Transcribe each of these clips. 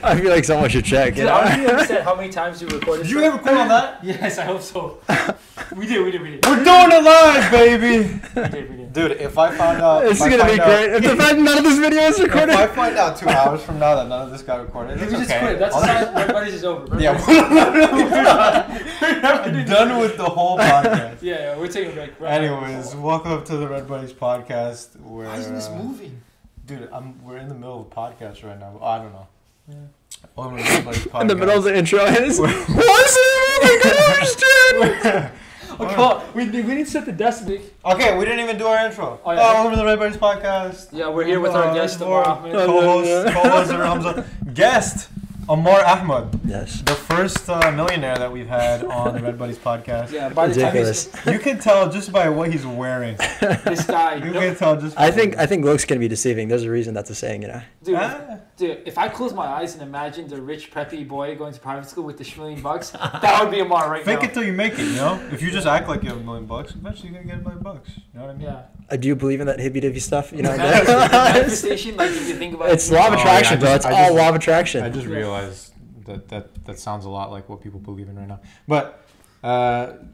I feel like someone should check. Dude, I don't even understand how many times you recorded. Did you ever record on that? Yes, I hope so. We did. We're doing it live, baby. We did. Dude, if I found out... This is gonna be great. If the fact none of this video is recorded. If I find out 2 hours from now that none of this got recorded, we it's just okay. quit. That's the sign. Everybody's is over. Yeah, we're done with the whole podcast. Yeah, we're taking a break. Anyways, welcome to the Redbuddies podcast. Where, why isn't this moving? Dude, we're in the middle of a podcast right now. I don't know. Yeah. Welcome to the Redbuddies podcast. In the middle of the intro, is why is it moving? I don't understand. Okay, well, we need to set the desk. Okay, we didn't even do our intro. Oh, yeah. Welcome to the Redbuddies podcast. Yeah, we're here with our guest, Ahmed. Co-host, guest, Ammaar Ahmed. Yes. The first millionaire that we've had on the Redbuddies podcast. Yeah, by the Ridiculous. time You can tell just by what he's wearing. this guy. You can tell just by I think looks can be deceiving. There's a reason that's a saying, you know. Dude, if I close my eyes and imagine the rich preppy boy going to private school with the $1 million, that would be Ammaar right now. Fake it till you make it, you know? If you just act like you have $1 million, eventually you're gonna get $1 million. You know what I mean? Yeah. Do you believe in that hippy-dippy stuff? You know, manifestation, like if you think about it's law of attraction, bro. It's all law of attraction. I just realized that sounds a lot like what people believe in right now. But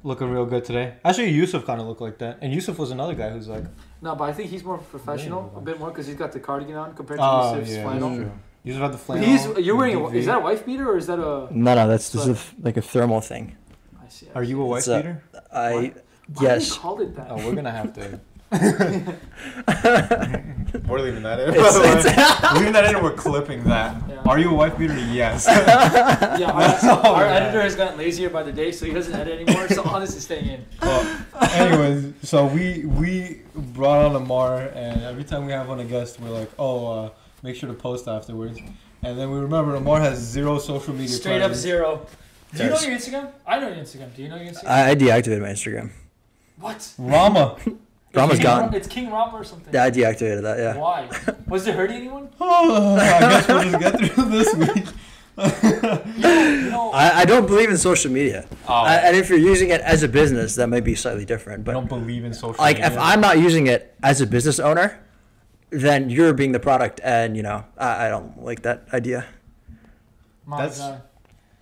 looking real good today. Actually, Yusuf kind of looked like that. And Yusuf was another guy who's like... No, but I think he's more professional, a bit more, because he's got the cardigan on compared to Yusuf's yeah, flannel. that's true. Yusuf had the flannel. You're wearing is that a wife beater or is that a... No, that's just like a thermal thing. I see. Are you a wife It's beater? Why Yes. they called it that? Oh, we're gonna have to... We're leaving that in. We're leaving that in and we're clipping that. Yeah. Are you a wife beater? Yes. Yeah, all our we editor has gotten lazier by the day, so he doesn't edit anymore, so all this is staying in. Well, anyways, so we brought on Ammaar, and every time we have on a guest, we're like, make sure to post afterwards. And then we remember Ammaar has 0 social media Straight up presence. 0. Do you know Yes. your Instagram? I know your Instagram. Do you know your Instagram? I deactivated my Instagram. What? Rama. Rama's gone. It's King Rama or something. Yeah, I deactivated that. Yeah. Why? Was it hurting anyone? Oh, I guess we'll just get through this week. You know, I don't believe in social media. Oh. And if you're using it as a business, that might be slightly different. I But don't believe in social like, media. if I'm not using it as a business owner, then you're being the product, and you know, I don't like that idea. my That's- God.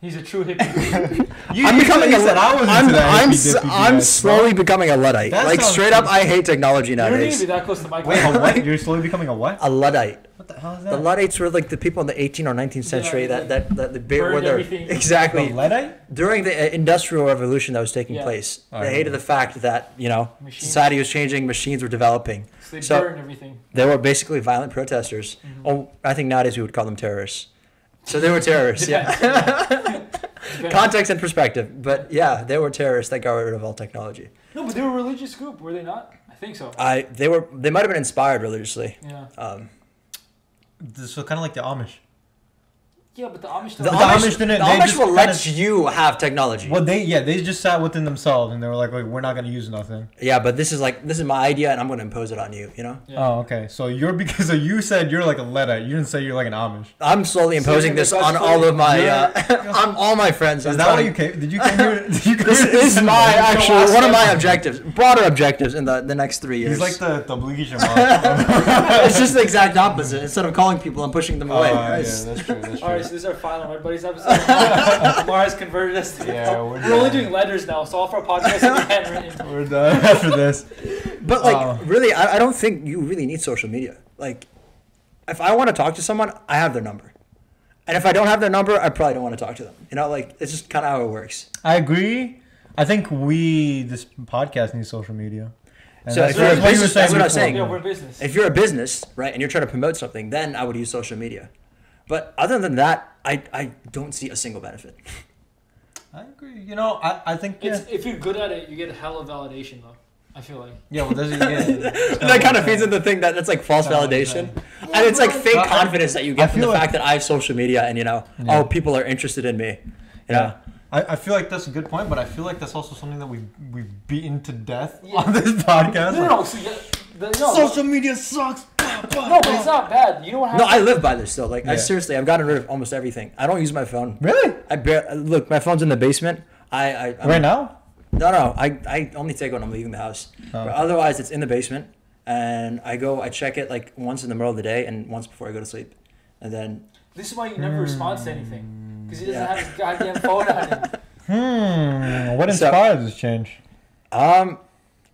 He's a true hippie. I'm becoming a. I'm I'm slowly becoming a luddite. That Like sounds straight up, I hate technology You don't need to nowadays. be that close to my Wait, a what? You're slowly becoming a what? A luddite. What the hell is The that? Luddites were like the people in the 18th or 19th century Yeah, that the burned were there everything. exactly The Luddite? during the Industrial Revolution that was taking Yeah. place. I They hated the fact that Machines. society was changing, machines were developing. So they So- burned everything. They were basically violent protesters. Mhm. Oh, I think nowadays we would call them terrorists. So they were terrorists. Yeah. Depends. Context and perspective, but yeah, they were terrorists that got rid of all technology. No, but they were a religious group, were they not? I think so. They might have been inspired religiously. Yeah. So kind of like the Amish. Yeah, but the Amish The don't. Amish, didn't- the they Amish just will kinda- let you have technology. Well, they just sat within themselves and they were like we're not gonna use nothing. Yeah, but this is my idea, and I'm going to impose it on you. You know, Yeah. Oh, okay. So so you said you're like a Luddite. You didn't say you're like an Amish. I'm slowly imposing this on all of my on all my friends. Is that why you came? Did you come here? Did you come This here to is send my money? actual one of my objectives, broader objectives in the next 3 years. He's like the tablighi It's just the exact opposite. Instead of calling people, I'm pushing them away. yeah, that's true. That's true. Alright, so this is our final Redbuddies episode. Ammaar has converted us to Yeah, we're we're only done. doing letters now, so all of our podcasts will be handwritten. We're done after this. But really, I don't think you really need social media. Like, if I want to talk to someone, I have their number. And if I don't have their number, I probably don't want to talk to them. You know, like, it's just kind of how it works. I agree. I think this podcast needs social media. And So that's if you're a what you were business- that's what I was before. saying. Yeah, we're business. If you're a business, right, and you're trying to promote something, then I would use social media. But other than that, I don't see a single benefit. I agree. You know, I think If you're good at it, you get hella validation, though. I feel like. yeah. Well, does it? Yeah. That kind of feeds into the thing that's like false validation. And it's like fake confidence that you get from the fact that I have social media and, Yeah. people are interested in me. You know? I feel like that's a good point, but I feel like that's also something that we've beaten to death on this podcast. No. So Social media sucks. No, but it's not bad. You know what No, happens? I live by this still. Like, Yeah. I've gotten rid of almost everything. I don't use my phone. Really? Look, my phone's in the basement. I'm, Right now? No. I only take it when I'm leaving the house. Oh. But otherwise, it's in the basement, and I check it like once in the middle of the day and once before I go to sleep, and then This is why you never responds to anything. Because he doesn't have his goddamn phone on him. What inspired this change? I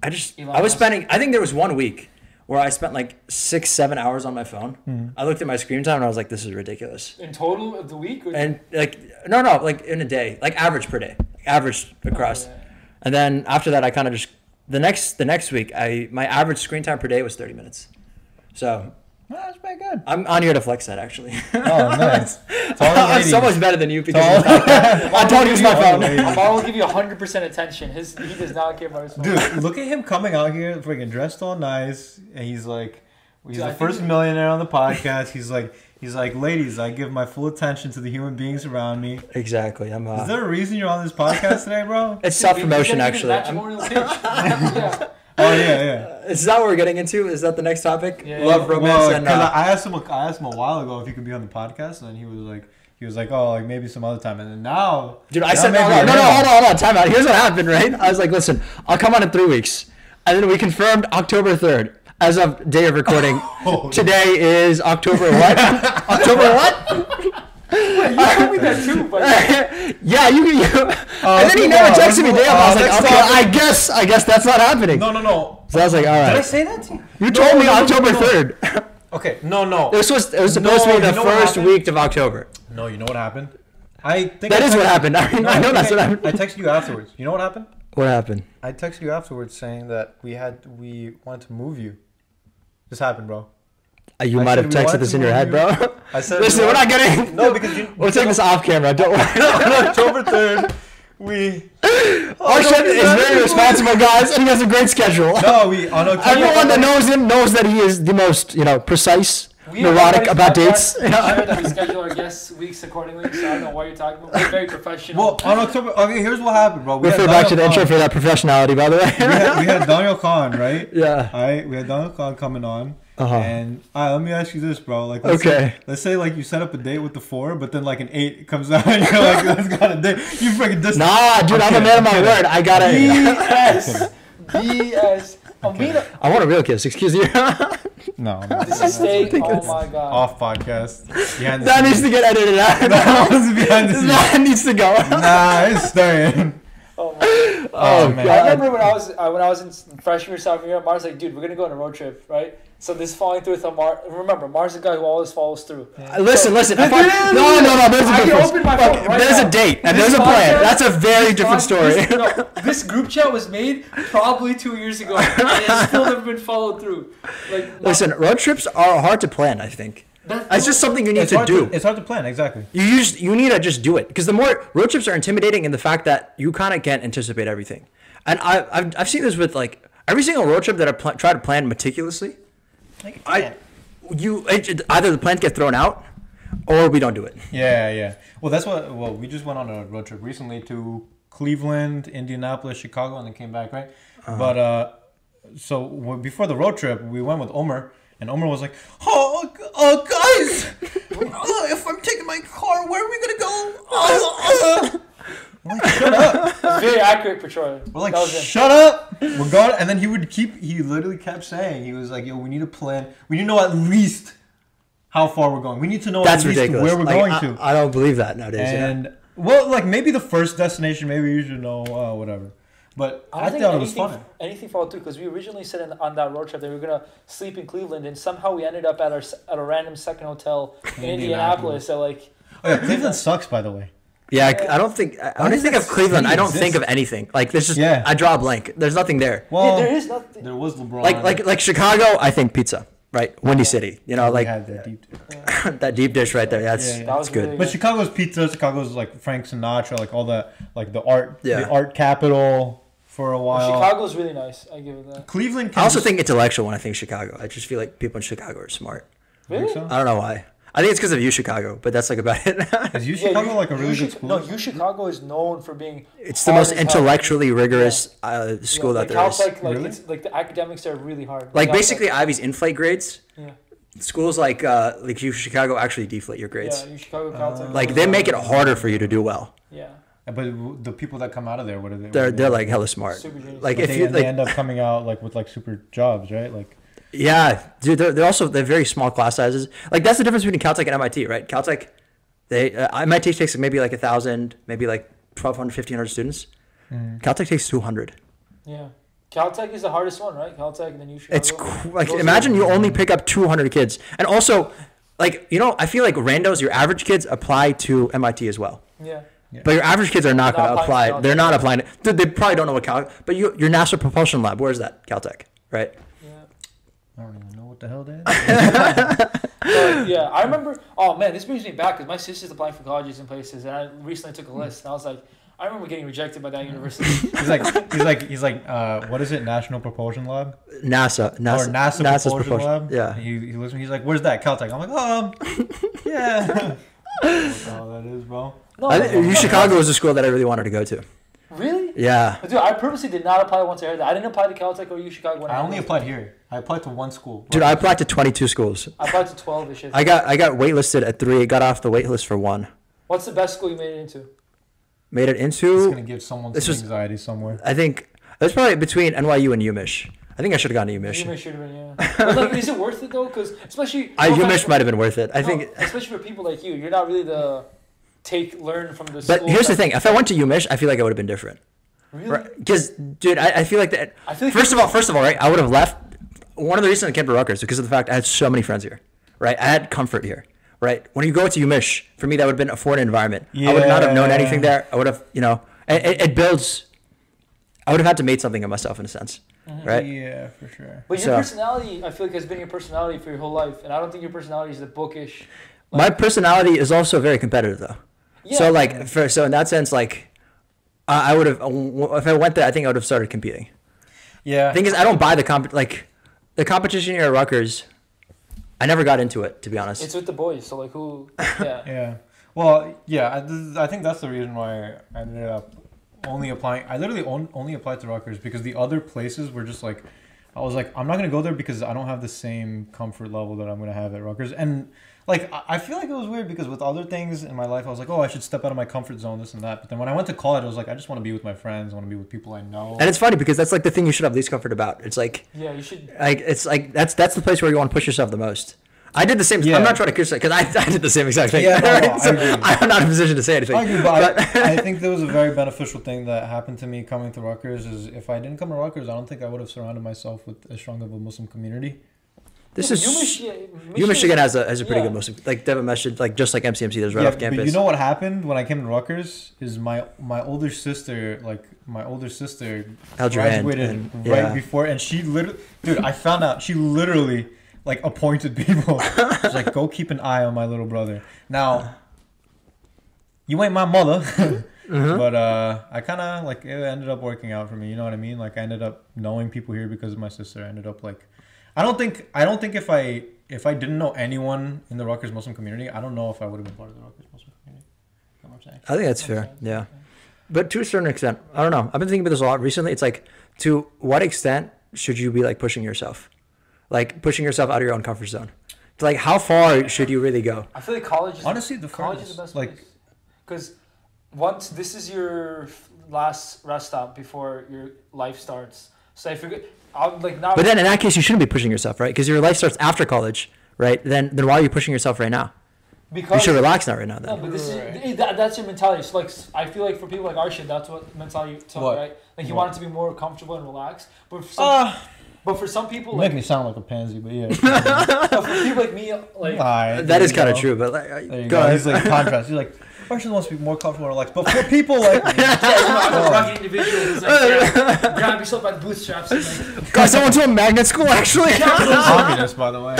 was spending, I think there was 1 week where I spent like 6-7 hours on my phone. I looked at my screen time and I was like, this is ridiculous. In total of the week? Or and like, no, like in a day, like average per day, average across. Oh, yeah. And then after that, I kind of just, the next week, my average screen time per day was 30 minutes. So. Well, that's pretty good. I'm on here to flex that, actually. Oh, nice. I'm so much better than you because I told you it's my phone. Ammaar will give you 100% attention. He does not care about his phone. Dude, look at him coming out here, freaking dressed all nice, and he's like, he's Dude, the first millionaire on the podcast. He's like, ladies, I give my full attention to the human beings around me. Exactly. Is there a reason you're on this podcast today, bro? It's self-promotion, actually. Yeah. Oh yeah. Is that what we're getting into? Is that the next topic? Yeah. Love, romance, and I asked him a while ago if he could be on the podcast, and he was like, oh, like maybe some other time, and then now, dude, I said no, hold on, time out. Here's what happened, right? I was like, listen, I'll come on in 3 weeks, and then we confirmed October 3rd as of day of recording. Today is October what? October what? Wait, you told me that too, but yeah, you. And then he never texted me. Damn, I was like, okay, I guess that's not happening. No. So I was like, all right. Did I say that to you? You told me October 3rd. Okay, no. It was supposed to be the first week of October. No, you know what happened? I think that is what happened. I know that's what happened. I texted you afterwards. You know what happened? What happened? I texted you afterwards saying that we wanted to move you. This happened, bro. You might have texted this in your head, bro. I said, listen, we're not getting. No, because we'll take this off camera. Don't worry. On October 3rd, Arshad is very responsible, guys, and he has a great schedule. No, on October. Everyone that knows him knows that he is the most, precise, neurotic about dates. I heard that we schedule our guests weeks accordingly, so I don't know what you're talking about. We're very professional. Well, on October. Okay, here's what happened, bro. Refer back to the intro for that professionality, by the way. we had Daniel Khan, right? Yeah. All right, we had Daniel Khan coming on. And let me ask you this, bro. Like, let's say like you set up a date with the 4, but then like an 8 comes out, and you're like, let's got a date. You freaking distance. Nah, dude, I'm a man of my word. I gotta. BS. I want a real kiss. Excuse you. No. This is steak. Oh my god. Off podcast. That needs to get edited out. That needs to go. Nah, it's staying. Oh man! I remember when I was in freshman or sophomore year, Mars like, dude, we're gonna go on a road trip, right? So this falling through with Ammaar. Remember, Mars is the guy who always follows through. Listen. No. There's a difference. There's a date and there's a plan. That's a very different story. This group chat was made probably 2 years ago, and it's still never been followed through. Listen, road trips are hard to plan. I think. It's just something you need to do. It's hard to plan, exactly. You need to just do it, because the more road trips are intimidating in the fact that you kind of can't anticipate everything. And I've seen this with like every single road trip that I try to plan meticulously. Either the plans get thrown out, or we don't do it. Yeah. Well, that's what. Well, we just went on a road trip recently to Cleveland, Indianapolis, Chicago, and then came back, right? But so before the road trip, we went with Omer. And Omer was like, guys, if I'm taking my car, where are we going to go? We're like, shut up. Very accurate portrayal. We're like, shut up. We're going. And then he literally kept saying, he was like, yo, we need to plan. We need to know at least how far we're going. We need to know at least where we're going to. I don't believe that nowadays. And, well, like maybe the first destination, maybe you should know, whatever. But I thought it was fun. Anything followed through, because we originally said on that road trip that we were gonna sleep in Cleveland, and somehow we ended up at a random second hotel in Indianapolis. So like, Cleveland sucks, by the way. Yeah, I don't think. When I think of Cleveland, I don't think of anything. Like there's just I draw a blank. There's nothing there. Well, there is nothing. There was LeBron. Like Chicago, I think pizza. Right, Windy City. Like had that deep that deep dish right there. That's good. Really but Chicago's pizza. Chicago's like Frank Sinatra. Like all that. Like the art capital. For a while. Chicago's really nice. I give it that. Cleveland. I also think intellectual when I think Chicago. I just feel like people in Chicago are smart. Really? So? I don't know why. I think it's because of UChicago, but that's like about it. Is UChicago like a really good school? No, UChicago is known for being. It's the most intellectually rigorous school that there is. Really? It's, like the academics are really hard. Like basically Ivy's inflate grades. Yeah. Schools like UChicago actually deflate your grades. Yeah, UChicago, Caltech. Like they make it harder for you to do well. Yeah. But the people that come out of there, what are they? They're like hella smart. Like if they end up coming out like with like super jobs, right? Like. Yeah, dude. They're very small class sizes. Like that's the difference between Caltech and MIT, right? Caltech, MIT takes maybe like 1,000, maybe like 1,200, 1,500 students. Caltech takes 200. Yeah. Caltech is the hardest one, right? Caltech and then you Chicago. It's like, imagine you only pick up 200 kids. And also, like, I feel like randos, your average kids apply to MIT as well. Yeah. But your average kids are not going to apply. They're not applying it. Dude, they probably don't know what Caltech. But your NASA propulsion lab, where's that? Caltech, right? Yeah. I don't even know what the hell that is. But, yeah, I remember. Oh man, this brings me back because my sister's applying for colleges and places, and I recently took a list, and I was like, I remember getting rejected by that university. he's like, what is it? National Propulsion Lab? NASA NASA's propulsion Lab. Yeah. He listens. He's like, where's that? Caltech. I'm like, yeah. Oh, that is, bro. No, Chicago was a school that I really wanted to go to. Really? Yeah. Dude, I purposely did not apply once I heard that. I didn't apply to Caltech or Chicago. When I only applied here. I applied to one school. Dude, I applied to 22 schools. I applied to 12-ish. I got waitlisted at 3. Got off the waitlist for 1. What's the best school you made it into? Made it into. It's gonna give someone some anxiety somewhere. I think it was probably between NYU and UMich. I think I should have gone to UMich. UMich should have been, yeah. But like, is it worth it though? Because especially UMich might have been worth it. I think, especially for people like you, you're not really the learn from the. But here's the thing: if I went to UMich, I feel like I would have been different. Really? Because, dude, I feel like that. I feel like first of all, right? I would have left. One of the reasons I came to Rutgers because of the fact I had so many friends here, right? I had comfort here, right? When you go to UMich, for me that would have been a foreign environment. Yeah. I would not have known anything there. I would have, it builds. I would have had to make something of myself in a sense, right? Yeah, for sure. But your personality, I feel like, has been your personality for your whole life, and I don't think your personality is the bookish. My personality is also very competitive, though. Yeah. So like, so in that sense, like, I would have if I went there, I think I would have started competing. Yeah. The thing is, I don't buy the competition here at Rutgers. I never got into it, to be honest. It's with the boys, so like who? Yeah. Yeah. Well, yeah. I think that's the reason why I ended up only applying. I literally only applied to Rutgers because the other places were just like, I was like, I'm not gonna go there because I don't have the same comfort level that I'm gonna have at Rutgers. And like, I feel like it was weird because with other things in my life, I was like, oh, I should step out of my comfort zone, this and that. But then when I went to college, I was like, I just want to be with my friends. I want to be with people I know. And it's funny because that's like the thing you should have least comfort about. It's like, yeah, you should. Like, it's like that's the place where you want to push yourself the most. I did the same. Yeah. I'm not trying to criticize because I did the same exact thing. Yeah, no, so I'm not in a position to say anything. I agree, but I think there was a very beneficial thing that happened to me coming to Rutgers. Is if I didn't come to Rutgers, I don't think I would have surrounded myself with as strong of a Muslim community. This is Michigan has a pretty good Muslim, like Devin mentioned, like just like MCMC, there's right off campus. But you know what happened when I came to Rutgers is my older sister graduated right before, and she literally, dude, I found out she literally like appointed people. She's like, go keep an eye on my little brother. Now, you ain't my mother. But I kind of like it ended up working out for me. You know what I mean? Like I ended up knowing people here because of my sister. I ended up like. I don't think if I didn't know anyone in the Rutgers Muslim community, I don't know if I would have been part of the Rutgers Muslim community. You know what I'm saying? I think that's fair. Yeah. But to a certain extent, I don't know. I've been thinking about this a lot recently. It's like, to what extent should you be like pushing yourself? Like pushing yourself out of your own comfort zone. It's like, how far should you really go? I feel like college is honestly college is the best place. Because once this is your last rest stop before your life starts. So I forget. But then in that case, you shouldn't be pushing yourself, right? Because your life starts after college, right? Then why are you pushing yourself right now? Because you should relax now right now. Then. No, but this is that's your mentality. So like, I feel like for people like our shit, that's what mentality you tell, right? Like you want it to be more comfortable and relaxed. But for some people, you make me sound like a pansy, but yeah. But for people like me, like that is kind of true. But like, there you go. He's like contrast. He's like. Person wants to be more comfortable and relaxed, but for people like I'm a rugged individual who's like, grab yourself by the bootstraps and like. Guys, I went to a magnet school actually. Communist, by the way.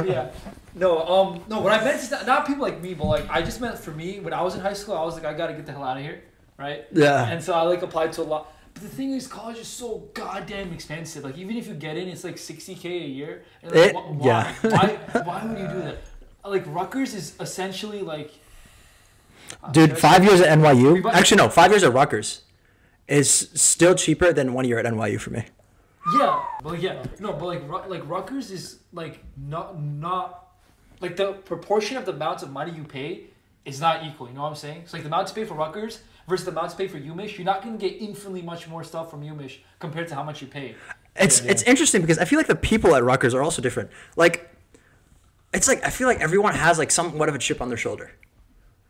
Yeah. No. What I meant is not people like me, but like I just meant for me when I was in high school, I was like, I gotta get the hell out of here, right? Yeah. And so I like applied to a lot. But the thing is, college is so goddamn expensive. Like even if you get in, it's like $60K a year. And like, why would you do that? Like Rutgers is essentially like. Dude, 5 years at NYU. Actually, no, 5 years at Rutgers is still cheaper than 1 year at NYU for me. Yeah, but like Rutgers is like not like the proportion of the amount of money you pay is not equal. You know what I'm saying? So like the amount to pay for Rutgers versus the amount to pay for UMich, you're not going to get infinitely much more stuff from UMich compared to how much you pay. It's interesting because I feel like the people at Rutgers are also different. Like it's like I feel like everyone has like somewhat of a chip on their shoulder.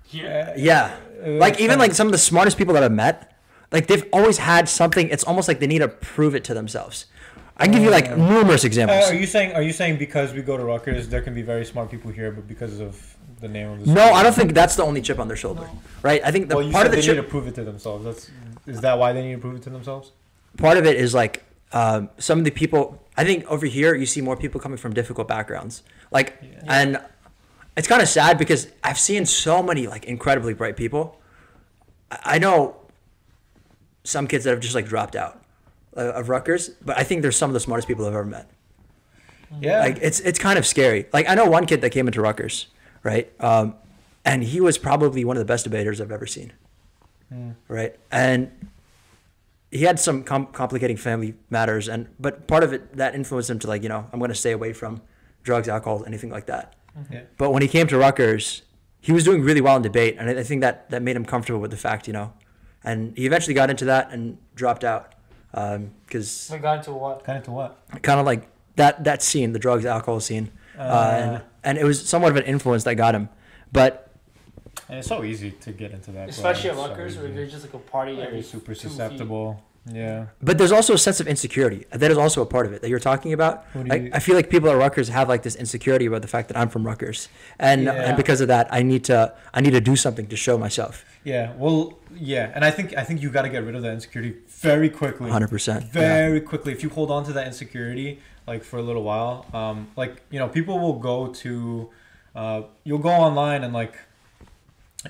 Yeah. Yeah, like even like some of the smartest people that I've met, like they've always had something. It's almost like they need to prove it to themselves. I can give you like numerous examples. Are you saying because we go to Rutgers, there can be very smart people here, but because of the name of the No, school? I don't think that's the only chip on their shoulder, right? I think the Well, you part said of the they chip, need to prove it to themselves. Is that why they need to prove it to themselves? part of it is like some of the people. I think over here you see more people coming from difficult backgrounds, like, and it's kind of sad because I've seen so many like incredibly bright people. I know some kids that have just like dropped out of Rutgers, but I think they're some of the smartest people I've ever met. Yeah. Like it's kind of scary. Like I know one kid that came into Rutgers, right? And he was probably one of the best debaters I've ever seen, right? And he had some complicating family matters, but part of it that influenced him to like, I'm going to stay away from drugs, alcohol, anything like that. Yeah. But when he came to Rutgers, he was doing really well in debate, and I think that made him comfortable with the fact, and he eventually got into that and dropped out because We got into what? Kind of what? kind of like that scene, the drugs, alcohol scene, and it was somewhat of an influence that got him. But And it's so easy to get into that. Especially at bro. It's Rutgers, so where easy. there's just like a party Like, every you're super 2 feet. susceptible. Yeah. But there's also a sense of insecurity. That is also a part of it that you're talking about. What do you- I feel like people at Rutgers have like this insecurity about the fact that I'm from Rutgers, and Yeah. because of that, I need to do something to show myself. Yeah. Well. Yeah. And I think you got to get rid of that insecurity very quickly. 100%. Very quickly. If you hold on to that insecurity like for a little while, people will go to, you'll go online and like,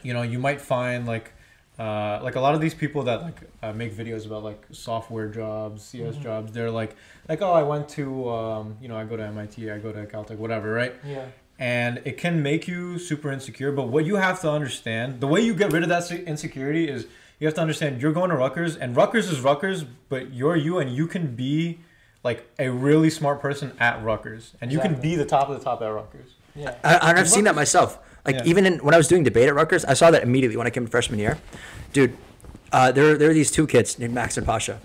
you might find like a lot of these people that make videos about like software jobs, CS jobs. They're like, oh, I went to, I go to MIT, I go to Caltech, whatever, right? Yeah. And it can make you super insecure. But what you have to understand, the way you get rid of that insecurity is you have to understand you're going to Rutgers, and Rutgers is Rutgers, but you're you, and you can be like a really smart person at Rutgers, and you can Exactly. be the top of the top at Rutgers. Yeah. I've seen that myself. Like Yeah. even when I was doing debate at Rutgers, I saw that immediately when I came to freshman year. Dude, there are these two kids named Max and Pasha.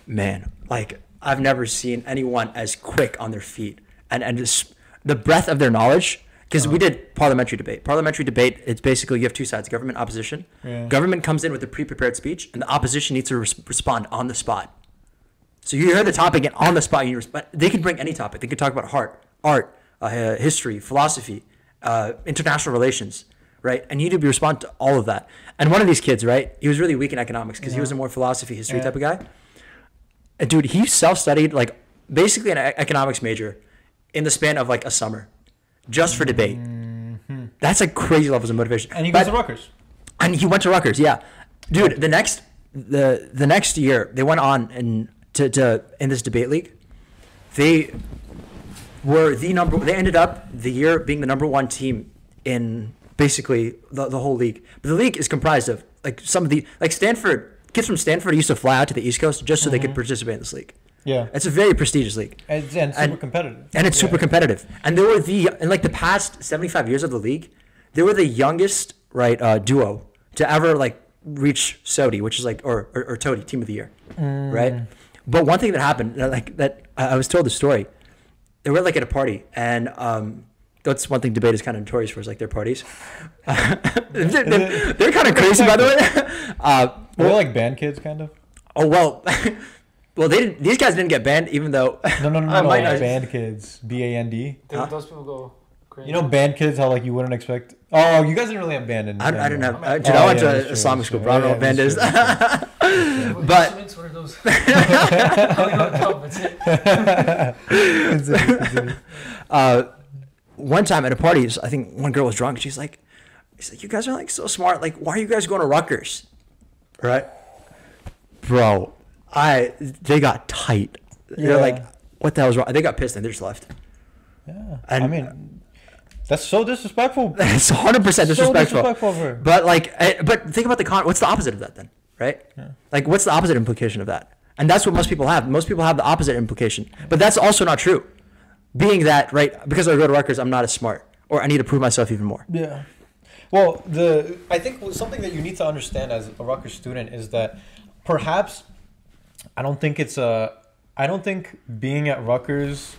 Man, like I've never seen anyone as quick on their feet and just the breadth of their knowledge. Because we did parliamentary debate. Parliamentary debate, it's basically you have two sides, government, opposition. Yeah. Government comes in with a pre-prepared speech, and the opposition needs to respond on the spot. So you hear the topic, and on the spot, they can bring any topic. They can talk about art, history, philosophy, international relations, right? And you need to be respond to all of that. And one of these kids, right, he was really weak in economics because he was a more philosophy, history type of guy. And dude, he self-studied, like, basically an economics major in the span of, like, a summer. Just for debate. That's like crazy levels of motivation. And he goes to Rutgers. And he went to Rutgers, yeah. Dude, the next year they went on and to in this debate league. They were they ended up the year being the number one team in basically the whole league. But the league is comprised of like some of the Stanford kids from Stanford used to fly out to the East Coast just so they could participate in this league. Yeah. It's a very prestigious league. And super competitive. And it's super competitive. And they were in like the past 75 years of the league, they were the youngest, right, duo to ever like reach Saudi, which is like, or Todi, team of the year, right? But one thing that happened, that I was told the story, they were like at a party, and that's one thing debate is kind of notorious for is like their parties. they're kind of crazy, by the way. They're like band kids, kind of. Oh, well. Well, these guys didn't get banned, even though. No, might not- band kids, BAND. Those people go crazy. You know, band kids, how like you wouldn't expect. Oh, you guys didn't really have band in. I didn't have. Dude, Oh, I went yeah, to that's true, Islamic that's school, true. but I don't know Yeah, what band is. What but- instruments? What are those? I only know the drum, that's it. One time at a party, I think one girl was drunk. She's like, "You guys are like so smart. Like, why are you guys going to Rutgers?" Right, bro. They got tight. They're Yeah. like, "What the hell is wrong?" They got pissed and they just left. Yeah. And- I mean, that's so disrespectful. It's 100% disrespectful. So disrespectful of her. But like, but think about what's the opposite of that then, right? Yeah. Like, what's the opposite implication of that? And that's what most people have. Most people have the opposite implication, but that's also not true. Being that, right? Because I go to Rutgers, I'm not as smart, or I need to prove myself even more. Yeah. Well, I think something that you need to understand as a Rutgers student is that perhaps I don't think being at Rutgers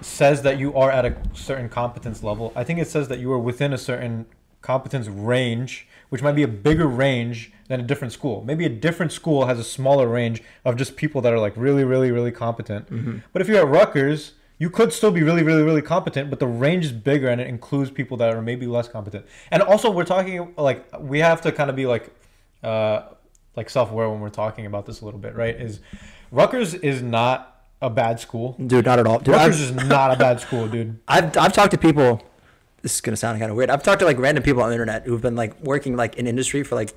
says that you are at a certain competence level. I think it says that you are within a certain competence range, which might be a bigger range than a different school. Maybe a different school has a smaller range of just people that are like really, really, really competent. But if you're at Rutgers, you could still be really, really, really competent, but the range is bigger and it includes people that are maybe less competent. And also, we're talking like we have to kind of be like self-aware when we're talking about this a little bit, right? Is Rutgers is not a bad school, dude. Not at all. Dude, Rutgers is not a bad school, dude. I've talked to people. This is gonna sound kind of weird. I've talked to like random people on the internet who've been like working like in industry for like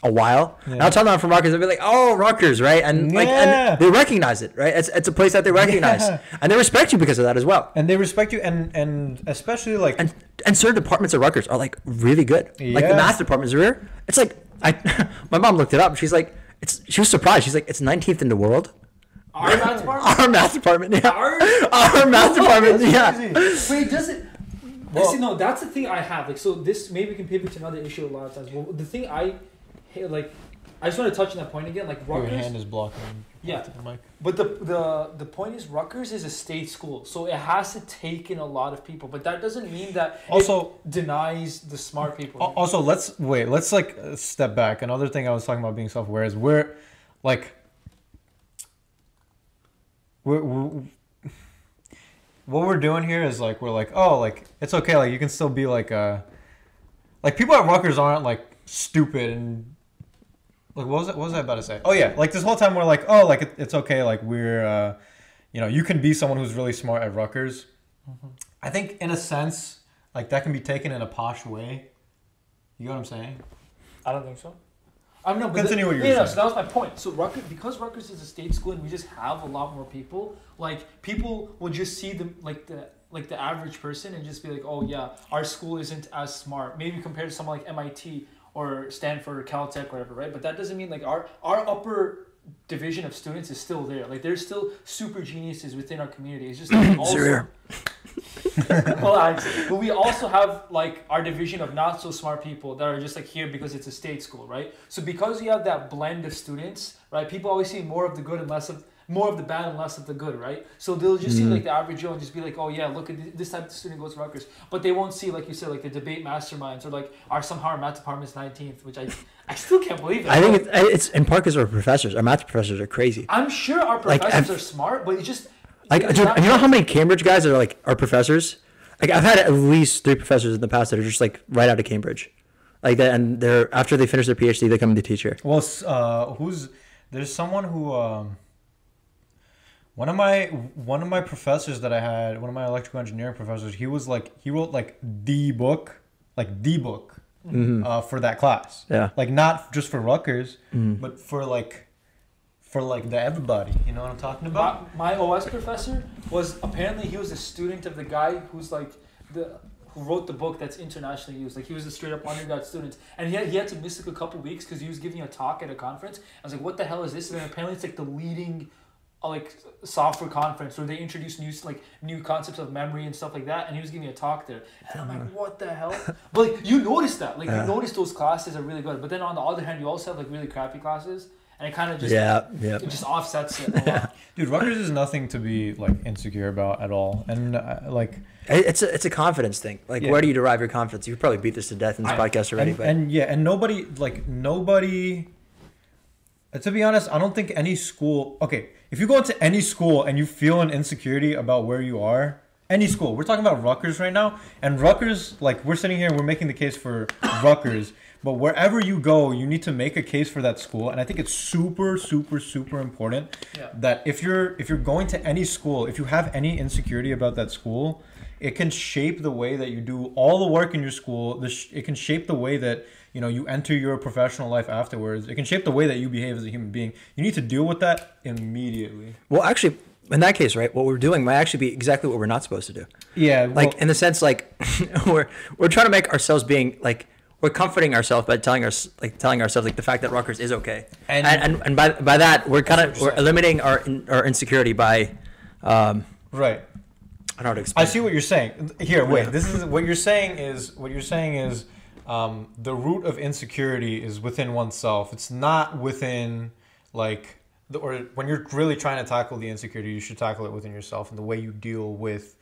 a while. And I'll tell them I'm from Rutgers. They'll be like, "Oh, Rutgers, right?" And like, and they recognize it, right? It's a place that they recognize, and they respect you because of that as well. And they respect you, and especially like and certain departments at Rutgers are like really good. Like the math department is rare. It's like my mom looked it up. She's like, she was surprised. She's like, it's 19th in the world. Our math department. Our math department. Yeah. Our math department. Yeah. Wait, does it? Well, see, no, that's the thing I have. Like, so this maybe we can pivot to another issue a lot of times. Well, the thing I hate, like, I just want to touch on that point again. Like, Rutgers. Your hand is blocking. Yeah. The mic. But the point is, Rutgers is a state school, so it has to take in a lot of people. But that doesn't mean that also it denies the smart people. Also, let's like step back. Another thing I was talking about being self-aware is we're what we're doing here is like we're like, oh, like it's okay, like you can still be like people at Rutgers aren't like stupid and like what was I about to say? Oh yeah, like this whole time we're like, oh, like it's okay, like we're you can be someone who's really smart at Rutgers. I think in a sense like that can be taken in a posh way. You know what I'm saying? I don't think so. I don't know. But continue what you're saying. So that was my point. So Rutgers, because Rutgers is a state school and we just have a lot more people, like people will just see the average person and just be like, oh yeah, our school isn't as smart. Maybe compared to someone like MIT or Stanford or Caltech or whatever, right? But that doesn't mean like our upper division of students is still there. Like there's still super geniuses within our community. It's just like also. But we also have like our division of not so smart people that are just like here because it's a state school, right? So because you have that blend of students, right? People always see more of the good and more of the bad and less of the good, right? So they'll just see like the average Joe and just be like, oh yeah, look at this type of student goes to Rutgers, but they won't see, like you said, like the debate masterminds or like somehow our math department's 19th, which I still can't believe it. I think it's in part because our professors, our math professors are crazy. I'm sure our professors are smart, but it's just. Like, dude, you know how many Cambridge guys are like our professors? Like, I've had at least 3 professors in the past that are just like right out of Cambridge, like that, and they're after they finish their PhD, they come into teacher. Well, there's someone who one of my professors that I had, one of my electrical engineering professors, he wrote like the book for that class. Yeah, like not just for Rutgers, but for the everybody, you know what I'm talking about? My OS professor was apparently he was a student of the guy who's like who wrote the book that's internationally used. Like he was a straight up undergrad student, and he had to miss like a couple weeks because he was giving a talk at a conference. I was like, what the hell is this? And then apparently it's like the leading like software conference where they introduce new concepts of memory and stuff like that, and he was giving a talk there, and I'm like, what the hell? But like you notice that, like you notice those classes are really good, but then on the other hand you also have like really crappy classes. And it kind of just it just offsets it a lot. Dude, Rutgers is nothing to be like insecure about at all, and like it's a confidence thing. Like, where do you derive your confidence? You could probably beat this to death in this podcast already, and nobody. To be honest, I don't think any school. Okay, if you go into any school and you feel an insecurity about where you are, any school. We're talking about Rutgers right now, and Rutgers, like we're sitting here, we're making the case for Rutgers. But wherever you go, you need to make a case for that school, and I think it's super, super, super important that if you're going to any school, if you have any insecurity about that school, it can shape the way that you do all the work in your school. It can shape the way that you enter your professional life afterwards. It can shape the way that you behave as a human being. You need to deal with that immediately. Well, actually, in that case, right, what we're doing might actually be exactly what we're not supposed to do. Yeah, like in the sense, like we're trying to make ourselves being like. We're comforting ourselves by telling ourselves like the fact that Rutgers is okay, and by that we're eliminating our insecurity by, right. I don't know how to explain. I see what you're saying. Here, wait. This is what you're saying is the root of insecurity is within oneself. It's not within or when you're really trying to tackle the insecurity, you should tackle it within yourself and the way you deal with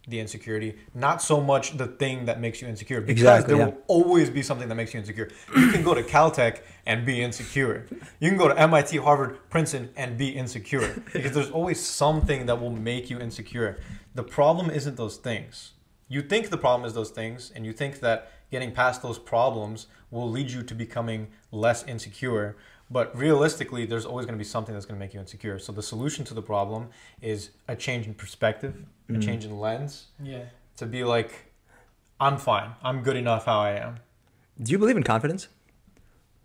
the insecurity, not so much the thing that makes you insecure. Because Exactly, there yeah. will always be something that makes you insecure. You can go to Caltech and be insecure. You can go to MIT, Harvard, Princeton, and be insecure. Because there's always something that will make you insecure. The problem isn't those things. You think the problem is those things, and you think that getting past those problems will lead you to becoming less insecure. But realistically, there's always going to be something that's going to make you insecure. So the solution to the problem is a change in perspective, a change in lens. Yeah. To be like, I'm fine. I'm good enough how I am. Do you believe in confidence?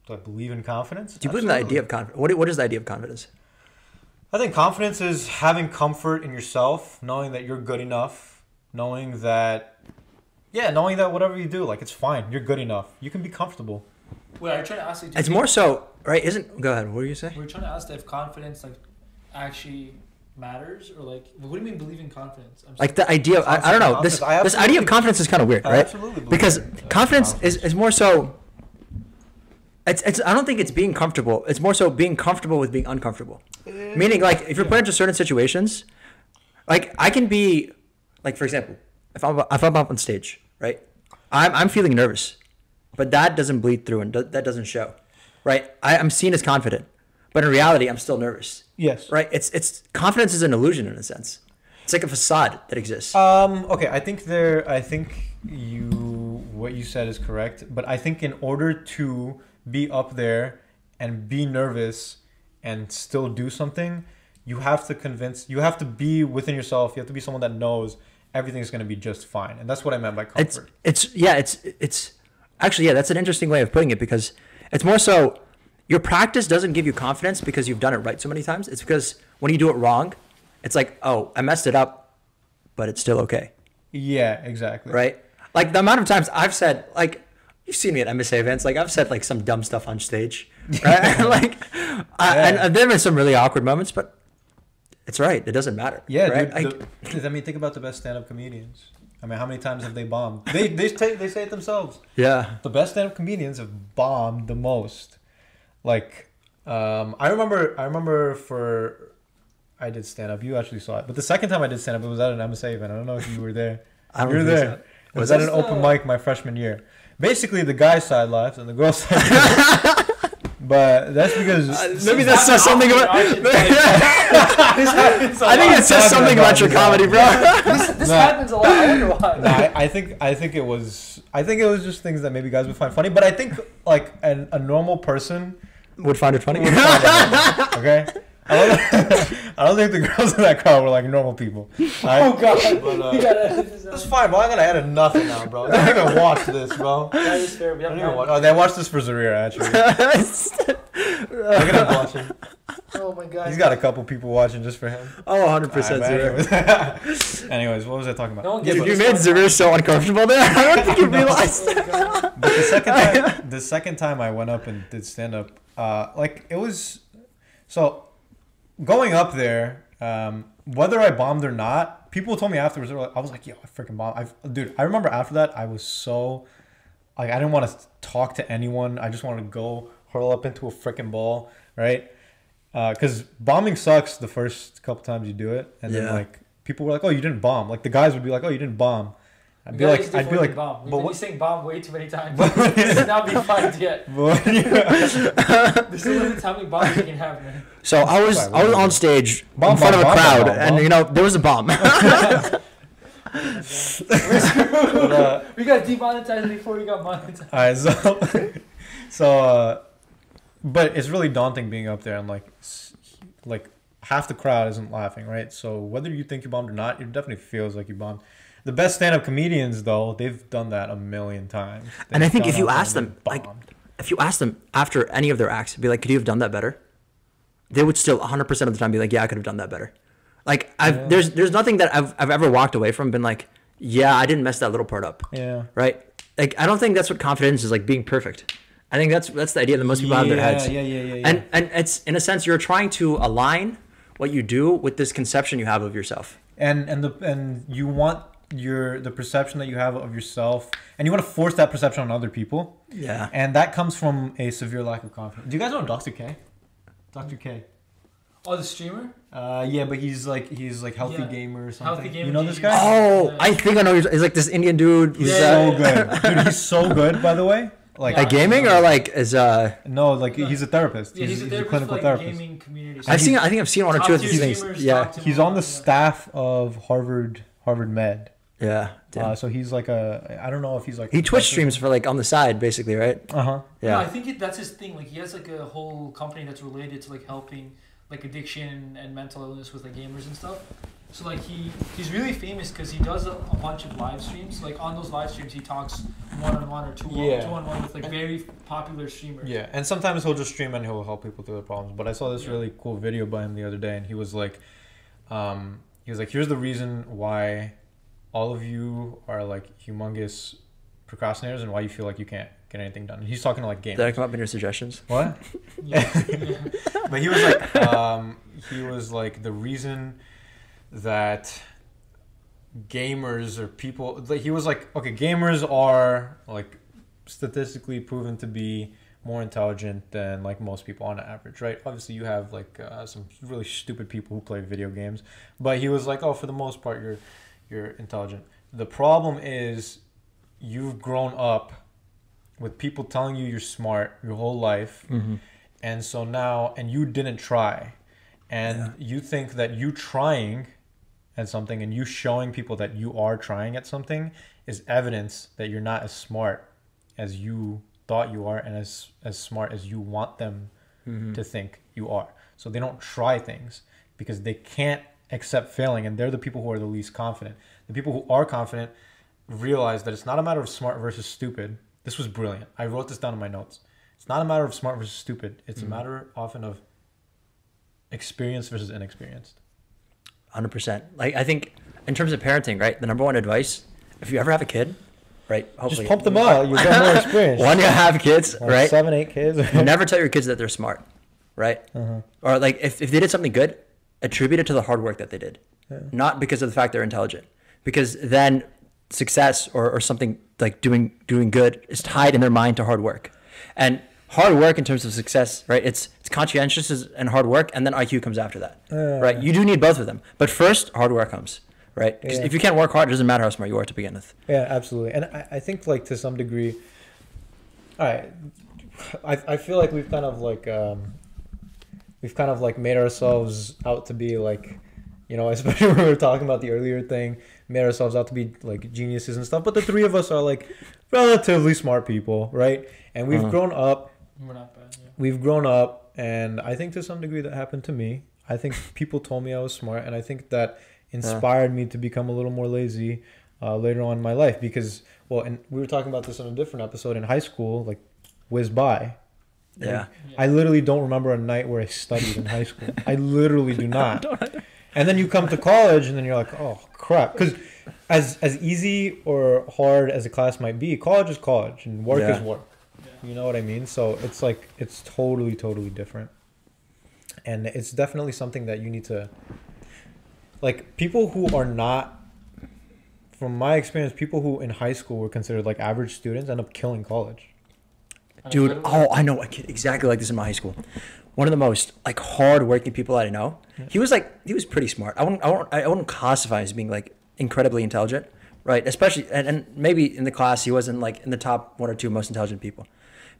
Do I believe in confidence? Do you believe in the idea of confidence? What is the idea of confidence? I think confidence is having comfort in yourself, knowing that you're good enough, knowing that whatever you do, like, it's fine. You're good enough. You can be comfortable. Wait, are you trying to ask? Like, It's more so, right? Go ahead. What were you saying? we're trying to ask if confidence like actually matters, or like, what do you mean believe in confidence? I'm Like the idea of, I don't know, this idea of confidence is kind of weird, I right? absolutely believe Because in confidence is more so, it's I don't think it's being comfortable. It's more so being comfortable with being uncomfortable. Meaning, like, if you're put into certain situations, like, I can be, like, for example, if I'm up on stage, right? I'm feeling nervous, but that doesn't bleed through and that doesn't show, right? I'm seen as confident, but in reality, I'm still nervous. Yes. Right? It's confidence is an illusion in a sense. It's like a facade that exists. Okay, I think what you said is correct, but I think in order to be up there and be nervous and still do something, you have to be within yourself. You have to be someone that knows everything's going to be just fine. And that's what I meant by comfort. It's actually, yeah, that's an interesting way of putting it, because it's more so your practice doesn't give you confidence because you've done it right so many times. It's because when you do it wrong, it's like, oh, I messed it up, but it's still okay. Yeah, exactly. Right? Like, the amount of times I've said, like, you've seen me at MSA events, like, I've said, like, some dumb stuff on stage, right? Like, and there have been some really awkward moments, but it's right. It doesn't matter. Yeah, right? dude. I mean, think about the best stand-up comedians. I mean, how many times have they bombed? They say it themselves. Yeah. The best stand-up comedians have bombed the most. Like, I remember I did stand-up. You actually saw it. But the second time I did stand-up, it was at an MSA event. I don't know if you were there. I don't you were think there. so. It was at an open mic my freshman year. Basically, the guys' side laughed and the girls' side laughed. But that's because... maybe that says something about... I think it says something about your comedy, bro. This happens a lot. I wonder why. No, I think it was just things that maybe guys would find funny. But I think, like, a normal person... would find it funny. Okay? I don't think the girls in that crowd were like normal people. Oh god! But, that's fine, bro. I'm gonna edit nothing now, bro. They don't even watch this, bro. That is fair. They watched this for Zarir, actually. Look at him watching. Oh my god. He's got a couple people watching just for him. Oh, 100% Zarir. Anyways, what was I talking about? No one You gets made Zarir so uncomfortable there. I don't think you realized. But the second time I went up and did stand up, like, it was so going up there, whether I bombed or not, people told me afterwards, I was like, yo, I freaking bombed. Dude, I remember after that, I was so, like, I didn't want to talk to anyone. I just wanted to go hurl up into a freaking ball, right? Because bombing sucks the first couple times you do it. And then, like, people were like, oh, you didn't bomb. Like, the guys would be like, oh, you didn't bomb. I'd be like, bomb. But You're saying bomb way too many times. This is not being fined yet. This is limited how many bombs you can have, man. So I was on stage in front of a crowd, and you know there was a bomb. We got demonetized before we got monetized. All right, so but it's really daunting being up there and like half the crowd isn't laughing, right? So whether you think you bombed or not, it definitely feels like you bombed. The best stand-up comedians, though, they've done that a million times. And I think if you ask them, after any of their acts, be like, could you have done that better? They would still 100% of the time be like, yeah, I could have done that better. Like, there's nothing that I've ever walked away from been like, yeah, I didn't mess that little part up. Yeah. Right? Like, I don't think that's what confidence is, like, being perfect. I think that's the idea that most people have in their heads. Yeah. And it's, in a sense, you're trying to align what you do with this conception you have of yourself. And you want the perception that you have of yourself, and you want to force that perception on other people. Yeah. And that comes from a severe lack of confidence. Do you guys know Dr. K? Dr. K. Oh, the streamer? Yeah, but he's like healthy Yeah. gamer or something. Healthy gamer. You know this genius. guy? Oh, Yeah. I think I know. He's like this Indian dude. He's He's so good, dude. He's so good, by the way. Like at gaming or like as no, like he's a therapist. Yeah, he's a therapist clinical for, like, therapist. gaming community. I think I've seen one or two of Top-tier these things. streamers, Yeah, top-tier He's on the yeah. staff of Harvard Med. yeah. Damn. So he's like I don't know if he's like He Twitch streams for like on the side, basically, right? Uh-huh. Yeah, I Yeah. think that's his thing. Like he has like a whole company that's related to like helping like addiction and mental illness with like gamers and stuff. So like he's really famous because he does a bunch of live streams. Like on those live streams, he talks one-on-one or two-on-one with like very popular streamers. Yeah, and sometimes he'll just stream and he'll help people through their problems. But I saw this really cool video by him the other day, and he was like, here's the reason why all of you are like humongous procrastinators and why you feel like you can't get anything done. And he's talking to like gamers. Did I come up in your suggestions? What? Yeah. But he was like the reason that gamers or people, like, he was like, okay, gamers are like statistically proven to be more intelligent than like most people on average, right? Obviously you have like some really stupid people who play video games, but he was like, oh, for the most part you're intelligent. The problem is you've grown up with people telling you you're smart your whole life. Mm-hmm. And so now, and you didn't try, and you think that you trying at something and you showing people that you are trying at something is evidence that you're not as smart as you thought you are and as smart as you want them to think you are. So they don't try things because they can't accept failing, and they're the people who are the least confident. The people who are confident realize that it's not a matter of smart versus stupid. This was brilliant. I wrote this down in my notes. It's not a matter of smart versus stupid. It's a matter often of experienced versus inexperienced. 100%. Like I think in terms of parenting, right? The number one advice, if you ever have a kid, right? Just pump them out. You get more experience. When you have kids, Like right? 7, 8 kids. Never tell your kids that they're smart, right? Or like if they did something good, attribute it to the hard work that they did, not because of the fact they're intelligent. Because then success or something like doing good is tied in their mind to hard work. And hard work in terms of success, right? It's conscientious and hard work, and then IQ comes after that, right? You do need both of them, but first hard work comes, right? 'Cause if you can't work hard, it doesn't matter how smart you are to begin with. Yeah, absolutely. And I think like to some degree, all right, I feel like we've kind of like made ourselves out to be like, you know, especially when we were talking about the earlier thing, made ourselves out to be like geniuses and stuff. But the three of us are like relatively smart people, right? And we've grown up. We're not bad. Yeah. We've grown up, and I think to some degree that happened to me. I think people told me I was smart, and I think that inspired me to become a little more lazy later on in my life. Because, well, and we were talking about this in a different episode. In high school, like, whizzed by. Yeah. I literally don't remember a night where I studied in high school. I literally do not. And then you come to college, and then you're like, oh, crap. Because as easy or hard as a class might be, college is college, and work is work. You know what I mean? So it's like, it's totally, totally different. And it's definitely something that you need to, like, people who are not, from my experience, people who in high school were considered like average students end up killing college. Dude, I know a kid exactly like this in my high school. One of the most like hard-working people that I know. He was pretty smart. I wouldn't classify as being like incredibly intelligent, right? Especially and maybe in the class he wasn't like in the top 1 or 2 most intelligent people.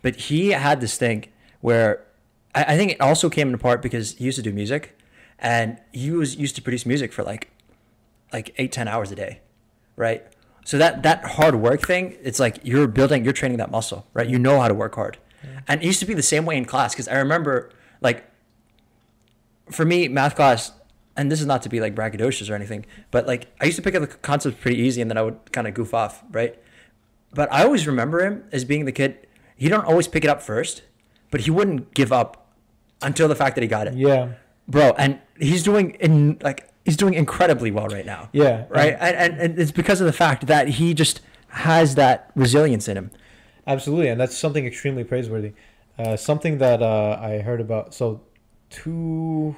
But he had this thing where I think it also came in part because he used to do music, and he was used to produce music for like 8-10 hours a day, right? So that hard work thing, it's like you're training that muscle, right? You know how to work hard. And it used to be the same way in class, because I remember like for me, math class, and this is not to be like braggadocious or anything, but like I used to pick up the concepts pretty easy, and then I would kind of goof off, right? But I always remember him as being the kid. He don't always pick it up first, but he wouldn't give up until the fact that he got it. Yeah, bro, and he's doing incredibly well right now. Yeah, right, and it's because of the fact that he just has that resilience in him. Absolutely, and that's something extremely praiseworthy. Something that I heard about. So 3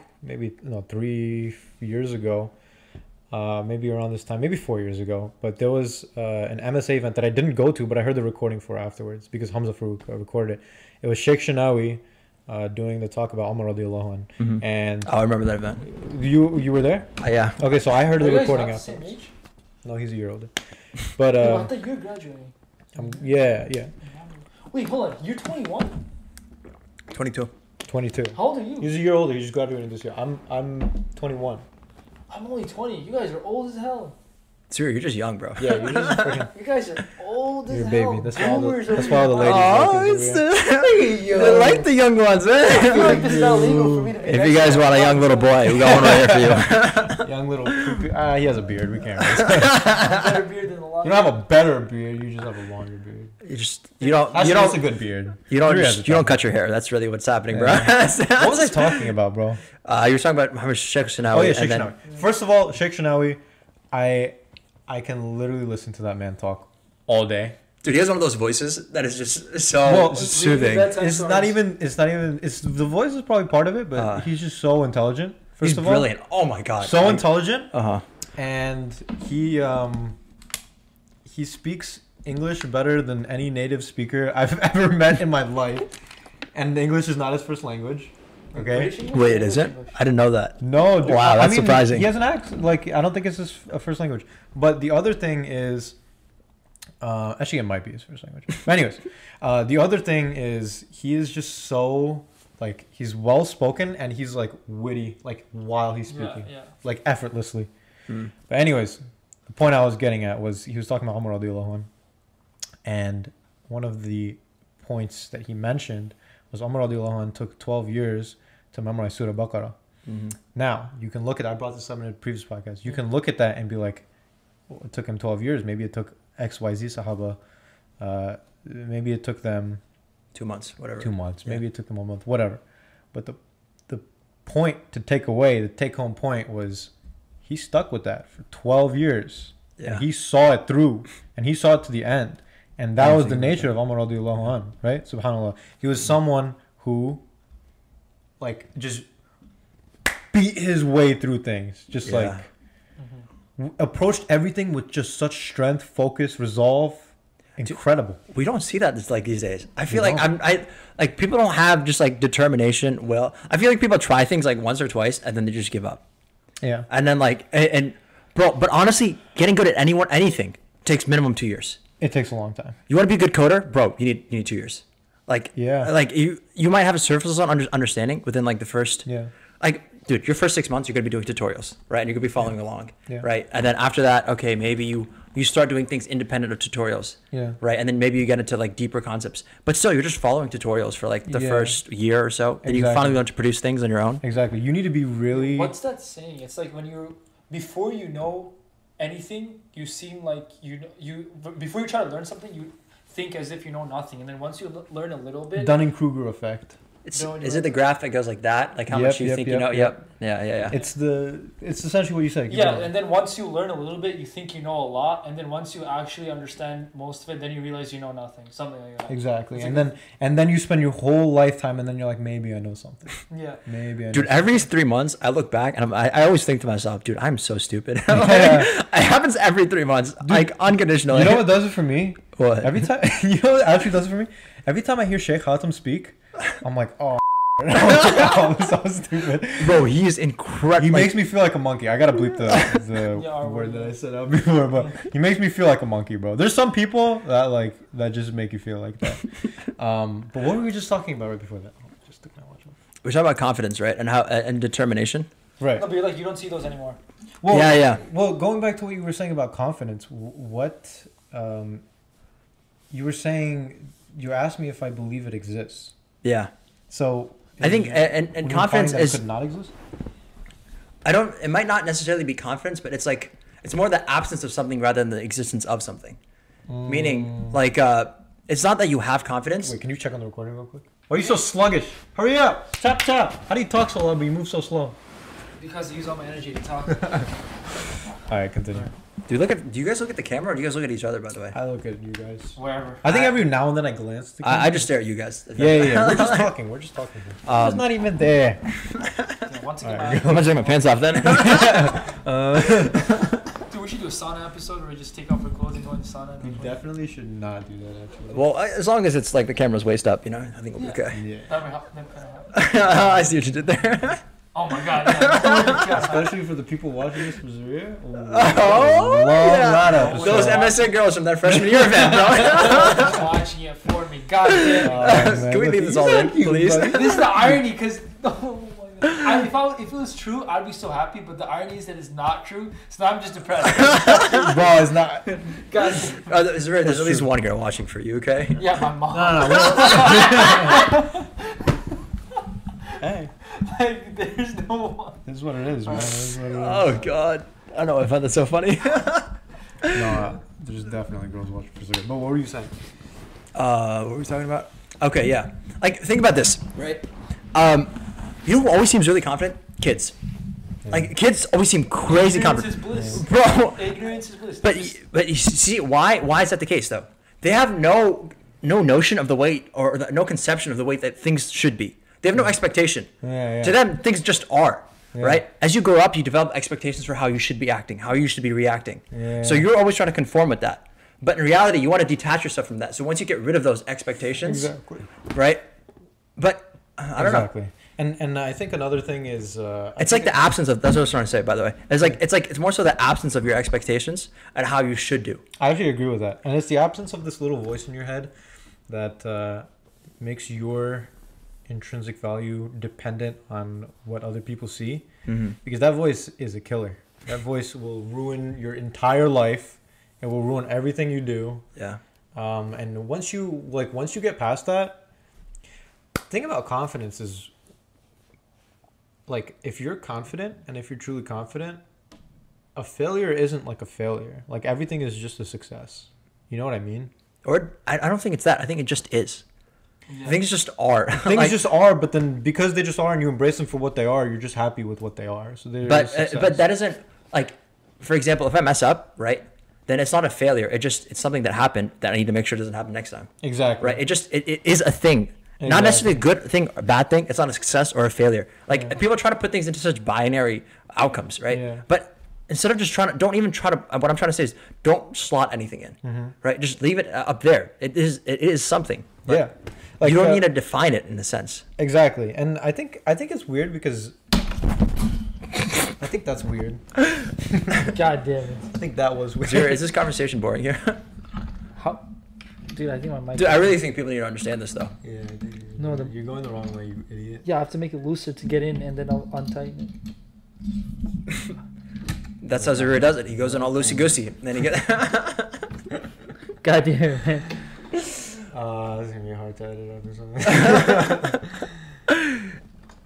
years ago, maybe around this time, maybe 4 years ago, but there was an MSA event that I didn't go to, but I heard the recording for afterwards because Hamza Farouk recorded it. It was Sheikh Shinawi, doing the talk about Ammaar radiallahu anhu. And I remember that event. you were there? Yeah. Okay, so I heard Are the you guys recording not the same afterwards. age? No, he's a year older. But No, I thought you're graduating. yeah, Wait, hold on. You're 21? 22. 22. How old are you? He's a year older. He just graduated this year. I'm 21. I'm only 20. You guys are old as hell. Sir, you're just young, bro. Yeah, you're just freaking. You guys are old as You're a hell. baby. That's why all Boomers the, that's over why all the here. ladies like us over here. They like the young ones, I feel man. like this is not legal for me to be If next you guys to want a young little boy, we got one right here for you. Young little creepy. He has a beard. We can't. better beard than a lot. You don't have a better beard. You just have a longer beard. You That's a don't good beard. you don't Three has a you don't top. cut your hair. That's really what's happening, bro. What was I talking about, bro? You were talking about Muhammad Sheikh Shinawi. Oh yeah, Sheikh and Shinawi. First of all, Sheikh Shinawi, I can literally listen to that man talk all day. Dude, he has one of those voices that is just so Well, soothing. It's not even. It's the voice is probably part of it, but he's just so intelligent. First He's of all, brilliant. Oh my god. so intelligent, Uh-huh. and he speaks English better than any native speaker I've ever met in my life, and English is not his first language. Okay. British English Wait, or is English it? English? I didn't know that. No, dude, Wow, that's surprising. He has an accent. Like, I don't think it's his first language. But the other thing is, actually, it might be his first language. But anyways, the other thing is he is just so like he's well spoken and he's like witty, like while he's speaking, like effortlessly. But anyways, the point I was getting at was he was talking about Ammaar radiallahu anhu, and one of the points that he mentioned was Ammaar radiallahu anhu took 12 years to memorize Surah Baqarah. Now, you can look at, I brought this up in a previous podcast, you can look at that and be like, well, it took him 12 years, maybe it took XYZ Sahaba, maybe it took them 2 months, whatever. 2 months, maybe it took them a month, whatever. But the point to take away, the take home point was he stuck with that for 12 years. Yeah. And he saw it through and he saw it to the end. And that was the nature of Ammaar radiallahu anhu, right? SubhanAllah. He was someone who like just beat his way through things, just like approached everything with just such strength, focus, resolve. Incredible. We don't see that these days. I feel like like people don't have just like determination. Well, I feel like people try things like once or twice and then they just give up. Yeah. And then like and bro, but honestly, getting good at anything takes minimum 2 years. It takes a long time. You want to be a good coder, bro? You need 2 years. Like like you might have a surface level understanding within like the first like dude, your first 6 months you're gonna be doing tutorials, right? And you're gonna be following along, right? And then after that, okay, maybe you start doing things independent of tutorials, right? And then maybe you get into like deeper concepts, but still you're just following tutorials for like the first year or so, and you finally learn to produce things on your own. Exactly. You need to be really. What's that saying? It's like when you're before you know anything, you seem like you before you try to learn something, you think as if you know nothing, and then once you learn a little bit, Dunning-Kruger effect. Is it the graph that goes like that? Like how much you think you know? Yeah. It's essentially what you said. Yeah, and then once you learn a little bit, you think you know a lot, and then once you actually understand most of it, then you realize you know nothing. Something like that. Exactly. And then you spend your whole lifetime, and then you're like, maybe I know something. Yeah. Maybe I know dude, something. every 3 months I look back and I always think to myself, dude, I'm so stupid. It happens every 3 months, dude, like unconditionally. You know what does it for me? What? Every time, you know what actually does it for me? Every time I hear Sheikh Hatem speak, I'm like, oh, I'm so stupid. Bro, he is incredible. He makes me feel like a monkey. I gotta bleep the word that I said out before, but he makes me feel like a monkey, bro. There's some people that just make you feel like that. But what were we just talking about right before that? Oh, just took my watch off. We're talking about confidence, right? And how and determination. Right. No, but you're like you don't see those anymore. Well, yeah. Well, going back to what you were saying about confidence, what you were saying, you asked me if I believe it exists. Yeah. So I think and confidence that is could not exist. It might not necessarily be confidence, but it's like it's more the absence of something rather than the existence of something. Meaning, like it's not that you have confidence. Wait, can you check on the recording real quick? Why are you so sluggish? Hurry up! Chop chop! How do you talk so loud but you move so slow? Because I use all my energy to talk. Alright, continue. Do you guys look at the camera or do you guys look at each other, by the way? I look at you guys. Wherever. I think every now and then I glance at the camera. I just stare at you guys. Yeah. We're just talking. We're just not even there. Yeah, once again, Alright, I'm gonna take my pants off then. dude, we should do a sauna episode where we just take off our clothes and go in the sauna. We definitely should not do that, actually. Well, as long as it's like the camera's waist up, you know, I think we'll be okay. Yeah. That would help. I see what you did there. Oh my god, yeah. Especially for the people watching this from Zaria. Oh, yeah. Those MSA girls from that freshman year event, bro. Watching it for me. God damn. Can we leave this all in, please? This is the irony, because if it was true, I'd be so happy. But the irony is that it's not true, so now I'm just depressed. Bro, it's not. God. There's at least one girl watching for you, okay? Yeah, my mom. No. Hey. Like, there's no one. This is what it is, man. This is what it is. Oh God, I don't know. I find that so funny. No, there's definitely girls watching for Zaria. But what were you saying? What were we talking about? Okay, yeah. Like, think about this, right? You know who always seems really confident? Kids. Yeah. Like, kids always seem crazy confident. Ignorance is bliss. Bro. Ignorance is bliss. But you see, why is that the case, though? They have no notion of the weight, or no conception of the weight that things should be. They have no expectation. Yeah. To them, things just are, Yeah. right? As you grow up, you develop expectations for how you should be acting, how you should be reacting. Yeah. So you're always trying to conform with that. But in reality, you want to detach yourself from that. So once you get rid of those expectations, Exactly. right? But I don't know. And I think another thing is It's like the absence of. That's what I was trying to say. By the way, it's more so the absence of your expectations and how you should do. I actually agree with that, and it's the absence of this little voice in your head that makes your intrinsic value dependent on what other people see, because that voice is a killer. That voice will ruin your entire life. It will ruin everything you do. Yeah. And once you get past that, the thing about confidence is, like, if you're confident and if you're truly confident, a failure isn't like a failure. Like, everything is just a success. You know what I mean? Or I don't think it's that. I think it just is. Yeah. Things just are. Things just are, but then because they just are and you embrace them for what they are, you're just happy with what they are. So but that isn't, like, for example, if I mess up, right, then it's not a failure. It's something that happened that I need to make sure doesn't happen next time. Exactly. Right. It is a thing. Exactly. Not necessarily a good thing or bad thing. It's not a success or a failure. Like, people try to put things into such binary outcomes, right? Yeah. But instead of just don't even try to. What I'm trying to say is, don't slot anything in, right? Just leave it up there. It is something. Yeah. Like, you don't need to define it in a sense. Exactly. And I think it's weird because I think that's weird. God damn it. I think that was weird. Is this conversation boring here? How? Dude, I think my mic. Dude, I really think people need to understand this, though. Yeah, I think you're going the wrong way, you idiot. Yeah, I have to make it looser to get in, and then I'll untighten it. That's how Zaria does it. He goes in all loosey-goosey, and then he gets... God damn it, man. This is going to be hard to edit up or something.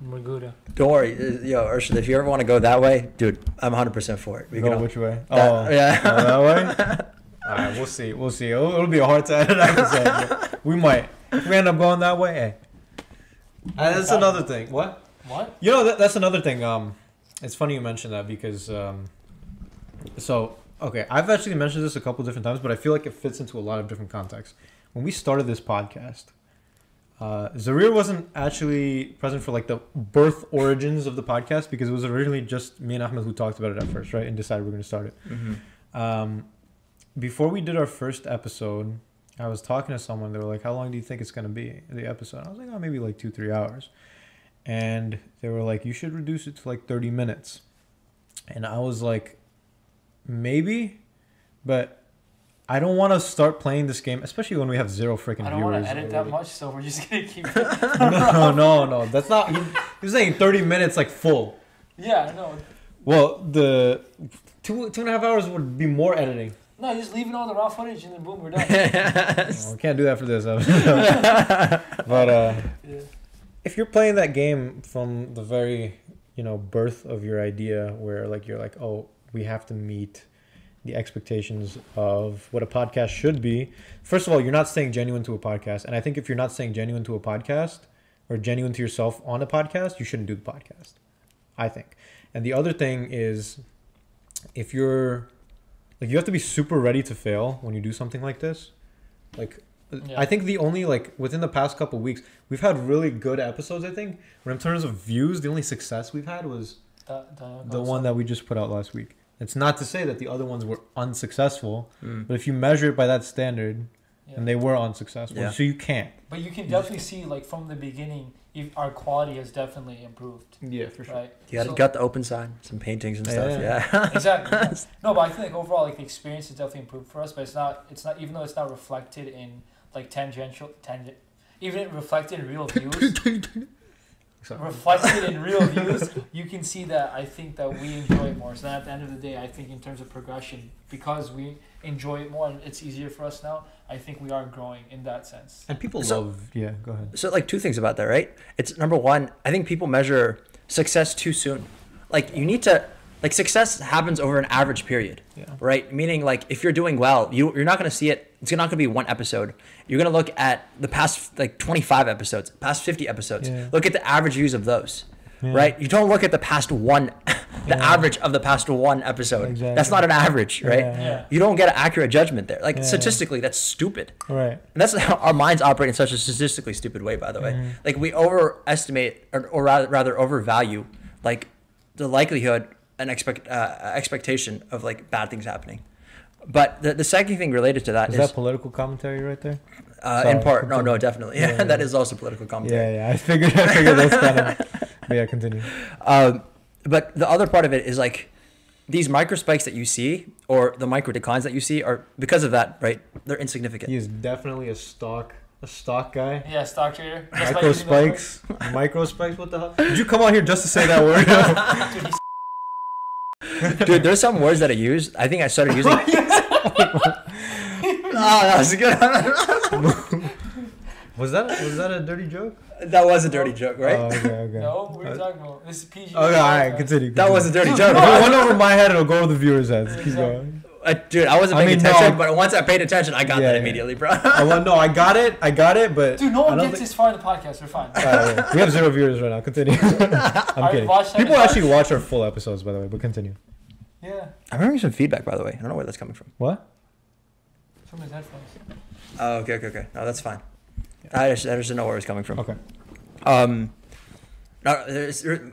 Marguda. Don't worry. Yo, Urshad, if you ever want to go that way, dude, I'm 100% for it. Go which way? Yeah. That way? All right, we'll see. It'll be a hard to edit episode. We might. If we end up going that way, hey. That's another thing. What? You know, that's another thing. It's funny you mentioned that because, okay, I've actually mentioned this a couple different times, but I feel like it fits into a lot of different contexts. When we started this podcast, Zaria wasn't actually present for like the birth origins of the podcast because it was originally just me and Ahmed who talked about it at first, right? And decided we're going to start it. Before we did our first episode, I was talking to someone. They were like, how long do you think it's going to be, the episode? I was like, oh, maybe like 2-3 hours. And they were like, you should reduce it to like 30 minutes. And I was like, maybe, but I don't want to start playing this game, especially when we have 0 freaking viewers. I don't want to edit that much, so we're just going to keep No. That's not, he was saying 30 minutes like full. Yeah, I know. Well, the 2.5 hours would be more editing. No, just leaving all the raw footage and then boom, we're done. Well, we can't do that for this episode. But if you're playing that game from the very, birth of your idea, where like you're like, oh, we have to meet the expectations of what a podcast should be. First of all, you're not staying genuine to a podcast, and I think if you're not staying genuine to a podcast or genuine to yourself on a podcast, you shouldn't do the podcast, I think. And the other thing is, if you're like, you have to be super ready to fail when you do something like this. Like, yeah. I think the only, like, within the past couple of weeks, we've had really good episodes, I think. But in terms of views, the only success we've had was the one that we just put out last week. It's not to say that the other ones were unsuccessful, but if you measure it by that standard, and they were unsuccessful, so you can't. But you can definitely see, like, from the beginning, our quality has definitely improved. Yeah, for sure. Right? You got the open side, some paintings and stuff. Yeah. Exactly. No, but I think, like, overall, like, the experience has definitely improved for us. But it's not. Even though it's not reflected in like even reflected in real views. Reflected in real views, you can see that I think that we enjoy it more. So then at the end of the day, I think in terms of progression, because we enjoy it more and it's easier for us now, I think we are growing in that sense. And people love... Yeah, go ahead. So, like, two things about that, right? It's, number one, I think people measure success too soon. Like, you need to... Like, success happens over an average period, right? Meaning, like, if you're doing well, you're not going to see it. It's not going to be one episode. You're going to look at the past, like, 25 episodes, past 50 episodes. Yeah. Look at the average views of those, right? You don't look at the past one, the average of the past one episode. Exactly. That's not an average, right? Yeah. You don't get an accurate judgment there. Like, statistically, that's stupid. Right. And that's how our minds operate in such a statistically stupid way, by the way. Like, we overestimate or rather overvalue, like, the likelihood an expectation of, like, bad things happening. But the second thing related to that is that political commentary right there? In part. No, definitely. Yeah, that is also political commentary. Yeah. I figured that's kind of... But yeah, continue. But the other part of it is, like, these micro spikes that you see or the micro declines that you see are, because of that, right? They're insignificant. He is definitely a stock guy. Yeah, stock trader. Micro spikes. What the hell? Did you come out here just to say that word? Dude, there's some words that I use. I think I started using. That was good. Was that a dirty joke? That was a dirty joke, right? Oh, okay. No, what are you talking about? This is PG. Okay, all right, continue. That was a dirty joke. If it went over my head, it'll go over the viewers' heads. Keep going. Dude, I wasn't paying attention, but once I paid attention, I got that immediately, bro. No, I got it, but... Dude, no one gets this far in the podcast. We're fine. We have 0 viewers right now. Continue. I'm kidding. People actually watch our full episodes, by the way, but continue. Yeah. I'm hearing some feedback, by the way. I don't know where that's coming from. What? From his headphones. Oh, okay. No, that's fine. I just didn't know where it was coming from. Okay. What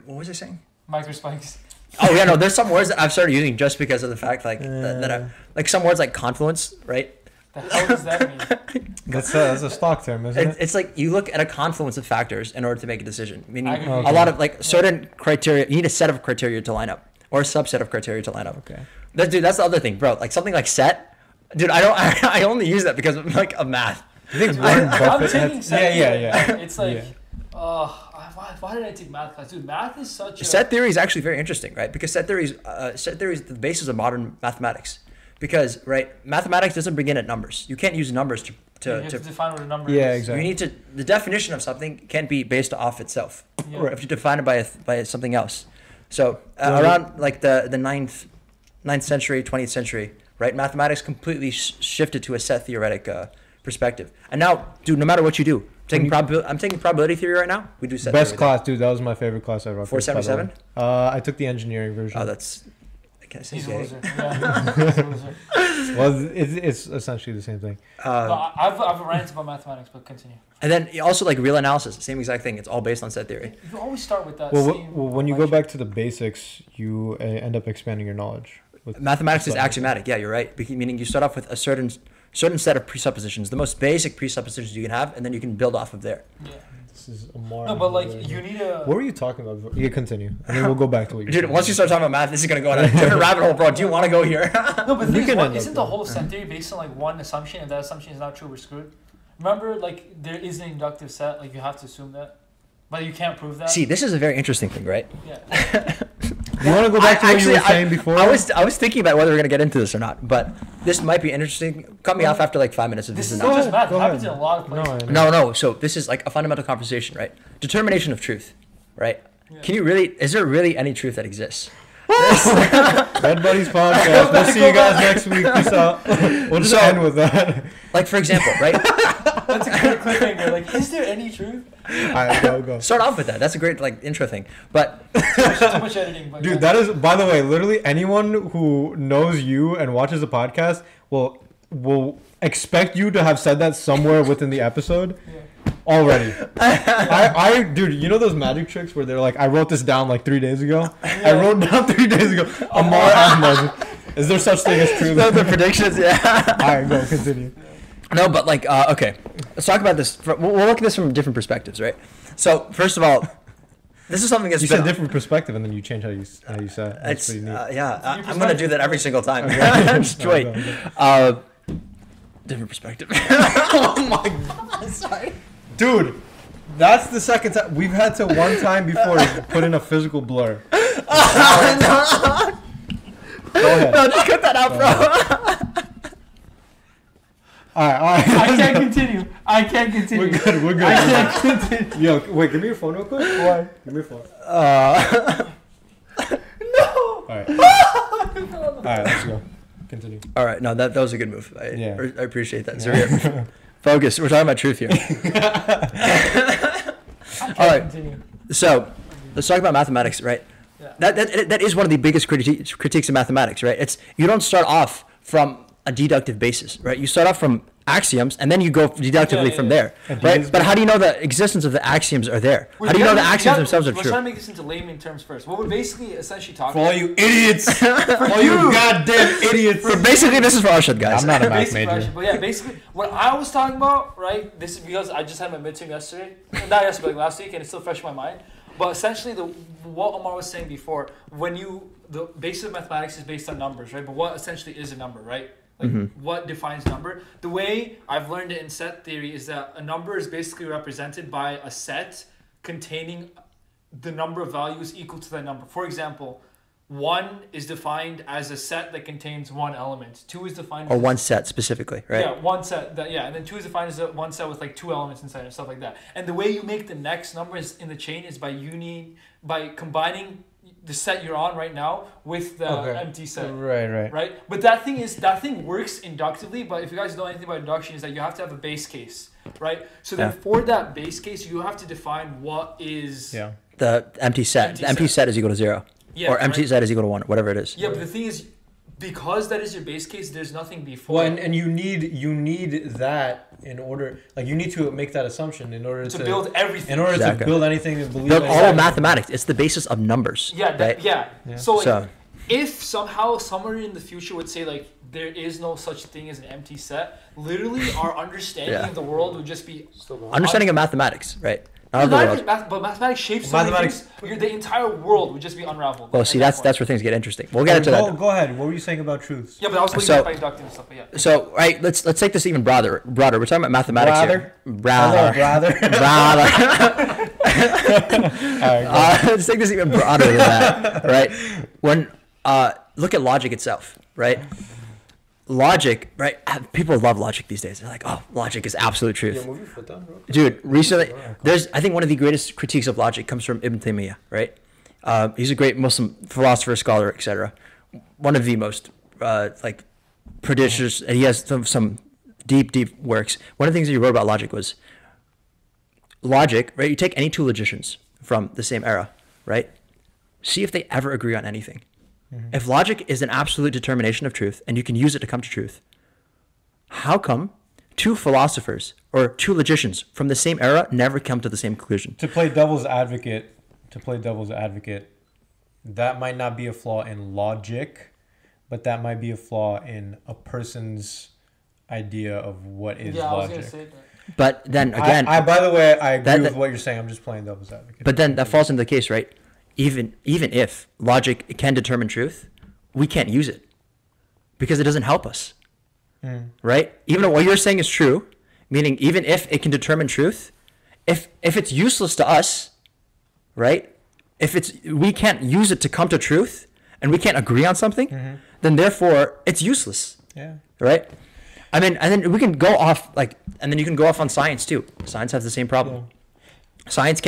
was I saying? Micro spikes. Oh yeah, no. There's some words that I've started using just because of the fact, like that I, like some words like confluence, right? The hell does that mean? That's a stock term, isn't it? It's like you look at a confluence of factors in order to make a decision. Meaning a lot of, like, certain criteria. You need a set of criteria to line up, or a subset of criteria to line up. Okay. That's the other thing, bro. Like something like set. Dude, I only use that because of, like, of math. I think Warren Buffett taking set. Yeah. It's like, why did I take math class? Dude, math is such a... Set theory is actually very interesting, right? Because set theory is the basis of modern mathematics. Because, right, mathematics doesn't begin at numbers. You can't use numbers to define what a number is. Yeah, exactly. You need the definition of something can't be based off itself, or if you define it by something else. So around, like, the 9th century, 20th century, right, mathematics completely shifted to a set theoretic perspective. And now, dude, no matter what you do, I'm taking probability theory right now. We do set best theory class, dude. That was my favorite class I wrote. 477. I took the engineering version. Oh, that's... Can I say He's a gay? loser. Yeah. He's a loser. Well, it's essentially the same thing. I've a rant about mathematics, but continue. And then also, like, real analysis, same exact thing. It's all based on set theory. You always start with that. Well, when you go back to the basics, you end up expanding your knowledge. Mathematics is axiomatic. Yeah, you're right. Meaning you start off with a certain set of presuppositions, the most basic presuppositions you can have, and then you can build off of there. Yeah. This is Ammaar. No, but, like, you need a... What were you talking about before? You continue. And then we'll go back to what you Dude, said. once you start talking about math, this is going to go on a different rabbit hole, bro. Do you want to go here? No, but isn't the whole set theory based on, like, one assumption? If that assumption is not true, we're screwed. Remember, like, there is an inductive set. Like, you have to assume that. But you can't prove that. See, this is a very interesting thing, right? Yeah. You want to go back to what you were saying before? I was thinking about whether we're going to get into this or not, but this might be interesting. Cut me off after like 5 minutes of This this. is not just math. It happens in a lot of places. No. So this is like a fundamental conversation, right? Determination of truth, right? Yeah. Is there really any truth that exists? Redbuddies podcast. We'll see you guys next week. Peace out. We'll just end with that. Like, for example, right? That's a great cliffhanger. Like, is there any truth? Alright, go. Start off with that. That's a great, like, intro thing. But too much editing. But dude, that is, by the way, literally anyone who knows you and watches the podcast will expect you to have said that somewhere within the episode. Yeah. already. Dude, you know those magic tricks where they're like, I wrote this down like 3 days ago? Yeah. I wrote down 3 days ago. Ammaar Ahmed. Is there such thing as truth? The predictions, yeah. All right, go, continue. No, but like, okay. Let's talk about this. We'll look at this from different perspectives, right? So, first of all, this is something that's you said different perspective, and then you change how you say it. That's pretty neat. I'm gonna do that every single time. Okay. Just wait. Different perspective. Oh my god! Sorry, dude. That's the second time we've had to one time before put in a physical blur. No. Go ahead. No, just cut that out, bro. All right. I can't continue. We're good. I can't continue. Yo, wait, give me your phone real quick. Why? Give me your phone. No. All right, let's go. Continue. All right, no, that was a good move. I appreciate that. So focus. We're talking about truth here. All right. Continue. So let's talk about mathematics, right? Yeah. That is one of the biggest critiques of mathematics, right? It's you don't start off from a deductive basis, right? You start off from axioms and then you go deductively from there, right? But how do you know the existence of the axioms are there? How do you know the axioms themselves are true? Let's try to make this into layman terms first. What we're basically essentially talking for all you idiots, for all you goddamn idiots. Basically, this is for Arshad, guys. I'm not a math major. But yeah, basically, what I was talking about, right? This is because I just had my midterm yesterday, not yesterday, like last week, and it's still fresh in my mind. But essentially, what Ammaar was saying before, the basis of mathematics is based on numbers, right? But what essentially is a number, right? Like what defines number? The way I've learned it in set theory is that a number is basically represented by a set containing the number of values equal to that number. For example, 1 is defined as a set that contains one element. 2 is defined as one set specifically, right? Yeah, one set. And then 2 is defined as one set with like 2 elements inside and stuff like that. And the way you make the next numbers in the chain is by combining the set you're on right now with the empty set. Right. But that thing works inductively. But if you guys know anything about induction, is that you have to have a base case, right? So then for that base case, you have to define what is the empty set. The empty set is equal to 0. Yeah, or empty set is equal to 1, whatever it is. Yeah, but the thing is, because that is your base case, there's nothing before. Well, and you need that in order, like you need to make that assumption in order to build everything. In order to build anything and believe. Build all of mathematics. It's the basis of numbers. Yeah. So if somehow somewhere in the future would say like there is no such thing as an empty set, literally our understanding of the world would just be understanding of mathematics, right? But mathematics shapes so many things. The entire world would just be unraveled. Well, see, that's where things get interesting. We'll get into that. Go ahead. What were you saying about truths? Yeah, but I was looking by inducting and stuff. But yeah. So, right, let's take this even broader. We're talking about mathematics here. Brother. Let's take this even broader than that, right? When look at logic itself, right? Logic, right? People love logic these days. They're like, oh, logic is absolute truth. Yeah, move your foot down, bro. Dude, recently, I think one of the greatest critiques of logic comes from Ibn Taymiyyah, right? He's a great Muslim philosopher, scholar, etc. One of the most, prodigious, and he has some deep works. One of the things that he wrote about logic was, logic, right? You take any two logicians from the same era, right? See if they ever agree on anything. If logic is an absolute determination of truth and you can use it to come to truth, how come two philosophers or two logicians from the same era never come to the same conclusion? To play devil's advocate, that might not be a flaw in logic, but that might be a flaw in a person's idea of what is logic. I was going to say that. But then again, by the way, I agree with what you're saying. I'm just playing devil's advocate. But then that falls into the case, right? Even if logic can determine truth, we can't use it because it doesn't help us, right? Even if what you're saying is true, meaning even if it can determine truth, if it's useless to us, right? We can't use it to come to truth and we can't agree on something, then therefore it's useless. Yeah. Right? I mean, and then we can go off and then you can go off on science too. Science has the same problem. Yeah. Science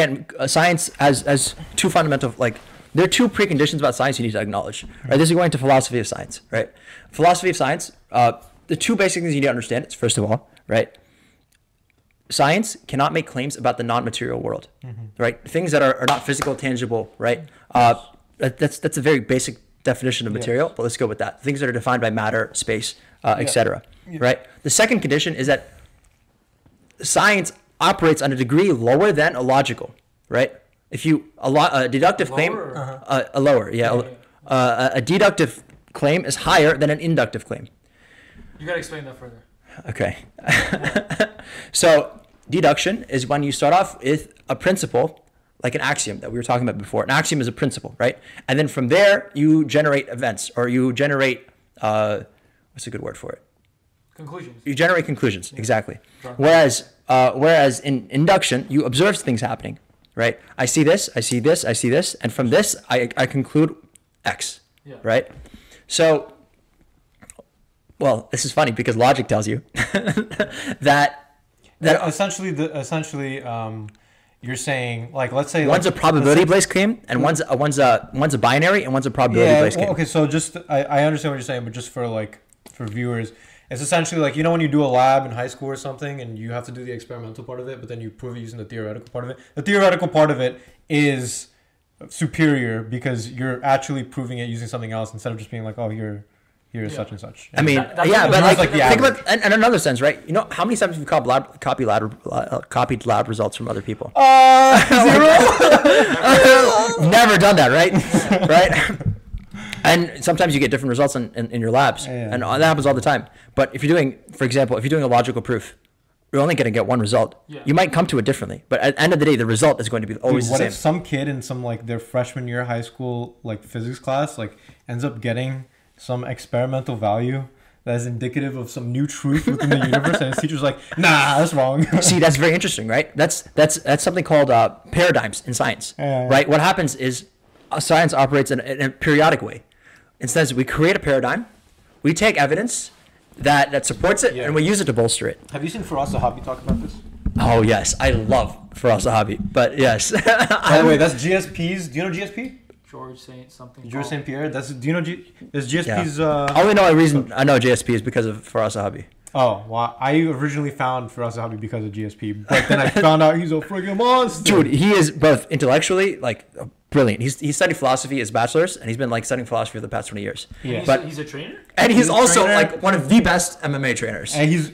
as two fundamental, there are two preconditions about science you need to acknowledge, right? This is going to philosophy of science, right? Philosophy of science, the two basic things you need to understand is, first of all, right? Science cannot make claims about the non-material world, right? Things that are not physical, tangible, right? That's a very basic definition of material, but let's go with that. Things that are defined by matter, space, etc., right? The second condition is that science operates on a degree lower than a logical, right? If you a deductive claim, a lower, a deductive claim is higher than an inductive claim. You gotta explain that further. Okay. So deduction is when you start off with a principle, like an axiom that we were talking about before. An axiom is a principle, right? And then from there, you generate events, or you generate, what's a good word for it? Conclusions. You generate conclusions, exactly. Whereas in induction, you observe things happening, right? I see this, I see this, I see this, and from this, I conclude X, right? So, well, this is funny because logic tells you that essentially, you're saying, like, let's say one's a probability-based claim, and one's a binary, and one's a probability-based claim. Okay, so just I understand what you're saying, but just for viewers, it's essentially like, when you do a lab in high school or something, and you have to do the experimental part of it, but then you prove it using the theoretical part of it. The theoretical part of it is superior because you're actually proving it using something else instead of just being like, oh, here's such and such. I mean, but like think about in another sense, right? You know, how many times have you copied lab results from other people? 0. Never done that, right? Right? And sometimes you get different results in your labs, and that happens all the time. But if you're doing, for example, if you're doing a logical proof, you're only going to get one result. Yeah. You might come to it differently, but at the end of the day, the result is going to be always the same. What if some kid in some like their freshman year high school like physics class like ends up getting some experimental value that is indicative of some new truth within the universe, and his teacher's like, nah, that's wrong. See, that's very interesting, right? That's something called paradigms in science, right? What happens is science operates in a periodic way. Instead, we create a paradigm, we take evidence that supports it, and we use it to bolster it. Have you seen Firas Zahabi talk about this? Oh, yes. I love Firas Zahabi, but yes. By the way, that's GSP's. Do you know GSP? George Saint something. George St. Pierre. Do you know is GSP's? Only reason I know GSP is because of Firas Zahabi. Oh, well, I originally found Firas Zahabi because of GSP, but then I found out he's a friggin' monster. Dude, he is both intellectually like brilliant. He studied philosophy as bachelor's, and he's been like studying philosophy for the past 20 years. Yeah, but he's a trainer, and he's also like one of the best MMA trainers. And he's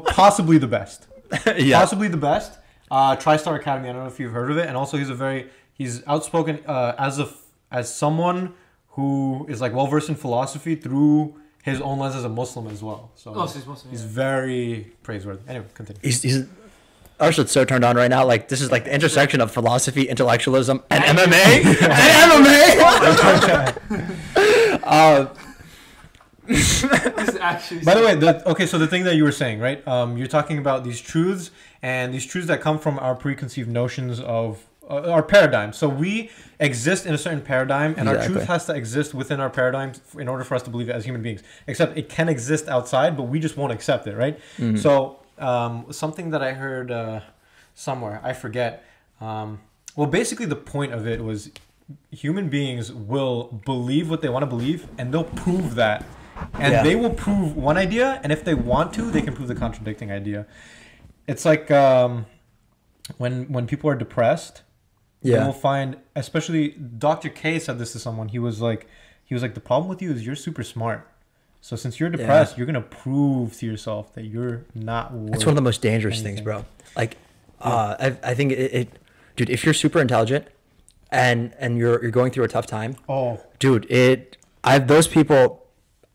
possibly the best. Possibly the best. TriStar Academy. I don't know if you've heard of it, and also he's outspoken as someone who is like well versed in philosophy through his own lens as a Muslim as well. So he's Muslim. He's very praiseworthy. Anyway, continue. He's Arshad's so turned on right now. Like, this is like the intersection of philosophy, intellectualism, and MMA. By the way, so the thing that you were saying, right? You're talking about these truths, and these truths that come from our preconceived notions of our paradigm. So we exist in a certain paradigm, and our truth has to exist within our paradigm in order for us to believe it as human beings. Except it can exist outside, but we just won't accept it, right? Mm-hmm. So something that I heard somewhere, I forget. Well, basically the point of it was human beings will believe what they want to believe, and they'll prove that. And they will prove one idea, and if they want to, they can prove the contradicting idea. It's like when people are depressed, they will find, especially Dr. K said this to someone. He was like, the problem with you is you're super smart. So since you're depressed, you're gonna prove to yourself that you're not worth It's one of the most dangerous things, bro. Like, I think dude, if you're super intelligent and you're going through a tough time, dude, those people,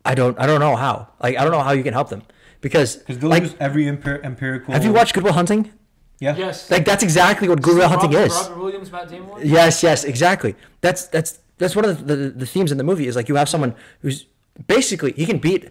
I don't know how. Like, I don't know how you can help them because they'll use every empirical. Have you watched Good Will Hunting? Yeah. Yes. Like, that's exactly what Good Will Hunting is. Robert Williams, Matt Damon. Yes, exactly. That's one of the themes in the movie is like you have someone who's basically he can beat.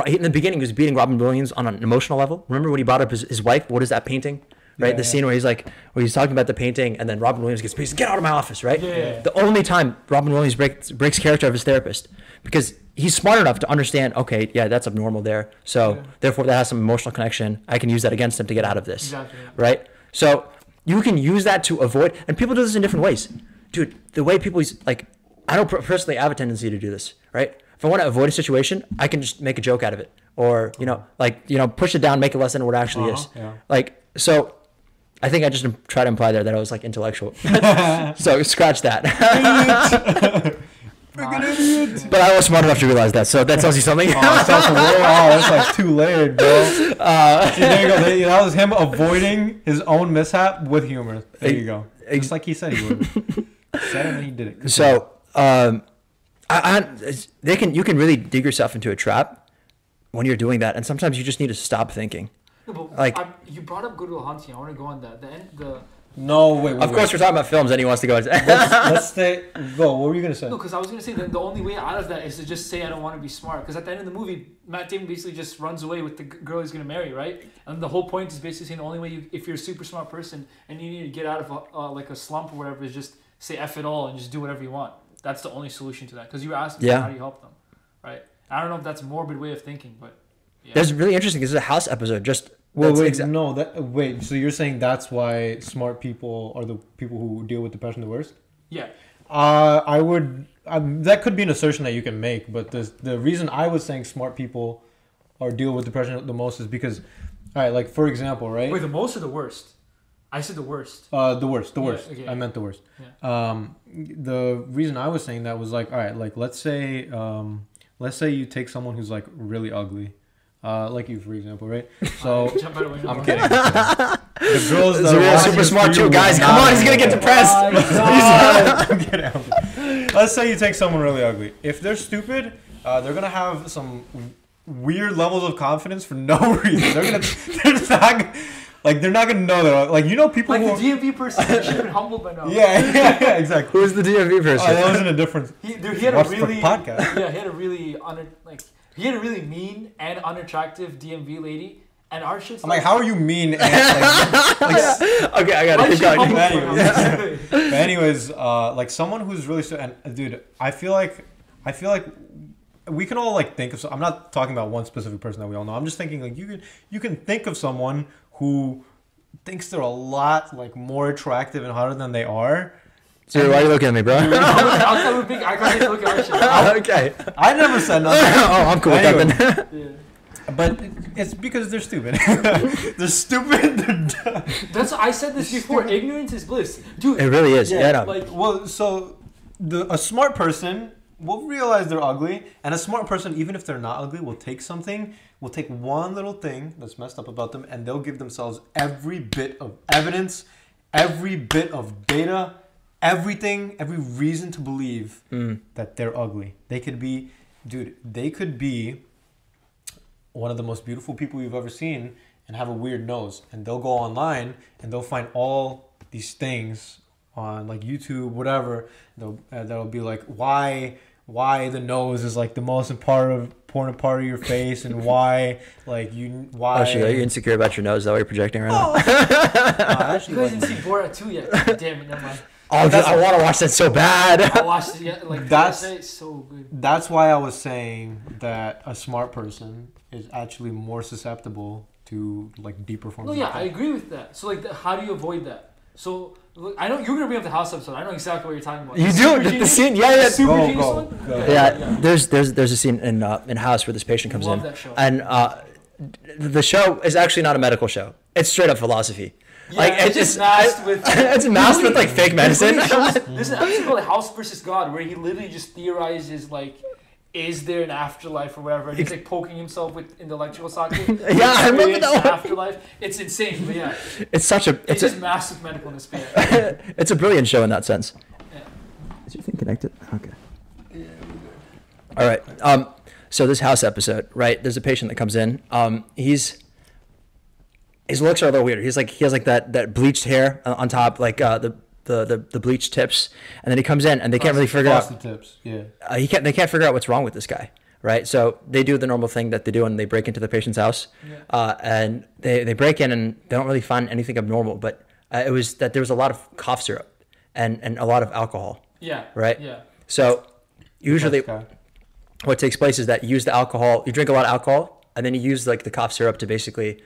In the beginning, he was beating Robin Williams on an emotional level. Remember when he brought up his wife? What is that painting? Right, scene where he's talking about the painting, and then Robin Williams gets pissed. Get out of my office, right? Yeah. The only time Robin Williams breaks character of his therapist because he's smart enough to understand. Okay, that's abnormal there. So therefore, that has some emotional connection. I can use that against him to get out of this. Exactly. Right. So you can use that to avoid, and people do this in different ways, dude. The way people like, I don't personally have a tendency to do this, right? If I want to avoid a situation, I can just make a joke out of it, or push it down, make it less than what it actually is. Yeah. Like so. I think I just tried to imply there that I was like intellectual. So scratch that. fucking idiot. But I was smart enough to realize that, so that tells you something. That's like too layered, bro. See, there you go. That was him avoiding his own mishap with humor. There you go. Just like he said he would. Said it and he did it. So, you can really dig yourself into a trap when you're doing that, and sometimes you just need to stop thinking. No, but Like, you brought up Good Will Hunting. I want to go on that. No, wait. Of course, we're talking about films, and he wants to go. Let's stay. Go. What were you gonna say? No, because I was gonna say that the only way out of that is to just say I don't want to be smart. Because at the end of the movie, Matt Damon basically just runs away with the girl he's gonna marry, right? And the whole point is basically saying the only way if you're a super smart person and you need to get out of like a slump or whatever is just say F it all and just do whatever you want. That's the only solution to that. Because you were asking how do you help them, right? I don't know if that's a morbid way of thinking, but yeah. That's really interesting. This is a house episode. Just wait. So you're saying that's why smart people are the people who deal with depression the worst? Yeah. I would. That could be an assertion that you can make, but the reason I was saying smart people are deal with depression the most is because, all right, like for example, right? Wait, the most or the worst? I said the worst. The worst. Okay. I meant the worst. Yeah. The reason I was saying that was like, all right, like let's say you take someone who's like really ugly. Like you, for example, right? So I'm kidding. The girls that are super smart too, guys. Come on, he's gonna get depressed. I'm kidding. Let's say you take someone really ugly. If they're stupid, they're gonna have some weird levels of confidence for no reason. They're not gonna know that. Like people like who the DMV person should have been humbled by now. Yeah, exactly. Who's the DMV person? That wasn't a difference. He had a really podcast. Yeah, he had a really mean and unattractive DMV lady, and our shit's I'm like, how are you mean? And, Okay, I got it. Keep going. But anyways, like someone who's really and dude, I feel like we can all like think of. I'm not talking about one specific person that we all know. I'm just thinking like you can think of someone who thinks they're a lot like more attractive and hotter than they are. So why are you looking at me, bro? I'll big eye contact to look at our shit. Okay. I never said nothing. I'm cool with that then. Yeah. But it's because they're stupid. They're stupid. They're dumb. That's I said this before. Ignorance is bliss, dude. It really is. Yeah. Like, well, so a smart person will realize they're ugly, and a smart person, even if they're not ugly, will take one little thing that's messed up about them, and they'll give themselves every bit of evidence, every bit of data, everything, every reason to believe that they're ugly. They could be one of the most beautiful people you've ever seen and have a weird nose, and they'll go online and they'll find all these things on like YouTube, whatever. That'll be like why the nose is like the most important part of your face, and why. Oh, shit, are you insecure about your nose? Is that what you're projecting right now? you guys didn't see Borat 2 yet. Damn it, never mind. Oh, I want to watch that so bad. I watched it. Yeah, like it's so good. That's why I was saying that a smart person is actually more susceptible to like deeper forms. No, yeah, I agree with that. So like, how do you avoid that? So look, I know you're gonna bring up the house episode. I know exactly what you're talking about. You do the scene, yeah. Super genius one. Yeah. There's a scene in House where this patient comes in, that show. and the show is actually not a medical show. It's straight up philosophy. Yeah, like it's just masked with like fake medicine. There's an episode called House versus God where he literally just theorizes like, is there an afterlife or whatever? And he's like poking himself in the electrical socket. Yeah, I remember that one. Afterlife. It's insane, but yeah. It's just massive medical in space. It's a brilliant show in that sense. Yeah. Is your thing connected? Okay. Yeah, we're good. All right. So this House episode, right? There's a patient that comes in. His looks are a little weird. He has like that bleached hair on top, like the bleached tips, and then he comes in and they can't really figure out the tips. Yeah. They can't figure out what's wrong with this guy, right? So they do the normal thing that they do, and they break into the patient's house, and they break in and they don't really find anything abnormal, but it was that there was a lot of cough syrup and a lot of alcohol. Yeah. Right. Yeah. So usually, what takes place is that you drink a lot of alcohol, and then you use like the cough syrup to basically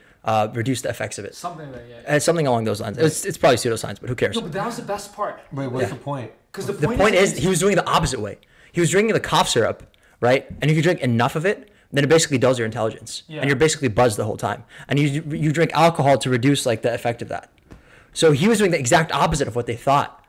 reduce the effects of it. Something like that, yeah. Something along those lines. It's probably pseudoscience, but who cares? No, but that was the best part. Wait, what's the point? Because the point is he was doing it the opposite way. He was drinking the cough syrup, right? And if you drink enough of it, then it basically dulls your intelligence, and you're basically buzzed the whole time. And you drink alcohol to reduce like the effect of that. So he was doing the exact opposite of what they thought.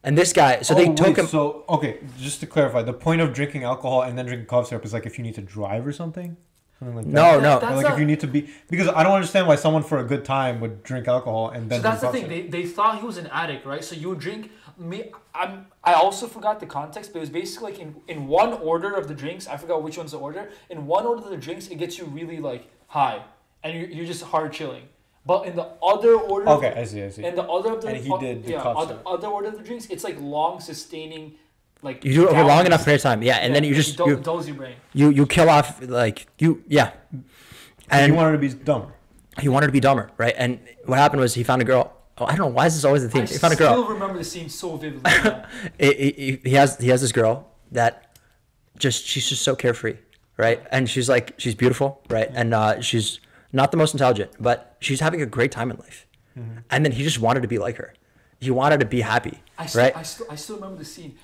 And this guy, so they took him. So okay, just to clarify, the point of drinking alcohol and then drinking cough syrup is like if you need to drive or something. Something like that. No. Or like if you need to be, because I don't understand why someone for a good time would drink alcohol and then. So that's the drink thing. They thought he was an addict, right? So you would drink. I also forgot the context, but it was basically like in one order of the drinks. I forgot which one's the order. In one order of the drinks, it gets you really like high, and you're just hard chilling. But in the other order, okay, I see. And the other of the and he did the other order of the drinks, it's like long sustaining, like You do it over long enough period of time, yeah, and then you just dulls your brain. You kill off like yeah. And he wanted to be dumber. He wanted to be dumber, right? And what happened was he found a girl. Oh, I don't know why is this always the theme. He found a girl. I still remember the scene so vividly. He has this girl that she's just so carefree, right? And she's beautiful, right? And she's not the most intelligent, but she's having a great time in life. Mm-hmm. And then he just wanted to be like her. He wanted to be happy, right? I still remember the scene.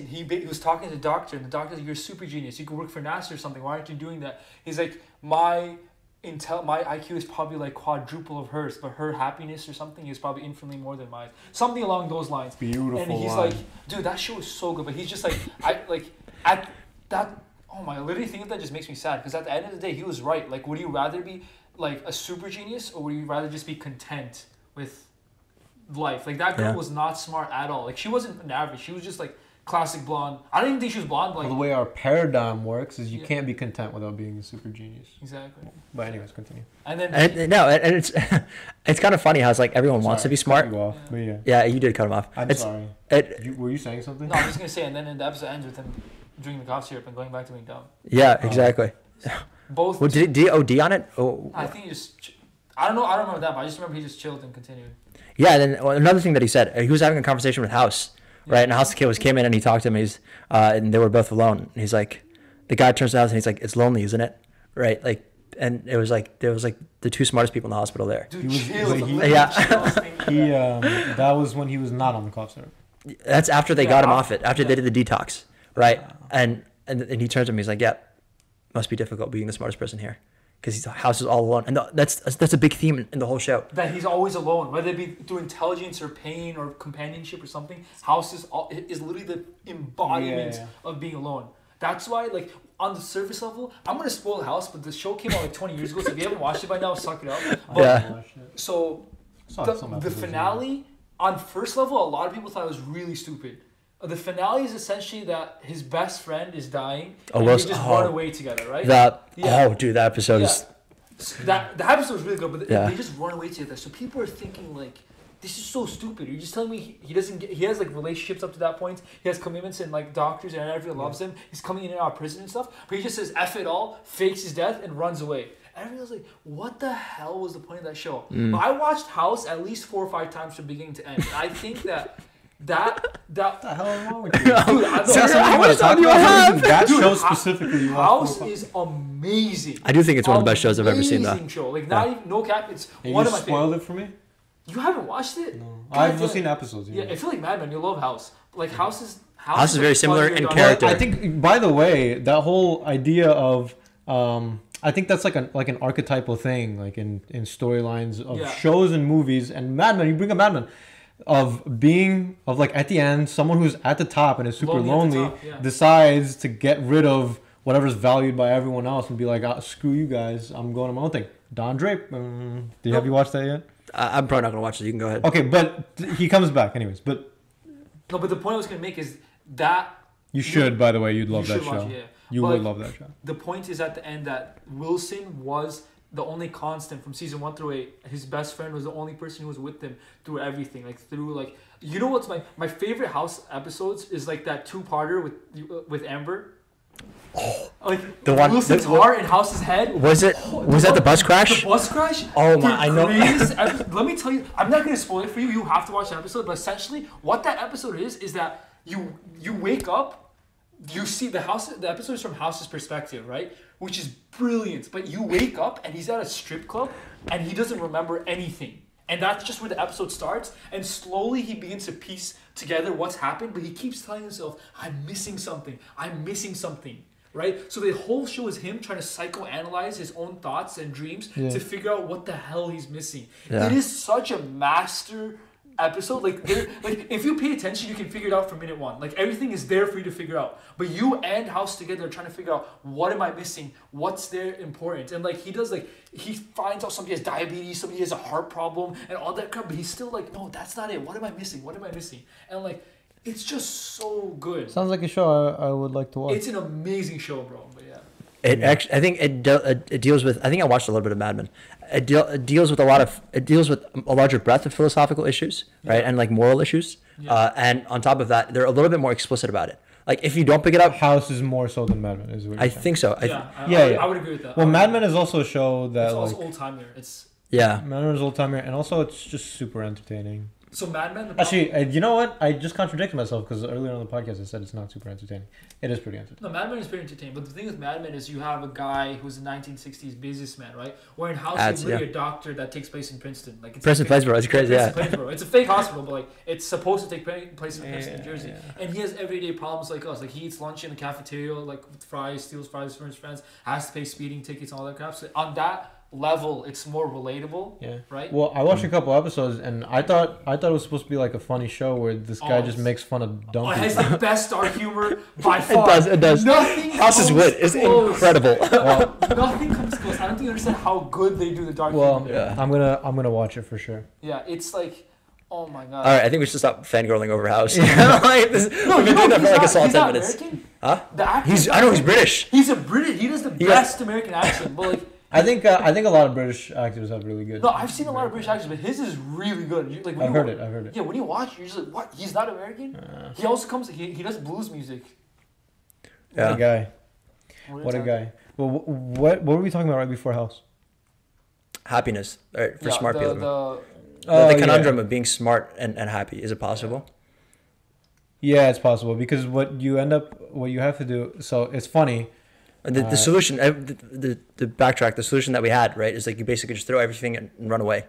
He was talking to the doctor, and the doctor's like, "You're a super genius. You could work for NASA or something. Why aren't you doing that?" He's like, my IQ is probably like quadruple of hers, but her happiness or something is probably infinitely more than mine. Something along those lines. Beautiful. And he's like, dude, that show is so good. But he's just like, at that. Oh my! I literally think that just makes me sad because at the end of the day, he was right. Like, would you rather be like a super genius or would you rather just be content with life? Like that girl was not smart at all. Like she wasn't an average. She was just like classic blonde. I don't even think she was blonde. But like, the way our paradigm works is you can't be content without being a super genius. Exactly. But anyways, continue. And then it's it's kind of funny how it's like everyone wants to be smart. Cut you off, yeah, you did cut him off. I'm sorry. Were you saying something? No, I'm just gonna say, and then the episode ends with him drinking the cough syrup and going back to being dumb. Yeah, exactly. Both. Well, did he OD on it? Oh, I think he just. I don't remember that, but I just remember he just chilled and continued. Yeah, and then another thing that he said, he was having a conversation with House, right? And House came in and he talked to him. And they were both alone. And he's like, the guy turns to House and he's like, "It's lonely, isn't it?" Right? Like, and it was like there was like the two smartest people in the hospital there. Dude, that was when he was not on the cough syrup. That's after they got him off it. After they did the detox, right? And he turns to me. He's like, "Yeah, must be difficult being the smartest person here." Because his house is all alone, and that's a big theme in the whole show. That he's always alone, whether it be through intelligence or pain or companionship or something. House is literally the embodiment of being alone. That's why, like, on the surface level, I'm gonna spoil House, but the show came out like 20 years ago, so if you haven't watched it by now, suck it up. But, so the finale, on first level, a lot of people thought it was really stupid. The finale is essentially that his best friend is dying, and they just run away together, right? Oh, dude, that episode is... The episode was really good, but they just run away together. So people are thinking, like, this is so stupid. You're just telling me he has, like, relationships up to that point. He has commitments and, like, doctors, and everyone loves him. He's coming in and out of prison and stuff. But he just says F it all, fakes his death, and runs away. And everyone's like, what the hell was the point of that show? But I watched House at least 4 or 5 times from beginning to end. And I think that what the hell is wrong with you? Dude, that show specifically. House is amazing. I do think it's one of the best shows I've ever seen. Amazing show. Like not even no cap. It's one of my favorites. You spoiled it for me. You haven't watched it? No, I've just seen episodes. Yeah, I feel like Mad Men. You love House. Like House is very similar in character. I think, by the way, that whole idea of I think that's like an archetypal thing, like in storylines of shows and movies and Mad Men. You bring a Mad Men. Of like at the end, someone who's at the top and is super lonely decides to get rid of whatever's valued by everyone else and be like, screw you guys, I'm going on my own thing. Don Drape, have you watched that yet? I'm probably not gonna watch it. You can go ahead. Okay, but he comes back anyways. But the point I was gonna make is that you should. By the way, you'd love that show. You would love that show. The point is at the end that Wilson was the only constant from season 1 through 8. His best friend was the only person who was with him through everything. You know what's my favorite House episodes is like that 2-parter with Amber. Oh, like the one Wilson's heart in House's head. Was that the bus crash? The bus crash. Oh my! I know. Let me tell you. I'm not gonna spoil it for you. You have to watch the episode. But essentially, what that episode is that you wake up. You see the episode is from House's perspective, right? Which is brilliant. But you wake up and he's at a strip club and he doesn't remember anything. And that's just where the episode starts. And slowly he begins to piece together what's happened. But he keeps telling himself, I'm missing something. I'm missing something. Right? So the whole show is him trying to psychoanalyze his own thoughts and dreams to figure out what the hell he's missing. It is such a master episode, like if you pay attention, you can figure it out from minute one. Like everything is there for you to figure out. But you and House together are trying to figure out what am I missing, what's there important, and like he finds out somebody has diabetes, somebody has a heart problem, and all that crap. But he's still like, no, that's not it. What am I missing? What am I missing? And like, it's just so good. Sounds like a show I would like to watch. It's an amazing show, bro. But yeah. It actually, I think it deals with. I think I watched a little bit of Mad Men. It deals with a larger breadth of philosophical issues, right, and like moral issues. Yeah. And on top of that, they're a little bit more explicit about it. Like if you don't pick it up, House is more so than Mad Men. Is what you're I saying. think so. I would agree with that. Well, Mad Men is also a show that It's like also old timer. It's Yeah. Mad Men is old timer, and also it's just super entertaining. so Mad Men. Actually, you know what? I just contradicted myself because earlier on the podcast I said it's not super entertaining. It is pretty entertaining. No, Mad Men is pretty entertaining. But the thing with Mad Men is you have a guy who's a 1960s businessman, right? Where in House he's literally a doctor that takes place in Princeton. Like it's Princeton Plainsboro. It's crazy. Yeah. Plainsboro. It's a fake hospital, but like it's supposed to take place in Princeton, New Jersey. Yeah. And he has everyday problems like us. Like he eats lunch in the cafeteria, like with fries, steals fries from his friends, has to pay speeding tickets and all that crap. So on that level, it's more relatable. Yeah. Right. Well, I watched a couple episodes, and I thought it was supposed to be like a funny show where this guy just makes fun of dumb it people. has the best dark humor by far. It does. Nothing House's wit is close. incredible. Well, Nothing comes close. I don't think you understand how good they do the dark well, humor. Yeah. I'm gonna watch it for sure. Yeah, it's like, oh my god. All right, I think we should stop fangirling over House. We've been doing that for like a solid 10 minutes. American? Huh? The actor. I know he's British. He's a British. He does the best American accent. But like, I think a lot of British actors have really good. no, I've seen a lot of British actors, but his is really good. Like, I've heard it. Yeah, when you watch, you're just like, what? He's not American. He also comes. He does blues music. What a guy. What a guy. Well, what were we talking about right before House? Happiness, right, for smart people. The The conundrum of being smart and happy. Is it possible? Yeah, it's possible because what you have to do. So it's funny. The solution, the backtrack, the solution that we had, right, is like you basically just throw everything and run away.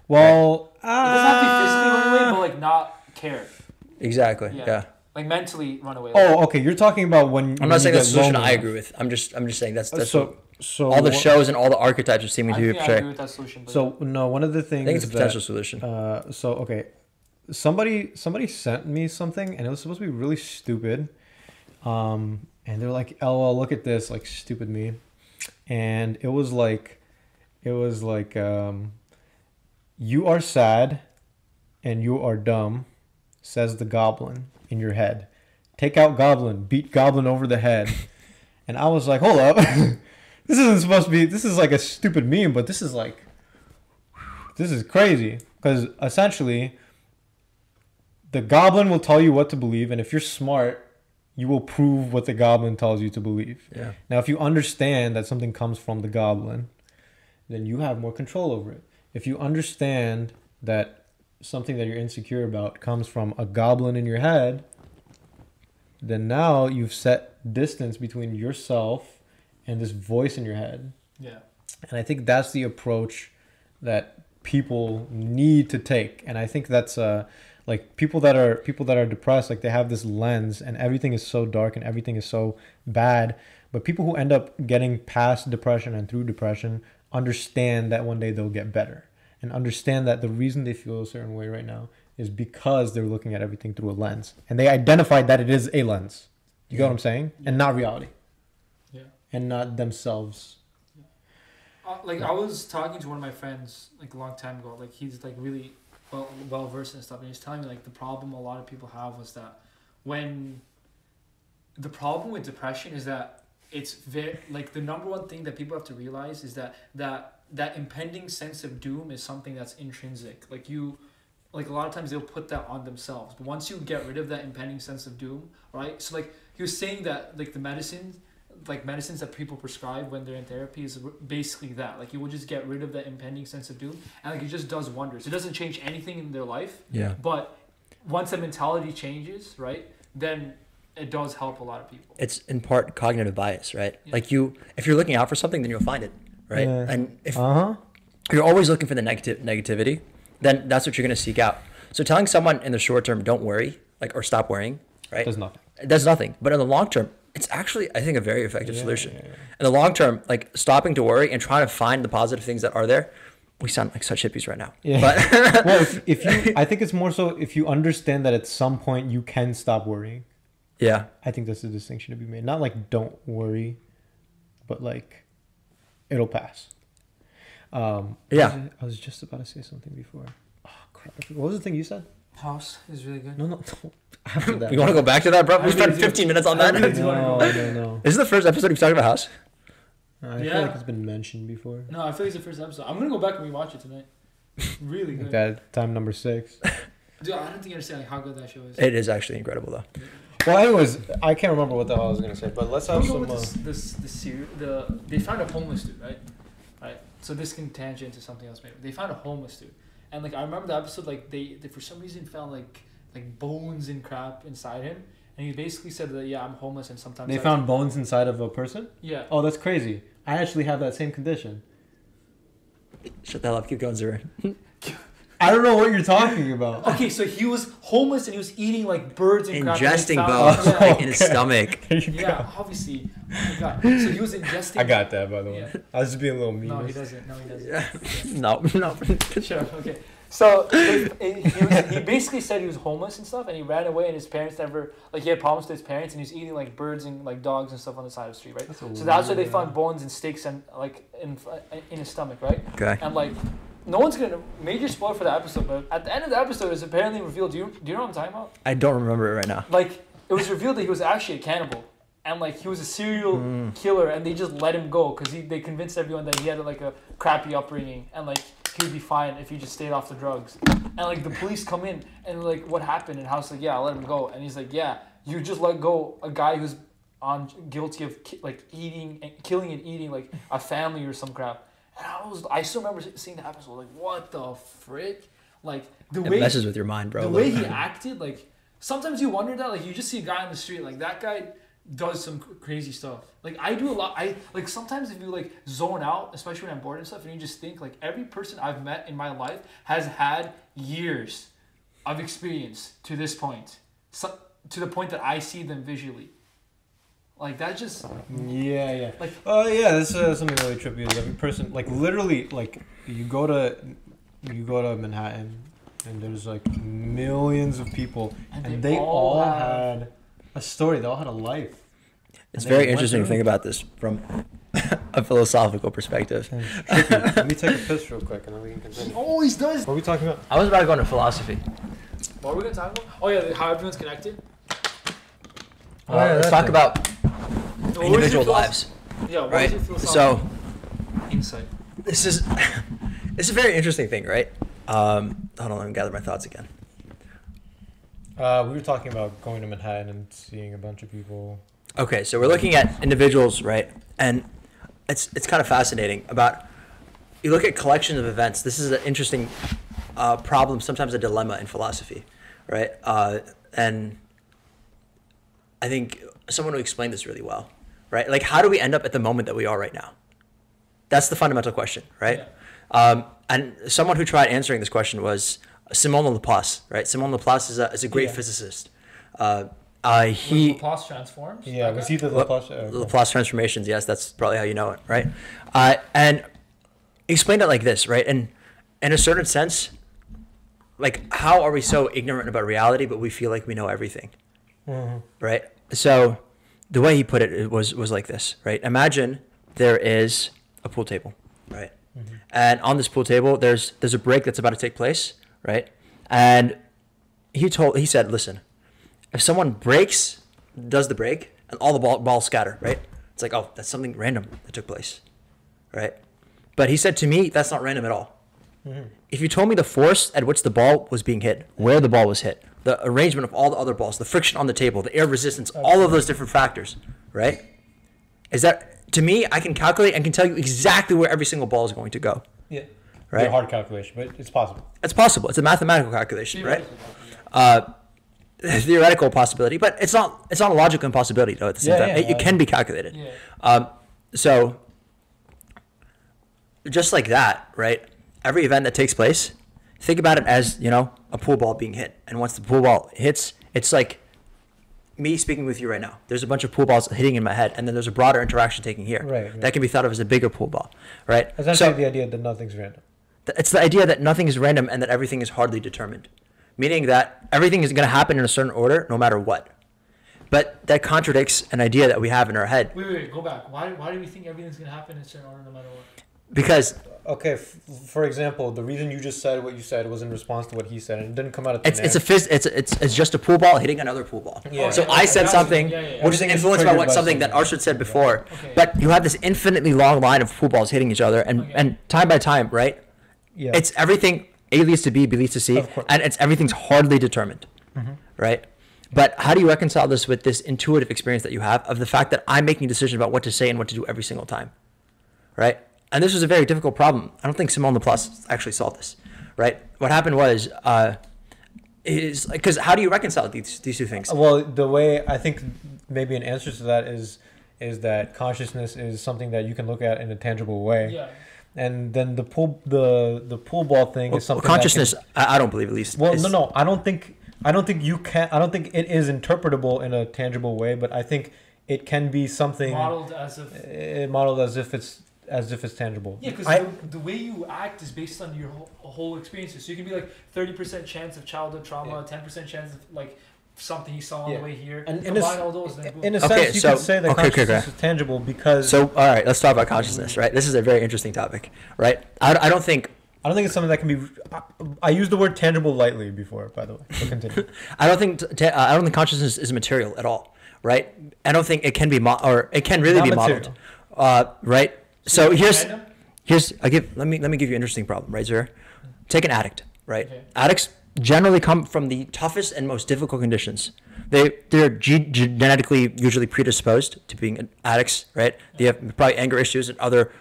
Well, it doesn't have to be physically run away, but like not care. Exactly. Yeah. Like mentally run away. Oh, okay. You're talking about when. I'm not saying that's the solution I agree with. I'm just saying that's so all the shows and all the archetypes are seeming to be I portrayed. agree with that solution. But So no, one of the things. I think it's a potential solution. So okay, somebody sent me something and it was supposed to be really stupid, and they're like, "LOL, look at this, like stupid me," and it was like, you are sad, and you are dumb, says the goblin in your head. Take out goblin, beat goblin over the head, and I was like, hold up, this isn't supposed to be. This is like a stupid meme, but this is like. This is crazy because essentially the goblin will tell you what to believe, and if you're smart, you will prove what the goblin tells you to believe. Yeah. Now, if you understand that something comes from the goblin, then you have more control over it. If you understand that something that you're insecure about comes from a goblin in your head, then now you've set distance between yourself and this voice in your head. yeah. And I think that's the approach that people need to take. And I think that's like people that are depressed, like they have this lens and everything is so dark and everything is so bad. But people who end up getting past depression and through depression understand that one day they'll get better and understand that the reason they feel a certain way right now is because they're looking at everything through a lens and they identified that it is a lens. You get what I'm saying? Yeah. And not reality. Yeah. And not themselves. Like I was talking to one of my friends like a long time ago. Like he's like really well versed in stuff, and he's telling me like the problem a lot of people have was that when the problem with depression is that it's very like the number one thing that people have to realize is that impending sense of doom is something that's intrinsic. Like a lot of times they'll put that on themselves, but once you get rid of that impending sense of doom, right? So like he was saying that like the medicines that people prescribe when they're in therapy is basically that. Like you will just get rid of that impending sense of doom, and like it just does wonders. It doesn't change anything in their life. Yeah. But once the mentality changes, right, then it does help a lot of people. It's in part cognitive bias, right? Yeah. Like if you're looking out for something, then you'll find it, right? Yeah. And if you're always looking for the negativity, then that's what you're going to seek out. So telling someone in the short term, don't worry, like, or stop worrying, right? Does nothing. It does nothing. But in the long term, it's actually, I think, a very effective solution. Yeah. In the long term, like stopping to worry and trying to find the positive things that are there, We sound like such hippies right now. Yeah. But Well, if you, I think it's more so if you understand that at some point you can stop worrying. yeah, I think that's the distinction to be made. Not like don't worry, but like it'll pass. Yeah. I was just about to say something before. Oh crap! What was the thing you said? House is really good. No. After that. you want to go back to that, bro? We I spent really do. 15 minutes on that. I really do. No. This is the first episode we've talked about House. I Yeah. feel like it's been mentioned before. No, I feel like it's the first episode. I'm gonna go back and rewatch it tonight. Really Like good. that time number 6. Dude, I don't think you understand like, how good that show is. It is actually incredible, though. Well, anyways, I can't remember what the hell I was gonna say, but let's have We'll go some. with they found a homeless dude, right? Right. So this can tangent into something else maybe. They found a homeless dude, and like I remember the episode, like they for some reason found like bones and crap inside him, and he basically said that I'm homeless and sometimes They found bones inside of a person. Yeah. Oh, that's crazy. I actually have that same condition. Shut the hell up. Keep going, Zuri. I don't know what you're talking about. Okay, so he was homeless and he was eating like birds and crap. Ingesting and they found- bones Yeah, like, in his stomach. There you yeah, go. obviously. Oh my god. So he was ingesting. I got that, by the way. Yeah. I was just being a little mean. No, he doesn't. No, he doesn't. No. Shut up. Okay. So he basically said he was homeless and stuff, and he ran away, and his parents never he had problems with his parents, and he was eating like birds and like dogs and stuff on the side of the street, right? So that's why they found bones and steaks and like in his stomach, right? Okay. And like no one's gonna major spoiler for the episode, but at the end of the episode, it's apparently revealed. Do you know what I'm talking about? I don't remember it right now. Like it was revealed that he was actually a cannibal. And like he was a serial killer, and they just let him go because they convinced everyone that he had like a crappy upbringing, and like he would be fine if he just stayed off the drugs. And like the police come in and like, what happened? And House like, yeah, I let him go. And he's like, yeah, you just let go a guy who's guilty of eating and killing and eating like a family or some crap. And I still remember seeing the episode like, what the frick? Like the It way messes with your mind, bro. the way he acted, like sometimes you wonder that, like you just see a guy on the street, like that guy does some crazy stuff. Like I do a lot. I like sometimes if you like zone out, especially when I'm bored and stuff, and you just think like every person I've met in my life has had years of experience to this point, so, to the point that I see them visually. Like that just Yeah. like Yeah, that's something really trippy. Is every person like literally like you go to Manhattan and there's like millions of people and they all had a story. They all had a life. It's very interesting to think about this from a philosophical perspective. Let me take a piss real quick and then we can continue. he always does. What are we talking about? I was about to go into philosophy. What are we gonna talk about? Oh yeah, how everyone's connected. Let's talk about individual lives. Yeah, what Right. is your So insight? this is it's a very interesting thing, right? Hold on, let me gather my thoughts again. We were talking about going to Manhattan and seeing a bunch of people. Okay, so we're looking at individuals, right? And it's kind of fascinating about you look at collections of events. This is an interesting problem, sometimes a dilemma in philosophy, right? And I think someone who explained this really well, right? Like, how do we end up at the moment that we are right now? That's the fundamental question, right? Yeah. And someone who tried answering this question was Simon Laplace, right? Simon Laplace is a great physicist. He Laplace transforms. Yeah, was he the Laplace? Laplace transformations, yes, that's probably how you know it, right? And he explained it like this, right? And in a certain sense, like, how are we so ignorant about reality, but we feel like we know everything, right? So the way he put it was like this, right? Imagine there is a pool table, right? And on this pool table, there's a break that's about to take place, right? And he said, listen, if someone does the break, and all the balls scatter, right? It's like, oh, that's something random that took place, right? But he said to me, that's not random at all. If you told me the force at which the ball was being hit, where the ball was hit, the arrangement of all the other balls, the friction on the table, the air resistance, all of those different factors, right? Is that, to me, I can calculate and can tell you exactly where every single ball is going to go. Yeah. Right? It's a hard calculation, but it's possible. It's possible. It's a mathematical calculation, right? Theoretical possibility, but it's not a logical impossibility though at the same time. It can be calculated. Yeah. So just like that, right? Every event that takes place, think about it as, a pool ball being hit. And once the pool ball hits, it's like me speaking with you right now. There's a bunch of pool balls hitting in my head, and then there's a broader interaction taking here. Right. That can be thought of as a bigger pool ball, right? Essentially, the idea that nothing's random. It's the idea that nothing is random and that everything is hardly determined, meaning that everything is going to happen in a certain order no matter what. But that contradicts an idea that we have in our head. Wait, go back. Why do we think everything's going to happen in a certain order no matter what? Because Okay, for example, the reason you just said what you said was in response to what he said, and it didn't come out of it's just a pool ball hitting another pool ball. Yeah. So Okay, I said something which is Everything is influenced by triggered what by something that something. Arshad said before. Okay. But you have this infinitely long line of pool balls hitting each other, and time by time, right? Yeah. It's everything A leads to B, B leads to C, Of course. and everything's hardly determined, right? But how do you reconcile this with this intuitive experience that you have of the fact that I'm making decisions about what to say and what to do every single time, right? And this was a very difficult problem. I don't think Simone Laplace actually solved this, right? What happened was, is because how do you reconcile these two things? Well, the way I think maybe an answer to that is that consciousness is something that you can look at in a tangible way. Yeah. And then the pool ball thing is something Consciousness, that can, I don't believe at least. well, is- no, I don't think you can. I don't think it is interpretable in a tangible way, but I think it can be something Modeled as if. modeled as if it's tangible. Yeah, because the way you act is based on your whole experiences. So you can be like 30% chance of childhood trauma, 10% chance of like something you saw on the way here. And combine all those, then boom. in a Okay, sense, you so- could say that okay, consciousness is tangible because So, all right, let's talk about consciousness, right? This is a very interesting topic, right? I don't think it's something that can be. I used the word tangible lightly before, by the way. So continue. I don't think consciousness is material at all, right? I don't think it can be or it can really Not be material. modeled, right? So Random? let me give you an interesting problem, right, Zura? Take an addict, right? Okay. Addicts generally come from the toughest and most difficult conditions. They're genetically usually predisposed to being addicts, right? They have probably anger issues and other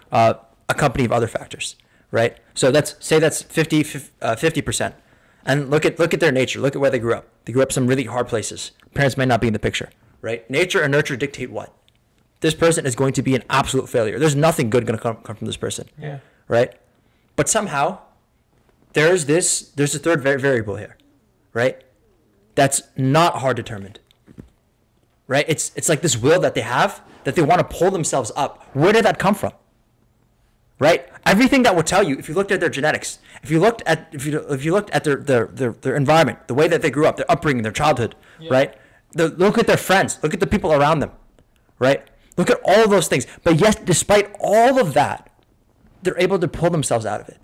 accompanied of other factors, right? So let's say that's 50%. And look at their nature. Look at where they grew up. They grew up some really hard places. Parents might not be in the picture, right? Nature and nurture dictate what? This person is going to be an absolute failure. There's nothing good going to come from this person, Yeah. right? But somehow there's a third variable here, right? That's not hard determined, right? It's like this will that they have that they want to pull themselves up. Where did that come from? Right? Everything that would tell you, if you looked at their genetics, if you looked at their environment, the way that they grew up, their upbringing, their childhood, right? Look at their friends, look at the people around them, right? Look at all those things. But yes, despite all of that, they're able to pull themselves out of it.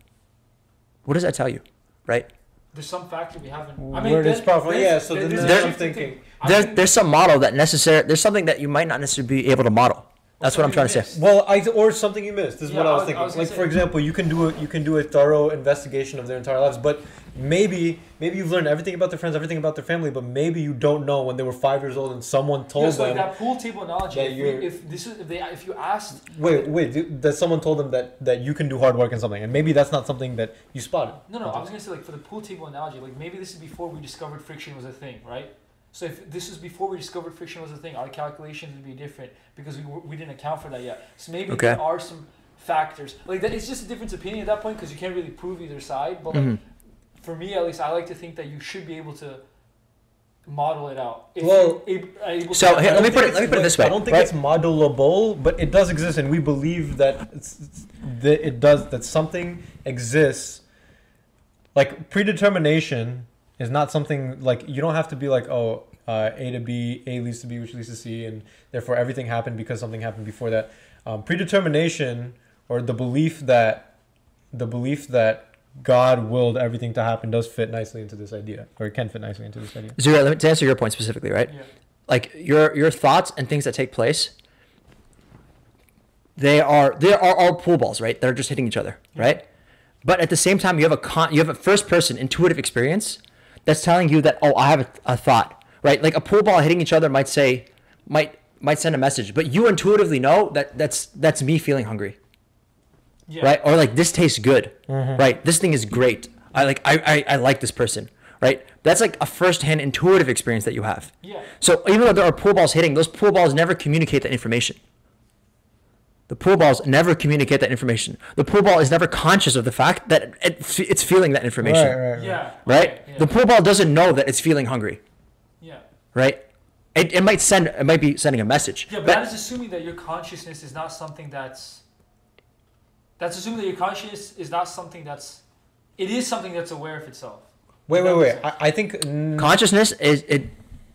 What does that tell you, right? There's some factor we haven't. Where it's powerful. Yeah. So then there's some thinking. There's some model that there's something that you might not necessarily be able to model. That's what I'm trying to say. Well, or something you missed. This is what I was thinking. gonna Like say- for example, you can do a thorough investigation of their entire lives, but maybe you've learned everything about their friends, everything about their family, but maybe you don't know when they were 5 years old and someone told Yes, like them. that pool table analogy. that you're- If you asked, That someone told them that you can do hard work in something, and maybe that's not something that you spotted. no, I was gonna say like for the pool table analogy, like maybe this is before we discovered friction was a thing, right? So if this is before we discovered friction was a thing, our calculations would be different because we didn't account for that yet. So maybe Okay. there are some factors like that. It's just a difference of opinion at that point because you can't really prove either side. But like, for me at least, I like to think that you should be able to model it out. If Well, you're able so to here, let me put it this way. I don't think right? it's modelable, but it does exist, and we believe that that something exists. Like predetermination is not something like you don't have to be like A to B, A leads to B, which leads to C, and therefore everything happened because something happened before that. Predetermination, or the belief that God willed everything to happen, does fit nicely into this idea, or it can fit nicely into this idea. Zura, to answer your point specifically, right? Yeah. Like your thoughts and things that take place, they are all pool balls, right? They're just hitting each other, right? But at the same time, you have a first person intuitive experience that's telling you that, oh, I have a thought, right? Like a pool ball hitting each other might send a message, but you intuitively know that that's me feeling hungry, Yeah. right? Or like this tastes good, right? This thing is great. I like this person, right? That's like a first-hand intuitive experience that you have. Yeah. So even though there are pool balls hitting, those pool balls never communicate that information. The pool balls never communicate that information. The pool ball is never conscious of the fact that it's feeling that information. Right. Yeah. Right? Okay, yeah. The pool ball doesn't know that it's feeling hungry. Yeah. Right? It might be sending a message. Yeah, but that is assuming that your consciousness is not something that's assuming that your consciousness is not something that's it is something that's aware of itself. Wait. I think Consciousness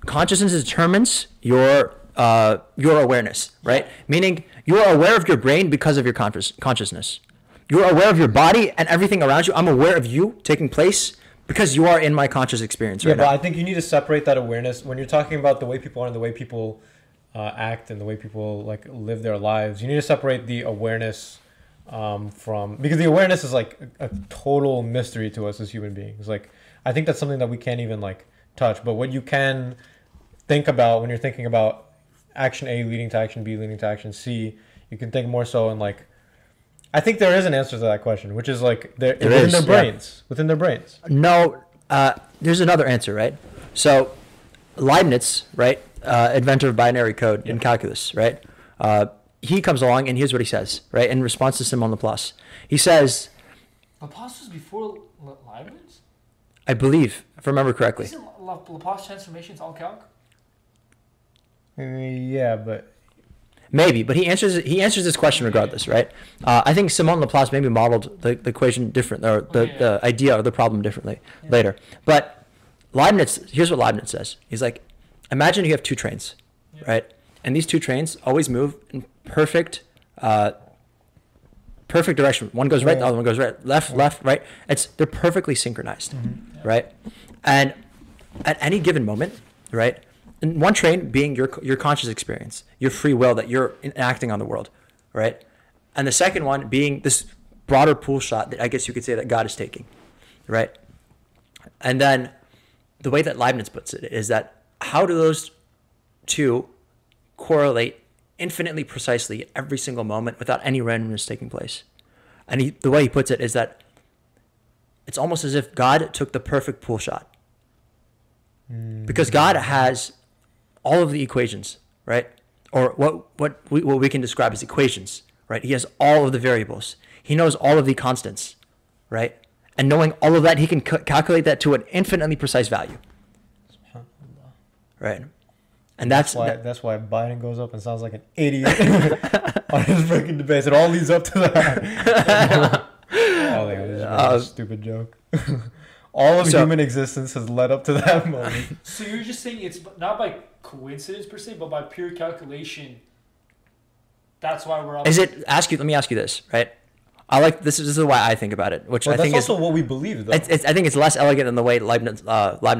determines your awareness, right? Yeah. Meaning you are aware of your brain because of your consciousness. You're aware of your body and everything around you. I'm aware of you taking place because you are in my conscious experience right now. But I think you need to separate that awareness when you're talking about the way people are and the way people act and the way people like live their lives. You need to separate the awareness from, because the awareness is like a total mystery to us as human beings. Like, I think that's something that we can't even like touch. But what you can think about when you're thinking about action A leading to action B leading to action C, you can think more so in like, I think there is an answer to that question, which is like within their brains. Within their brains. No, there's another answer, right? So Leibniz, right, inventor of binary code in calculus, right? He comes along and here's what he says, right, in response to Simon Laplace. He says, Laplace was before Leibniz? I believe, if I remember correctly. Isn't Laplace transformations all calc? Yeah, but Maybe, but he answers this question regardless, right? I think Simon Laplace maybe modeled the equation different, or the idea or the problem differently later. But Leibniz, here's what Leibniz says. He's like, imagine you have two trains, right? And these two trains always move in perfect direction. One goes right, the other one goes right, left, right. They're perfectly synchronized, right? And at any given moment, right? And one train being your conscious experience, your free will that you're enacting on the world, right? And the second one being this broader pool shot that I guess you could say that God is taking, right? And then the way that Leibniz puts it is that how do those two correlate infinitely precisely at every single moment without any randomness taking place? And the way he puts it is that it's almost as if God took the perfect pool shot. Because God has all of the equations, right? Or what we can describe as equations, right? He has all of the variables. He knows all of the constants, right? And knowing all of that, he can calculate that to an infinitely precise value, right? And that's why Biden goes up and sounds like an idiot on his freaking debates. It all leads up to that. This is a stupid joke. All of human existence has led up to that moment. So you're just saying it's not by coincidence per se, but by pure calculation. That's why we're up. Let me ask you this, right? I like this. This is why I think about it, which I think that's also what we believe, though. I think it's less elegant than the way Leibniz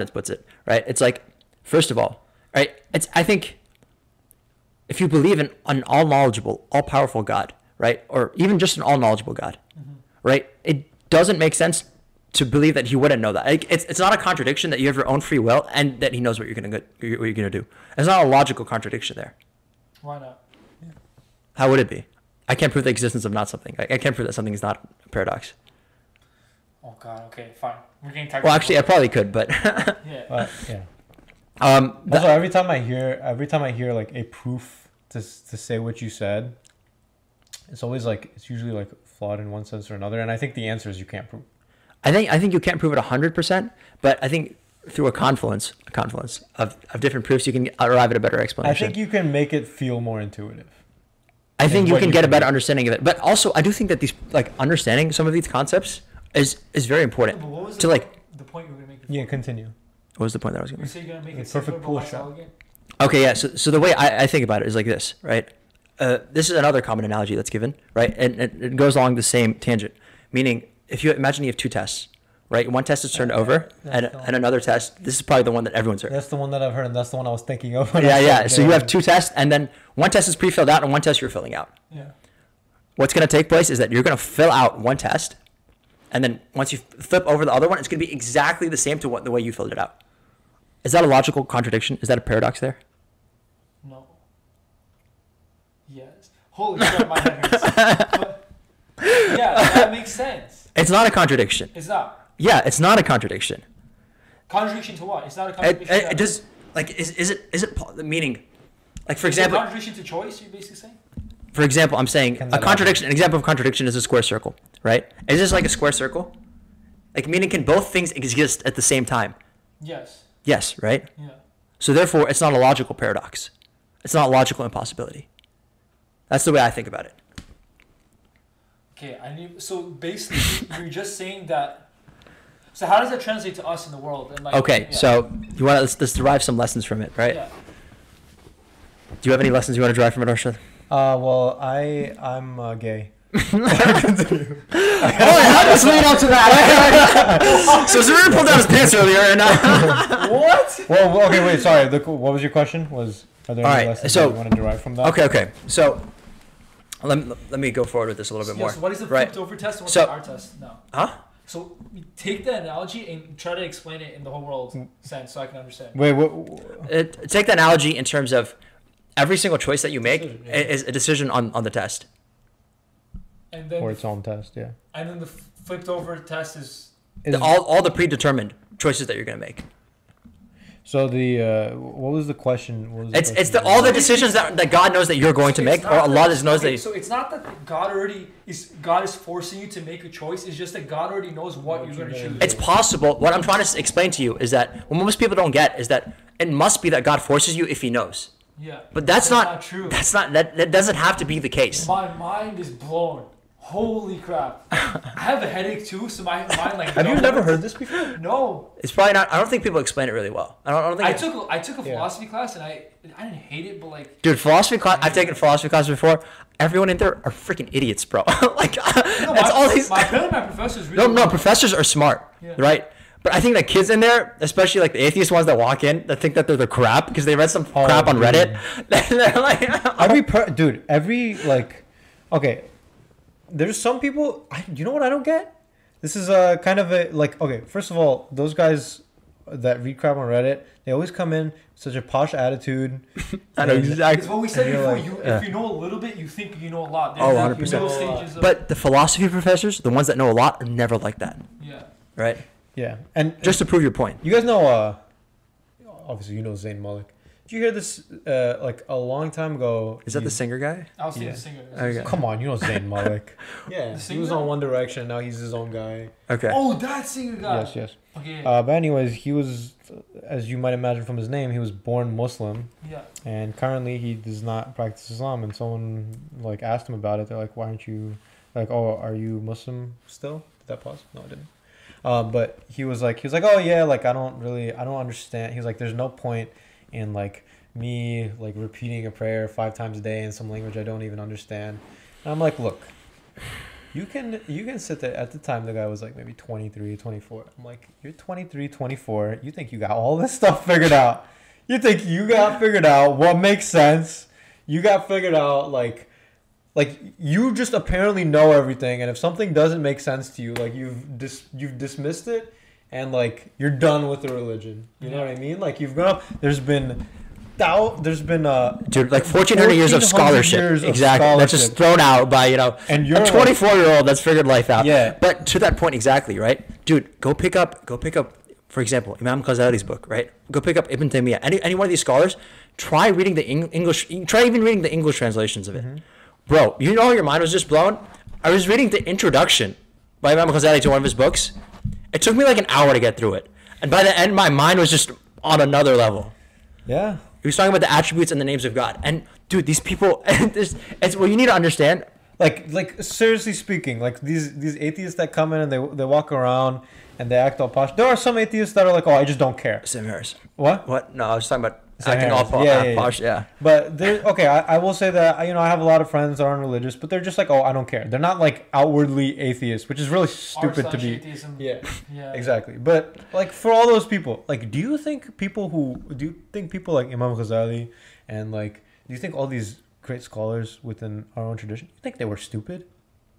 puts it, right? It's like, first of all, right? I think if you believe in an all-knowledgeable, all-powerful God, right, or even just an all-knowledgeable God, right? It doesn't make sense to believe that he wouldn't know that. It's not a contradiction that you have your own free will and that he knows what you're gonna do. It's not a logical contradiction there. Why not? How would it be? I can't prove the existence of not something. I can't prove that something is not a paradox. Oh God. Okay. Fine. We're getting technical. Well, actually, I probably could, but yeah. Yeah. Also, every time I hear like a proof to say what you said, it's usually like flawed in one sense or another, and I think the answer is you can't prove. I think you can't prove it 100%, but I think through a confluence of different proofs, you can arrive at a better explanation. I think you can make it feel more intuitive. I think you can get a better understanding of it, but also I do think that these understanding some of these concepts is very important. But what was the point you were gonna make? Yeah, continue. What was the point that I was going to make? You say you're gonna make it perfect pool shot. elegant? Okay, yeah. So the way I think about it is like this, right? This is another common analogy that's given, right? And it goes along the same tangent, meaning if you imagine you have two tests, right? One test is turned over, and another test. This is probably the one that everyone's heard. That's the one that I've heard, and that's the one I was thinking of. Yeah. So you have two tests, and then one test is pre-filled out, and one test you're filling out. Yeah. What's going to take place is that you're going to fill out one test, and then once you flip over the other one, it's going to be exactly the same to the way you filled it out. Is that a logical contradiction? Is that a paradox there? No. Yes. Holy crap, my head hurts. Yeah, that makes sense. It's not a contradiction. It's not. Yeah, it's not a contradiction. Contradiction to what? It's not a contradiction. It just is it meaning, like for example. Contradiction to choice. You're basically saying. For example, I'm saying a contradiction. An example of contradiction is a square circle, right? Is this like a square circle? Like meaning, can both things exist at the same time? Yes. Yes, right? Yeah. So therefore, it's not a logical paradox. It's not a logical impossibility. That's the way I think about it. Okay, so basically, you're just saying that So how does that translate to us in the world? And like, Okay, yeah. so you want to let's derive some lessons from it, right? Yeah. Do you have any lessons you want to derive from it, Arshad? Well, I'm gay. Oh, how does lead up to that? So Zarin pulled down his pants earlier, and What? Well, okay, wait, sorry. What was your question? Are there All any right, lessons so- that you want to derive from that? okay. So let me go forward with this a little bit more. So what is the right? flipped over test and what's So- the R test? No. Huh? So take the analogy and try to explain it in the whole world sense so I can understand. Wait, what? Take the analogy in terms of every single choice that you make Decision, yeah. is a decision on the test. And then Or its own test, yeah. and then the flipped over test is All the predetermined choices that you're gonna make. So what was the question? What was the It's question? all the decisions that God knows that you're going to make, or Allah just knows that. So it's not that God is forcing you to make a choice. It's just that God already knows what you're going to choose. It's possible. What I'm trying to explain to you is that what most people don't get is that it must be that God forces you if He knows. Yeah. But that's not true. That doesn't have to be the case. My mind is blown. Holy crap! I have a headache too, so my mind like. Have you never heard this before? No. It's probably not. I don't think people explain it really well. I don't think. I took a philosophy class and I didn't hate it, but like. Dude, philosophy class. I've taken philosophy classes before. Everyone in there are freaking idiots, bro. Like that's all these. My professors really. No, professors are smart, Yeah. right? But I think that kids in there, especially like the atheist ones that walk in, that think that they're the crap because they read some crap on dude. Reddit. They're like, Okay, there's some people. You know what I don't get? This is kind of a like. Okay, first of all, those guys that read crap on Reddit, they always come in with such a posh attitude. I know It's exactly. what we said And you're before. like, If you know a little bit, you think you know a lot. Oh, There's 100%. middle stages of, But the philosophy professors, the ones that know a lot, are never like that, yeah. right? Yeah, and Just to prove your point. you guys know. Obviously, you know Zayn Malik. Did you hear this? Like a long time ago. Is that the singer guy? I was thinking Yeah. the singer. Okay. Come on, you know Zayn Malik. Yeah, The he was singer? on One Direction. Now he's his own guy. Okay. Oh, that singer guy. Yes. Okay. But anyways, he was, as you might imagine from his name, he was born Muslim, Yeah. and currently he does not practice Islam. And someone like asked him about it. They're like, "Why aren't you like? Oh, are you Muslim still?" Did that pause? No, I didn't. But he was like, "Oh yeah, like I don't understand." He was like, "There's no point in like me like repeating a prayer 5 times a day in some language I don't even understand." And I'm like, "Look, you can sit there." At the time, the guy was like maybe 23, 24. I'm like, "You're 23, 24. You think you got all this stuff figured out? You think you got figured out what makes sense? You got figured out like you just apparently know everything, and if something doesn't make sense to you, like you've dismissed it, and like you're done with the religion. You know what I mean? Like you've gone up. There's been Dude, like 1,400 years of 1,400 scholarship. years of Exactly. That's just scholarship. thrown out by, And you're a 24-year-old that's figured life out. Yeah. But to that point exactly, right? Dude, go pick up, for example, Imam Ghazali's book, right? Go pick up Ibn Taymiyyah. Any one of these scholars, try reading the English, try even reading the English translations of it. Mm-hmm. Bro, you know your mind was just blown? I was reading the introduction by Imam Ghazali to one of his books. It took me like an hour to get through it. And by the end, my mind was just on another level. Yeah. He was talking about the attributes and the names of God. And dude, these people, it's what you need to understand. Like seriously speaking, like these atheists that come in and they walk around and they act all posh. There are some atheists that are like, "Oh, I just don't care." Sam Harris. What? What? No, I was talking about Sam acting all Harris. posh. Yeah. But I will say that I have a lot of friends that aren't religious, but they're just like, "Oh, I don't care." They're not like outwardly atheists, which is really stupid to be. Atheism. Yeah. Yeah. Exactly. But like for all those people, like do you think people like Imam Ghazali and like do you think all these great scholars within our own tradition, you think they were stupid?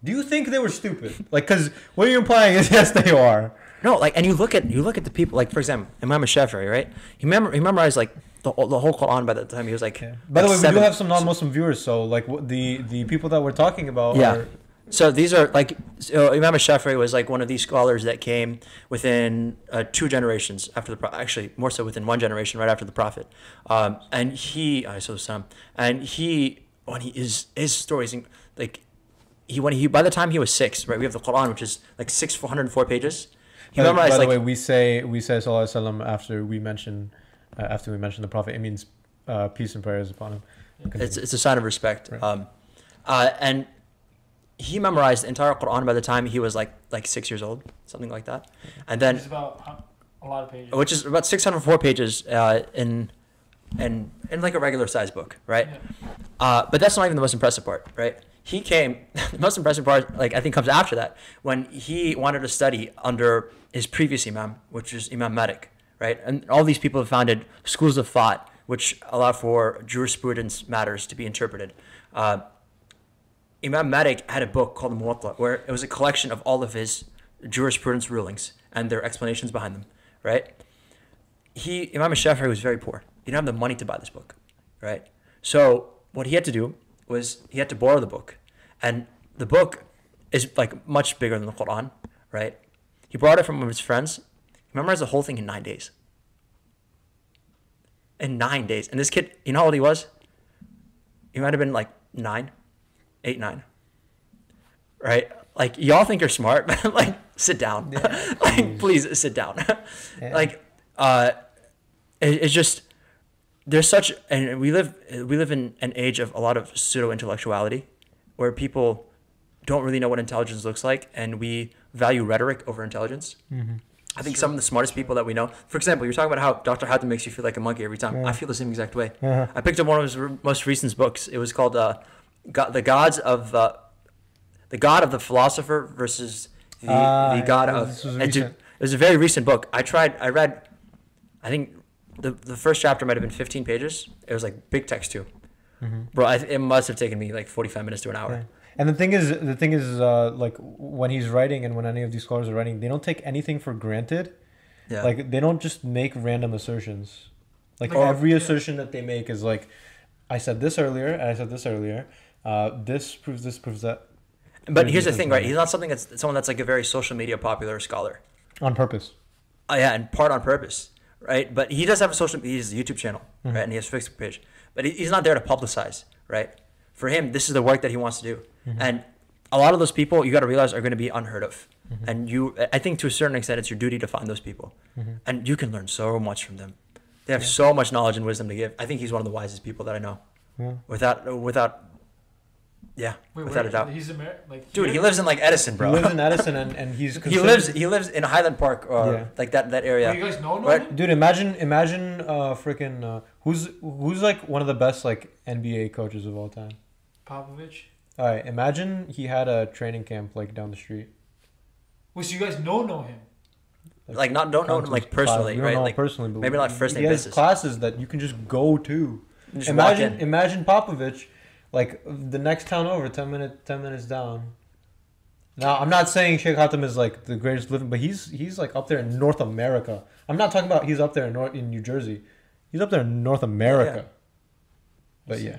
Do you think they were stupid? Like, because what you're implying is yes, they are. No, like, and you look at the people, like, for example, Imam Shafi'i, right? He memorized like the whole Quran by the time he was like. Yeah. By the way, we do 7. have some non-Muslim viewers, so like the people that we're talking about Yeah. are. So these are like, Imam Shafi'i was like one of these scholars that came within 2 generations after the Prophet, actually more so within 1 generation right after the Prophet. And he, when his stories, like, by the time he was 6, right? We have the Quran, which is like 404 pages. He memorized By the like. way, we say Sallallahu Alaihi Wasallam after we mention the Prophet. It means peace and prayers upon him. It's a sign of respect. Right. And he memorized the entire Quran by the time he was like 6 years old, something like that, and then It's about a lot of pages. which is about 604 pages in like a regular size book, right? Yeah. But that's not even the most impressive part, right? He came. The most impressive part, like I think, comes after that when he wanted to study under his previous imam, which is Imam Malik, right? And all these people have founded schools of thought which allow for jurisprudence matters to be interpreted. Imam Malik had a book called the Muwatta, where it was a collection of all of his jurisprudence rulings and their explanations behind them, right? Imam Shafi'i was very poor. He didn't have the money to buy this book, right? So what he had to do was he had to borrow the book, and the book is like much bigger than the Quran, right? He borrowed it from one of his friends. He memorized the whole thing in 9 days. In 9 days. And this kid, you know how old he was? He might have been like 8, 9. Right? Like, y'all think you're smart, but like, sit down. Yeah. Like, please sit down. Yeah. Like, it's just, there's such, and we live in an age of a lot of pseudo-intellectuality where people don't really know what intelligence looks like, and we value rhetoric over intelligence. Mm-hmm. I think some of the smartest people that we know, for example, you're talking about how Dr. Hatem makes you feel like a monkey every time. Yeah. I feel the same exact way. Uh-huh. I picked up one of his most recent books. It was called the God of the Philosopher versus the God of. This was and recent. it was a very recent book. I read, I think the first chapter might have been 15 pages. It was like big text too. Mm-hmm. Bro, it must have taken me like 45 minutes to an hour. Yeah. And the thing is, like when he's writing and when any of these scholars are writing, they don't take anything for granted. Yeah. Like they don't just make random assertions. Like Oh, every yeah. assertion that they make is like, I said this earlier, and I said this earlier. This proves that. But here's the thing, right? He's not someone that's like a very social media popular scholar. On purpose. Yeah, and part on purpose, right? But he does have he has a YouTube channel, Mm-hmm. right? And he has a Facebook page. But he's not there to publicize, right? For him, this is the work that he wants to do. Mm-hmm. And a lot of those people, you got to realize, are going to be unheard of. Mm-hmm. And I think to a certain extent, it's your duty to find those people. Mm-hmm. And you can learn so much from them. They have so much knowledge and wisdom to give. I think he's one of the wisest people that I know. Yeah. Without a doubt. He's like, Dude, he lives in like Edison, bro. He lives in Edison, and he's He lives in Highland Park, or Yeah. like that area. You guys know Right? him? Dude, imagine, freaking who's like one of the best like NBA coaches of all time. Popovich. All right, imagine he had a training camp like down the street. Well, so you guys know him. Like don't know him like personally, You don't right? know him Like personally, but maybe not first name he has basis. classes that you can just go to. Just walk in. Imagine Popovich, like the next town over, 10 minutes down. Now I'm not saying Sheikh Hatem is like the greatest living, but he's like up there in North America. I'm not talking about he's up there in New Jersey. He's up there in North America. But yeah.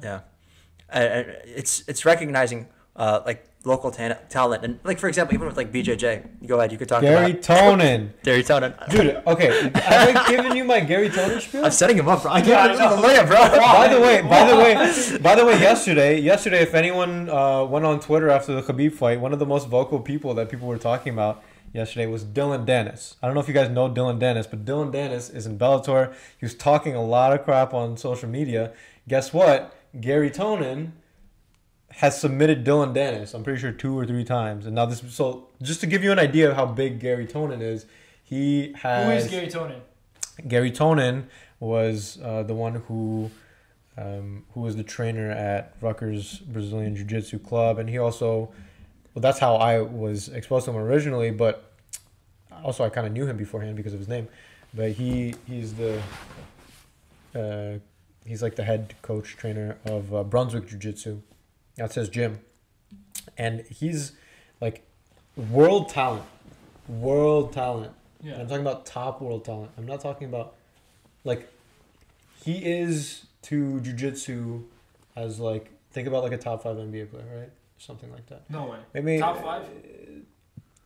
Yeah, it's recognizing like local talent, and like for example, even with like BJJ, you go ahead, you could talk Gary about Tonin. Gary Tonin. Dude, okay. Have I given you my Gary Tonin spiel? I'm setting him up, bro. I Yeah, can't I know. even lay bro. By the way, yesterday, if anyone went on Twitter after the Khabib fight, one of the most vocal people that people were talking about yesterday was Dylan Dennis. I don't know if you guys know Dylan Dennis, but Dylan Dennis is in Bellator. He was talking a lot of crap on social media. Guess what? Gary Tonin has submitted Dylan Dennis, I'm pretty sure 2 or 3 times. And now so just to give you an idea of how big Gary Tonin is, he has... Who is Gary Tonin? Gary Tonin was the one who was the trainer at Rutgers Brazilian Jiu-Jitsu Club, and he also, well, that's how I was exposed to him originally, but also I kind of knew him beforehand because of his name. But he's like the head coach trainer of Brunswick Jiu-Jitsu. That's his gym, and he's like world talent. Yeah. I'm talking about top world talent. I'm not talking about, like, he is to jiu-jitsu as, like, think about, like, a top 5 NBA player, right? Something like that. No way. Maybe Top 5?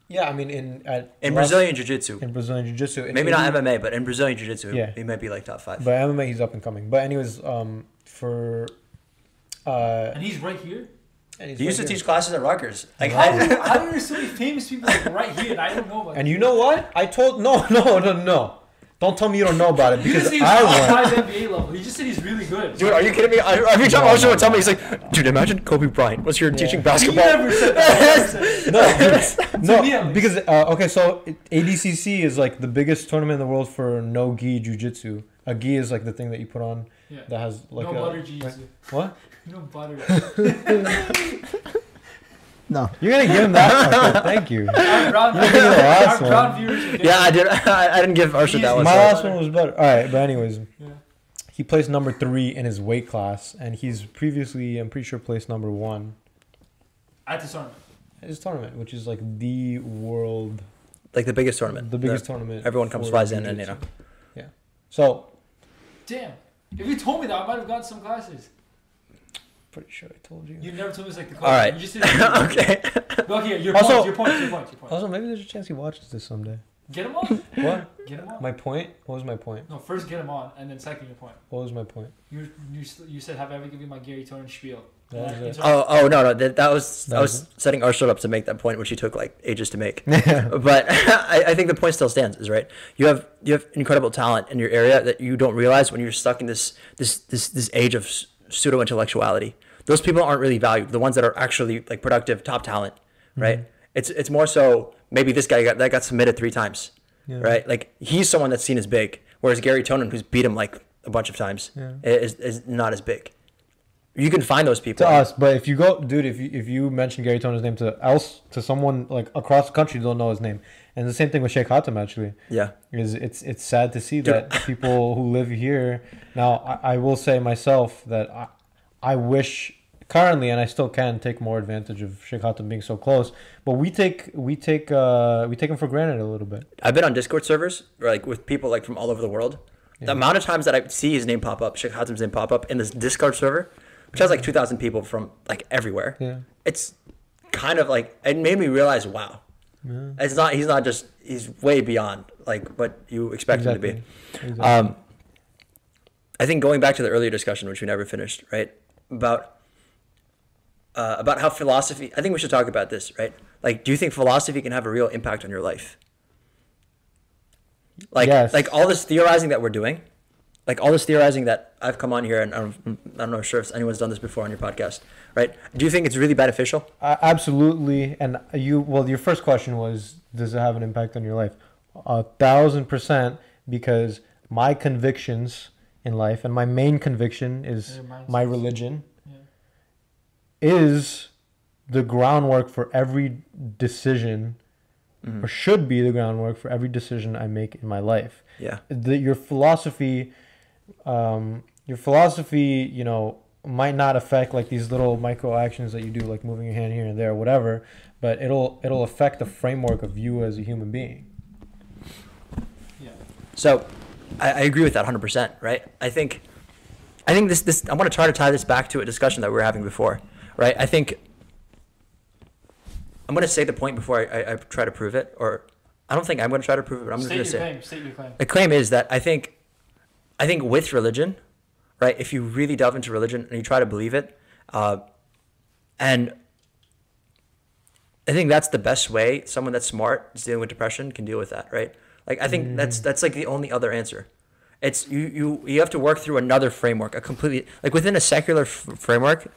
Yeah, I mean, in Brazilian Jiu-Jitsu. In Brazilian Jiu-Jitsu. Maybe not MMA, but in Brazilian Jiu-Jitsu, Yeah. he might be like top 5. But MMA, he's up and coming. But anyways, for... And he's right here? and he's He used to right here. teach classes at Rutgers. Like, How are there so many famous people like right here and I don't know about And you know what? I told... No. Don't tell me you don't know about it because He's I not went. NBA level. He just said he's really good. Dude, are you kidding me? Every time Osho would tell me, he's like, dude, imagine Kobe Bryant was here teaching He basketball. never said that. No, me, at least. because okay, so ADCC is like the biggest tournament in the world for no gi jiu-jitsu. A gi is like the thing that you put on Yeah. that has like No a butter jiu-jitsu. what? No butter. No, you're gonna give him that. Okay, thank you. Our brown, You're gonna give the last our brown one. viewers will get Yeah, I did. I didn't give Arshad that one. My so- last one was better. All right, but anyways, Yeah. he placed number 3 in his weight class, and he's previously, I'm pretty sure, placed number 1 At the tournament. in his tournament, which is like the world, Like the biggest tournament. the biggest tournament. Everyone comes for flies in, and you jiu-jitsu. know. Yeah. So Damn. If you told me that, I might have gone to some classes. pretty sure I told you. You never told me it's like the All right. You just said okay. Okay. Your Also- point. Also, maybe there's a chance he watches this someday. Get him on. What? Get him on. My point? What was my point? No, first get him on, and then second your point. What was my point? You said, have I ever given you my Gary Tonin spiel? That was it. Oh no, that was That I was was setting Arshad up to make that point, which he took like ages to make. But I think the point still stands. Is right. You have incredible talent in your area that you don't realize when you're stuck in this age of pseudo intellectuality. Those people aren't really valued. The ones that are actually like productive, top talent, right? It's more so maybe this guy got submitted 3 times, right? Like he's someone that's seen as big, whereas Gary Tonin, who's beat him like a bunch of times, is not as big. You can find those people To us, but if you go, dude, if you mention Gary Tonin's name to someone like across the country, don't know his name, and the same thing with Sheikh Hatem actually. Yeah, It's sad to see that people who live here now. I will say myself that I wish currently, and I still can take more advantage of Sheikh Hatem being so close, but we take him for granted a little bit. I've been on Discord servers like with people like from all over the world. The amount of times that I see his name pop up, Sheikh Hatem's name pop up in this Discord server, which has like 2,000 people from like everywhere. Yeah. It's kind of like it made me realize, wow, he's not just he's way beyond like what you expect him to be. Exactly. I think going back to the earlier discussion, which we never finished, right, about how philosophy. I think we should talk about this, right? Like, do you think philosophy can have a real impact on your life? Like, Yes. like all this theorizing that we're doing, like all this theorizing that I've come on here and I'm not sure if anyone's done this before on your podcast, right? Do you think it's really beneficial? Absolutely. And your first question was, does it have an impact on your life? 1,000%, because my convictions in life, and my main conviction is my religion, is the groundwork for every decision, or should be the groundwork for every decision I make in my life. Yeah. Your philosophy, you know, might not affect like these little micro actions that you do, like moving your hand here and there, or whatever, but it'll affect the framework of you as a human being. Yeah. So, I agree with that 100%. Right? I think this. I want to try to tie this back to a discussion that we were having before. Right? I think I'm going to say the point before I try to prove it, or I don't think I'm going to try to prove it, but I'm just going to say. State your claim. The claim is that I think with religion, right? If you really delve into religion and you try to believe it, and I think that's the best way someone that's smart is dealing with depression can deal with that, right? Like I think that's like the only other answer. It's you have to work through another framework, a completely like within a secular framework,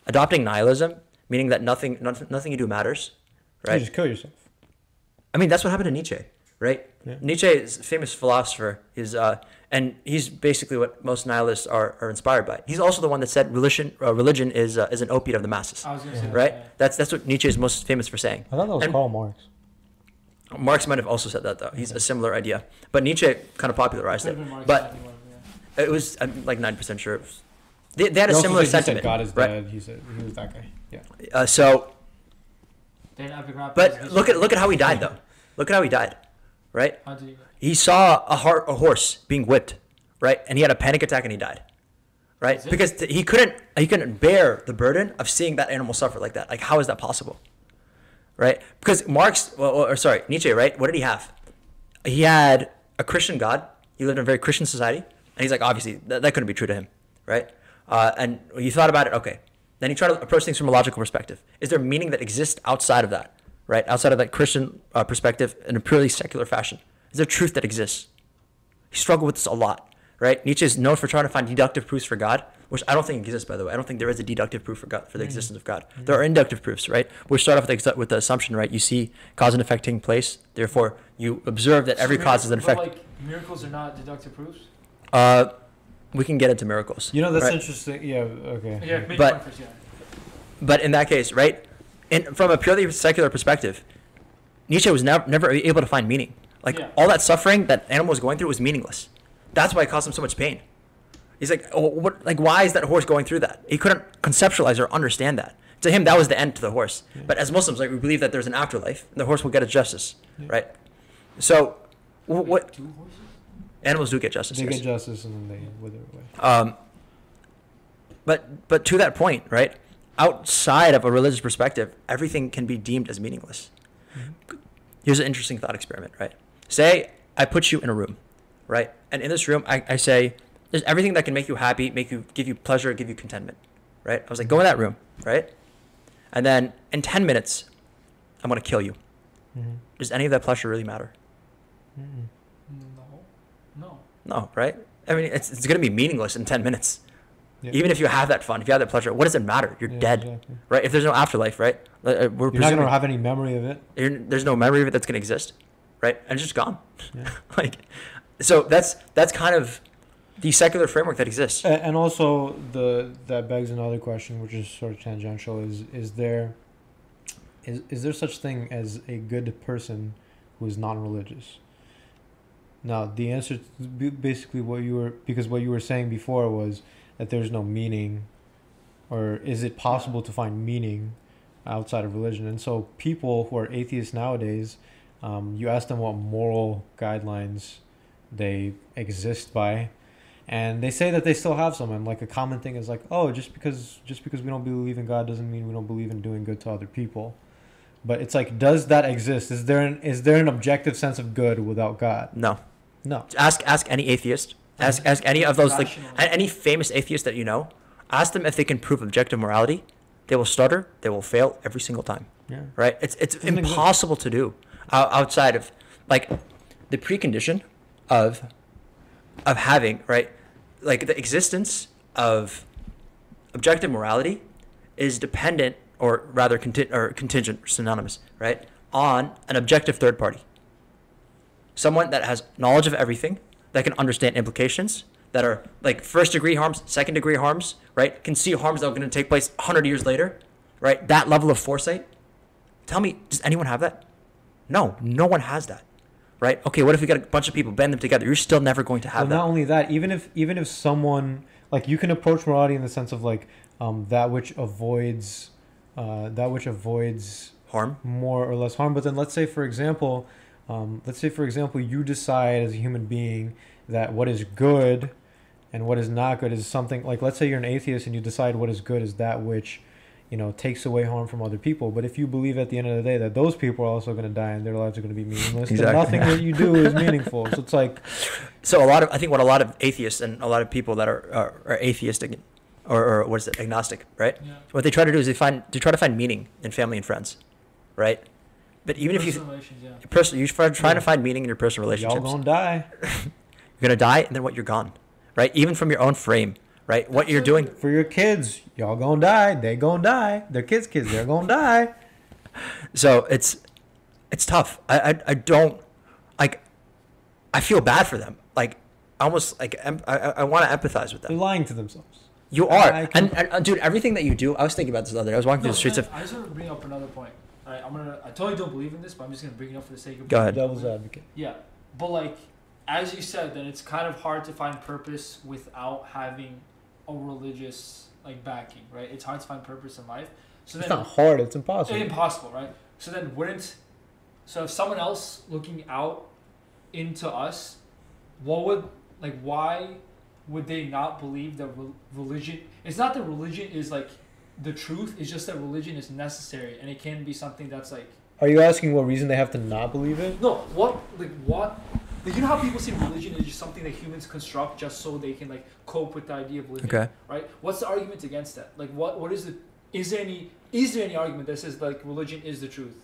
adopting nihilism, meaning that nothing you do matters, right? You just kill yourself. I mean, that's what happened to Nietzsche, right? Yeah. Nietzsche is a famous philosopher. And he's basically what most nihilists are inspired by. He's also the one that said religion is an opiate of the masses. I was gonna say that, right? yeah. That's what Nietzsche is most famous for saying. I thought that was Karl Marx. Marx might have also said that though. He's a similar idea, but Nietzsche kind of popularized it. But it was I'm like 9% sure. They had a similar sentiment. He said God is right? dead. He said he was that guy. Yeah. But look at how he died though. Look at how he died, right? How did he? He saw a horse being whipped, right? And he had a panic attack and he died, right? Because he couldn't bear the burden of seeing that animal suffer like that. Like, how is that possible, right? Because Nietzsche, right? What did he have? He had a Christian God. He lived in a very Christian society, and he's like, obviously, that couldn't be true to him, right? And he thought about it. Okay, then he tried to approach things from a logical perspective. Is there meaning that exists outside of that, right? Outside of that Christian perspective in a purely secular fashion? Is there truth that exists? He struggled with this a lot, right? Nietzsche is known for trying to find deductive proofs for God, which I don't think exists, by the way. I don't think there is a deductive proof for God, for the existence of God. There are inductive proofs, right? We start off with the assumption, right? You see cause and effect taking place, therefore you observe that every cause is an effect. Like miracles are not deductive proofs. We can get into miracles. You know, that's right? interesting. Yeah. Okay. Yeah, make But- one first, yeah. But in that case, right? From a purely secular perspective, Nietzsche was never able to find meaning. Like all that suffering that animal was going through was meaningless. That's why it caused him so much pain. He's like, oh, what? Like, why is that horse going through that? He couldn't conceptualize or understand that. To him, that was the end to the horse. But as Muslims, like we believe that there's an afterlife, and the horse will get its justice, right? So, what? Two horses? Animals do get justice. They yes. get justice and then they wither away. But to that point, right? Outside of a religious perspective, everything can be deemed as meaningless. Here's an interesting thought experiment, right? Say I put you in a room, right? And in this room, I say, there's everything that can make you happy, give you pleasure, give you contentment, right? I was like, go in that room, right? And then in 10 minutes, I'm going to kill you. Does any of that pleasure really matter? No. No, right? I mean, it's going to be meaningless in 10 minutes. Yeah. Even if you have that fun, if you have that pleasure, what does it matter? You're dead, exactly. right? If there's no afterlife, right? We're You're not presuming gonna have any memory of it. there's no memory of it that's going to exist, right? And it's just gone. Yeah. Like, so that's kind of the secular framework that exists. And also that begs another question, which is sort of tangential. Is there such thing as a good person who is non-religious? Now the answer to basically what you were saying before was that there's no meaning, or is it possible to find meaning outside of religion? And so people who are atheists nowadays, you ask them what moral guidelines they exist by, and they say that they still have some. And like a common thing is like, oh, just because we don't believe in God doesn't mean we don't believe in doing good to other people. But it's like, does that exist? Is there an objective sense of good without God? No. Ask Ask any atheist. Ask any of those, like any famous atheist that you know. Ask them if they can prove objective morality. They will stutter. They will fail every single time. Yeah. Right? It's impossible to do outside of like the precondition of having, right, like the existence of objective morality is dependent, or rather contingent, or synonymous, right, on an objective third party. Someone that has knowledge of everything, that can understand implications, that are like first degree harms, second degree harms, right? Can see harms that are going to take place 100 years later, right? That level of foresight. Tell me, does anyone have that? No one has that, right? Okay, what if we got a bunch of people, band them together? You're still never going to have that. Not only that, even if someone, like, you can approach morality in the sense of like that which avoids Harm? more or less harm. But then let's say for example you decide as a human being that what is good and what is not good is something like, let's say you're an atheist and you decide what is good is that which, takes away harm from other people. But if you believe at the end of the day that those people are also going to die and their lives are going to be meaningless, then nothing that you do is meaningful. So it's like, I think what a lot of atheists and a lot of people that are atheistic or what is it, agnostic, right? Yeah. What they try to do is they try to find meaning in family and friends, right? But even if you trying to find meaning in your personal relationships, y'all gonna die. You're gonna die, and then what? You're gone, right? Even from your own frame, right? What you're doing for your kids, y'all gonna die. They gonna die. Their kids, they're gonna die. So it's tough. I don't like. I feel bad for them. Like almost like I want to empathize with them. They're lying to themselves. You are, and dude, everything that you do. I was thinking about this the other day. I was walking through the streets of. I just want to bring up another point. All right, I totally don't believe in this, but I'm just gonna bring it up for the sake of. Go ahead. Devil's advocate. Yeah, but like, as you said, then it's kind of hard to find purpose without having a religious like backing, right? It's hard to find purpose in life. So it's then, not hard. It's impossible. It's impossible, right? So then, if someone else looking out into us, why would they not believe that religion? It's not that religion is like the truth. It's just that religion is necessary, and it can be something that's like. Are you asking what reason they have to not believe it? No, what? Like, you know how people say religion is just something that humans construct just so they can like cope with the idea of living, okay, right? What's the argument against that? Like, what is the? Is there any argument that says like religion is the truth?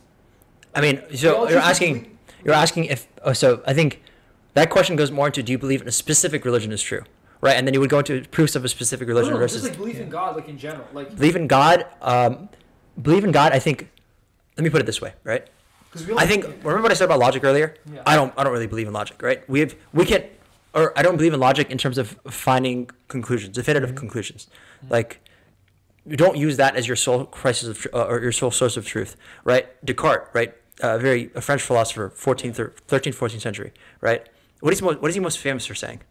I mean, so you're asking if. So I think That question goes more into, do you believe in a specific religion is true, right? And then you would go into proofs of a specific religion No, versus just like belief in God, like in general, like believe in God. Believe in God. I think. Let me put it this way, right? I think. Remember what I said about logic earlier? Yeah. I don't really believe in logic, right? We can, or I don't believe in logic in terms of finding conclusions, definitive conclusions. Like, you don't use that as your sole crisis of or your sole source of truth, right? Descartes, right? A French philosopher, 13th, 14th century, right? What is he most famous for saying?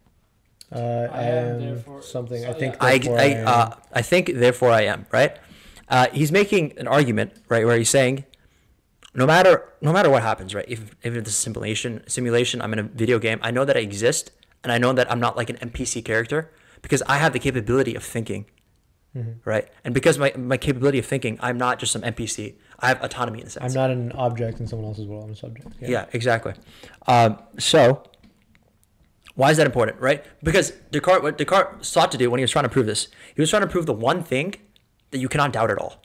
I am therefore something. so, I think. yeah. I think, therefore I am, right? He's making an argument, right, where he's saying, no matter what happens, right? If it's a simulation, I'm in a video game, I know that I exist, and I know that I'm not like an NPC character because I have the capability of thinking, right? And because my capability of thinking, I'm not just some NPC. I have autonomy in a sense. I'm not an object in someone else's world. I'm a subject. Yeah, exactly. So why is that important, right? Because what Descartes sought to do when he was trying to prove this, he was trying to prove the one thing that you cannot doubt at all.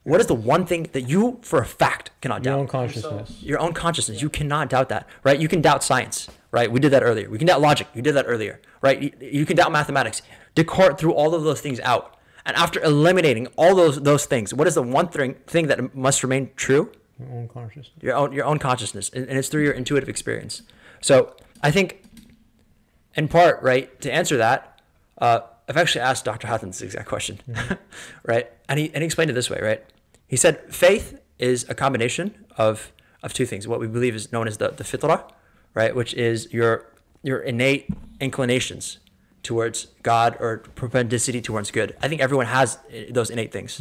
What is the one thing that you, for a fact, cannot doubt? Your own consciousness. Your own consciousness. Yeah. You cannot doubt that, right? You can doubt science, right? We did that earlier. We can doubt logic. You did that earlier, right? You can doubt mathematics. Descartes threw all of those things out. And after eliminating all those things, what is the one thing that must remain true? Your own consciousness. Your own consciousness. And it's through your intuitive experience. So I think, in part, right, to answer that, I've actually asked Dr. Hatham this exact question, right? And he explained it this way, right? He said faith is a combination of two things. What we believe is known as the fitrah, right? Which is your innate inclinations towards God or propensity towards good. I think everyone has those innate things,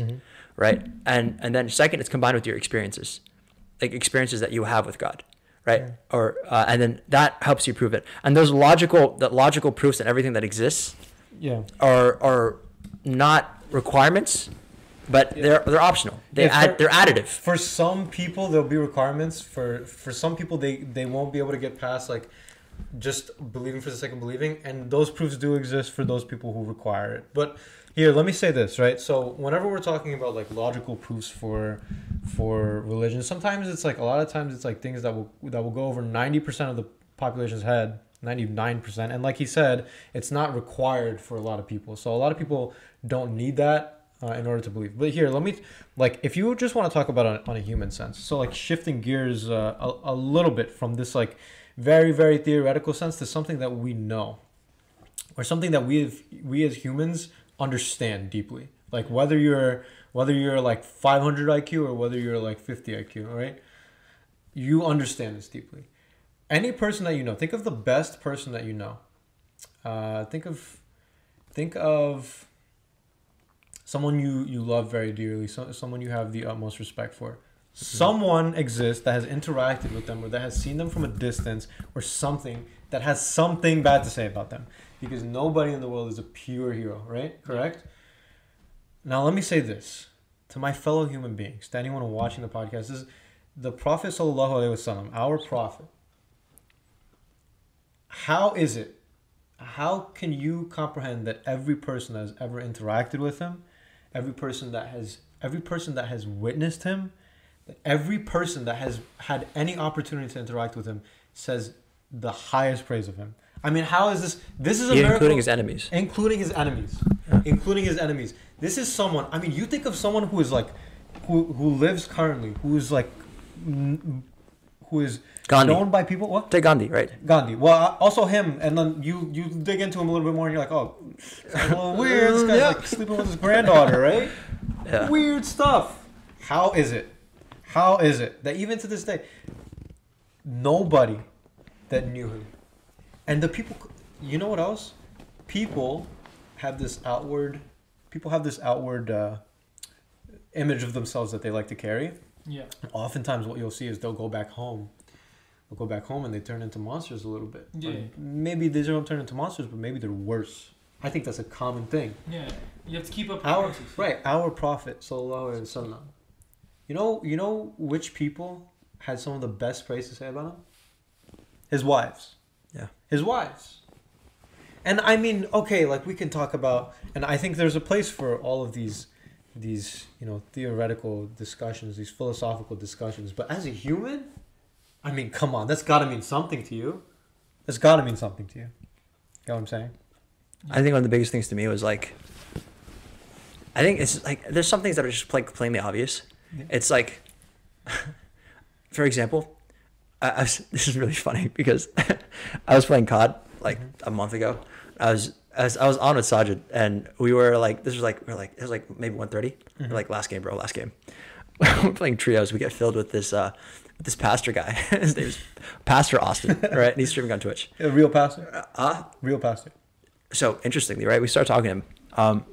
right? And then second, it's combined with your experiences, like experiences that you have with God, right? Yeah. Or and then that helps you prove it. And those logical proofs and everything that exists, are not requirements, but they're optional. They're additive. For some people, there'll be requirements. For some people, they won't be able to get past like just believing for the sake of believing, and those proofs do exist for those people who require it. But here, let me say this, right? So whenever we're talking about like logical proofs for religion, sometimes it's like a lot of times it's like things that will go over 90% of the population's head, 99%, and like he said, it's not required for a lot of people. So a lot of people don't need that in order to believe. But here, let me, like, if you just want to talk about it on a human sense, so like shifting gears a little bit from this like very, very theoretical sense to something that we know, or something that we as humans understand deeply. Like whether you're like 500 IQ or whether you're like 50 IQ, right? You understand this deeply. Any person that you know, think of the best person that you know. Think of someone you love very dearly, someone you have the utmost respect for. Someone exists that has interacted with them or that has seen them from a distance or something that has something bad to say about them. Because nobody in the world is a pure hero, right? Correct? Now let me say this to my fellow human beings, to anyone watching the podcast. This is the Prophet Sallallahu Alaihi Wasallam, our Prophet. How can you comprehend that every person that has ever interacted with him, every person that has witnessed him, every person that has had any opportunity to interact with him says the highest praise of him? I mean, how is this? This is a miracle. Including his enemies. Including his enemies. Including his enemies. This is someone, I mean, you think of someone who is like, who lives currently, who is like, who is Gandhi. Known by people. What? Take Gandhi, right? Gandhi. Well, also him, and then you dig into him a little bit more, and you're like, oh, it's a little weird. This guy's like sleeping with his granddaughter, right? Yeah. Weird stuff. How is it that even to this day, nobody that knew him, and the people, you know what else? People have this outward image of themselves that they like to carry. Yeah. And oftentimes, what you'll see is they'll go back home. And they turn into monsters a little bit. Yeah. Maybe they don't turn into monsters, but maybe they're worse. I think that's a common thing. Yeah. You have to keep up. Our Prophet Sallallahu Alaihi Wasallam. You know which people had some of the best praise to say about him? His wives. Yeah. His wives. And I mean, okay, like we can talk about, and I think there's a place for all of these theoretical discussions, these philosophical discussions. But as a human, I mean, come on, that's got to mean something to you. It's got to mean something to you. You know what I'm saying? I think one of the biggest things to me was like, I think it's like there's some things that are just like plainly obvious. Yeah. It's like, for example, this is really funny because I was playing COD like a month ago. I was on with Sajid and we were like, it was like maybe 1:30. Like last game, bro, last game. We're playing trios. We get filled with this pastor guy. His name's Pastor Austin, right? And he's streaming on Twitch. A real pastor? Real pastor. So interestingly, right? We start talking to him,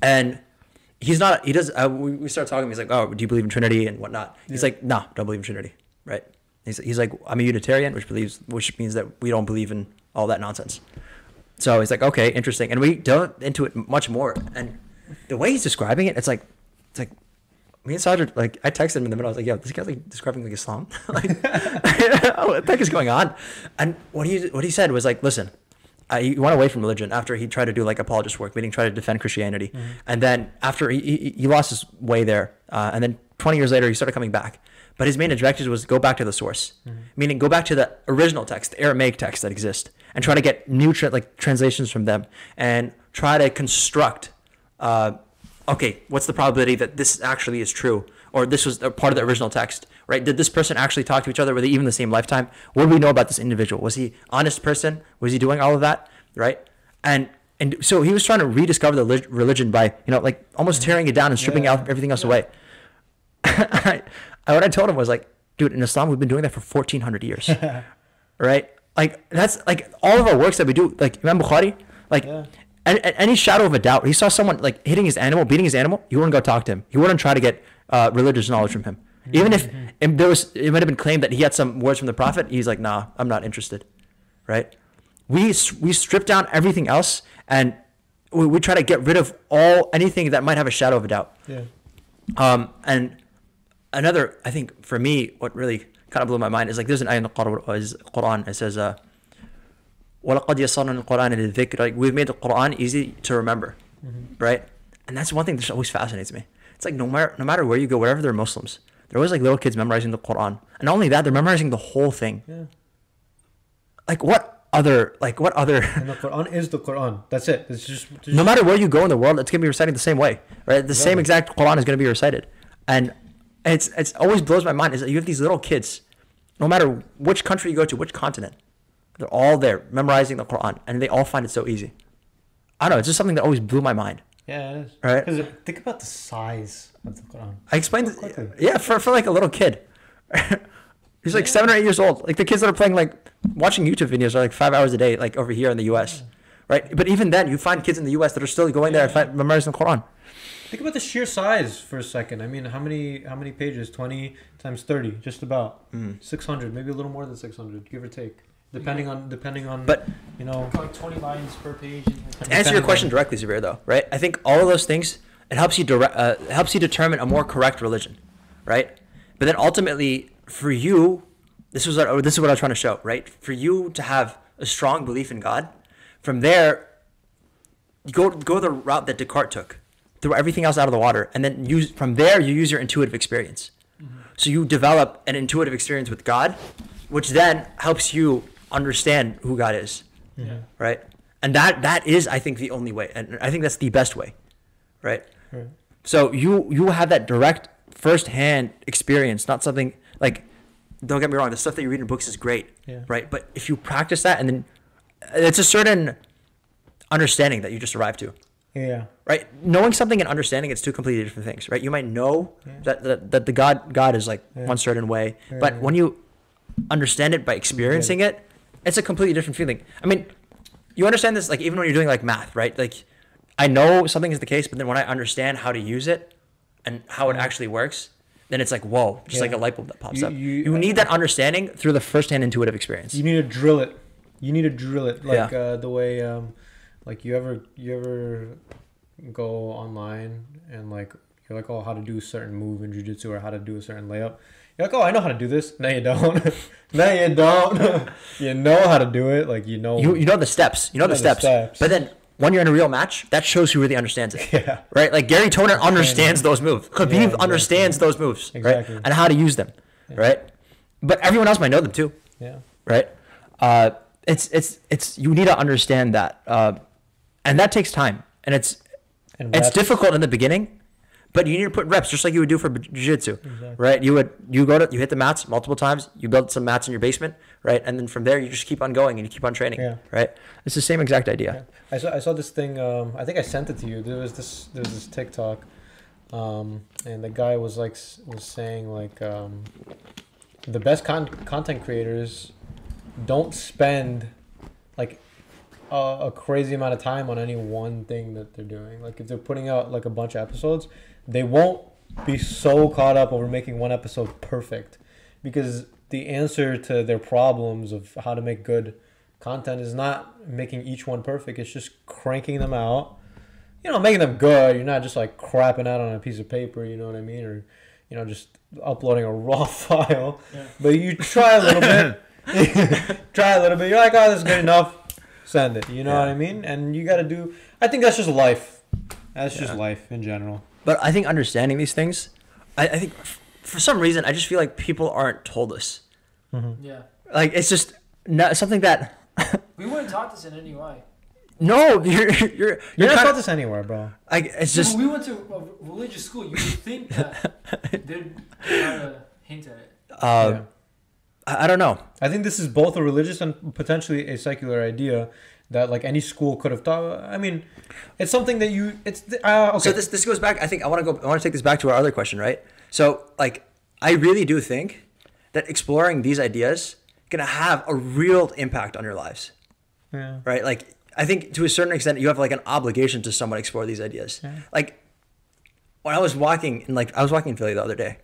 and we start talking to him. He's like, "Oh, do you believe in Trinity and whatnot?" He's like, "No, don't believe in Trinity." Right? He's like, "I'm a Unitarian, which means that we don't believe in all that nonsense." So he's like, "Okay, interesting." And we delve into it much more. And the way he's describing it, it's like me and Sajid, like, I texted him in the middle. I was like, "Yo, this guy's like describing like Islam. Like, what the heck is going on?" And what he said was like, "Listen, he went away from religion after he tried to do like apologist work, meaning try to defend Christianity. And then after he lost his way there, and then 20 years later he started coming back. But his main objective was go back to the source, meaning go back to the original text, the Aramaic text that exist, and try to get new translations from them, and try to construct, okay, what's the probability that this actually is true, or this was a part of the original text, right? Did this person actually talk to each other? Were they even the same lifetime? What do we know about this individual? Was he an honest person? Was he doing all of that, right? And so he was trying to rediscover the religion by, like almost tearing it down and stripping out everything else away. What I told him was like, dude, in Islam, we've been doing that for 1400 years, right? Like that's like all of our works that we do, like Imam Bukhari, like any shadow of a doubt, he saw someone like beating his animal, you wouldn't go talk to him. You wouldn't try to get religious knowledge from him. Even if it might have been claimed that he had some words from the Prophet, he's like, nah, I'm not interested, right? We strip down everything else and we try to get rid of anything that might have a shadow of a doubt. Yeah. And another, I think for me, what really kind of blew my mind is like there's an ayah in the Quran. It says, وَلَقَدْ يَسَّرْنَا الْقُرْآنَ لِلذِّكْرِ, like we've made the Quran easy to remember, right? And that's one thing that always fascinates me. It's like no matter where you go, wherever there are Muslims, there are always like little kids memorizing the Quran, and not only that, they're memorizing the whole thing. Yeah. Like what other? And the Quran is the Quran. That's it. It's just no matter where you go in the world, it's gonna be recited the same way, right? The same exact Quran is gonna be recited, and it's always blows my mind is that you have these little kids, no matter which country you go to, which continent, they're all there memorizing the Quran, and they all find it so easy. I don't know. It's just something that always blew my mind. Yeah, it is. Right? Because think about the size of the Quran. I explained it. Yeah, for like a little kid. He's like 7 or 8 years old. Like the kids that are playing, like watching YouTube videos are like 5 hours a day, like over here in the US. Right? But even then, you find kids in the US that are still going there and memorizing the Quran. Think about the sheer size for a second. I mean, how many pages? 20 times 30, just about 600, maybe a little more than 600, give or take. Depending on, but like 20 lines per page. To answer your question directly, Zubair, though, right? I think all of those things, it helps you determine a more correct religion, right? But then ultimately, for you, this is what I was trying to show, right? For you to have a strong belief in God, from there, you go the route that Descartes took, throw everything else out of the water, and then you use your intuitive experience. So you develop an intuitive experience with God, which then helps you understand who God is, right? And that is, I think, the only way, and I think that's the best way, right? So you have that direct, first-hand experience, not something like, don't get me wrong, the stuff that you read in books is great, right? But if you practice that, and then it's a certain understanding that you just arrive to, right? Knowing something and understanding it's two completely different things, right? You might know that the God is like one certain way, but when you understand it by experiencing it, it's a completely different feeling. I mean, you understand this like even when you're doing like math, right? Like I know something is the case, but then when I understand how to use it and how it actually works, then it's like whoa, just like a light bulb that pops up. You need that understanding through the first-hand intuitive experience. You need to drill it. Like the way like you ever go online and like you're like, oh, how to do a certain move in jiu-jitsu or how to do a certain layup. You're like, oh, I know how to do this. No, you don't. No, you don't. You know how to do it. Like, you know the steps. You know the steps. But then when you're in a real match, that shows who really understands it. Yeah. Right? Like Gary Toner understands those moves. Khabib understands those moves. Exactly. Right? And how to use them. Yeah. Right? But everyone else might know them too. Yeah. Right? It's you need to understand that, and that takes time, and it's difficult in the beginning. But you need to put reps, just like you would do for jiu-jitsu, right? You hit the mats multiple times. You build some mats in your basement, right? And then from there, you just keep on going and you keep on training, right? It's the same exact idea. Yeah. I saw this thing. I think I sent it to you. There was this TikTok, and the guy was saying like the best content creators don't spend like a crazy amount of time on any one thing that they're doing. Like if they're putting out like a bunch of episodes, they won't be so caught up over making one episode perfect, because the answer to their problems of how to make good content is not making each one perfect. It's just cranking them out, making them good. You're not just like crapping out on a piece of paper, you know what I mean? Or, just uploading a raw file. Yeah. But you try a little bit. You're like, oh, this is good enough. Send it. You know what I mean? And you got to do... I think that's just life. That's just life in general. But I think understanding these things, I think for some reason, I just feel like people aren't told us. Mm-hmm. Yeah. Like, it's just not something that... We weren't taught this in any way. No, you're not taught this anywhere, bro. It's just... When we went to a religious school, you would think that they'd try to hint at it. I don't know. I think this is both a religious and potentially a secular idea that like any school could have taught. I mean, it's something that you. It's okay. So this goes back. I think I want to take this back to our other question, right? So like, I really do think that exploring these ideas gonna have a real impact on your lives. Yeah. Right. Like, I think to a certain extent you have like an obligation to someone explore these ideas. Yeah. Like, when I was walking in Philly the other day.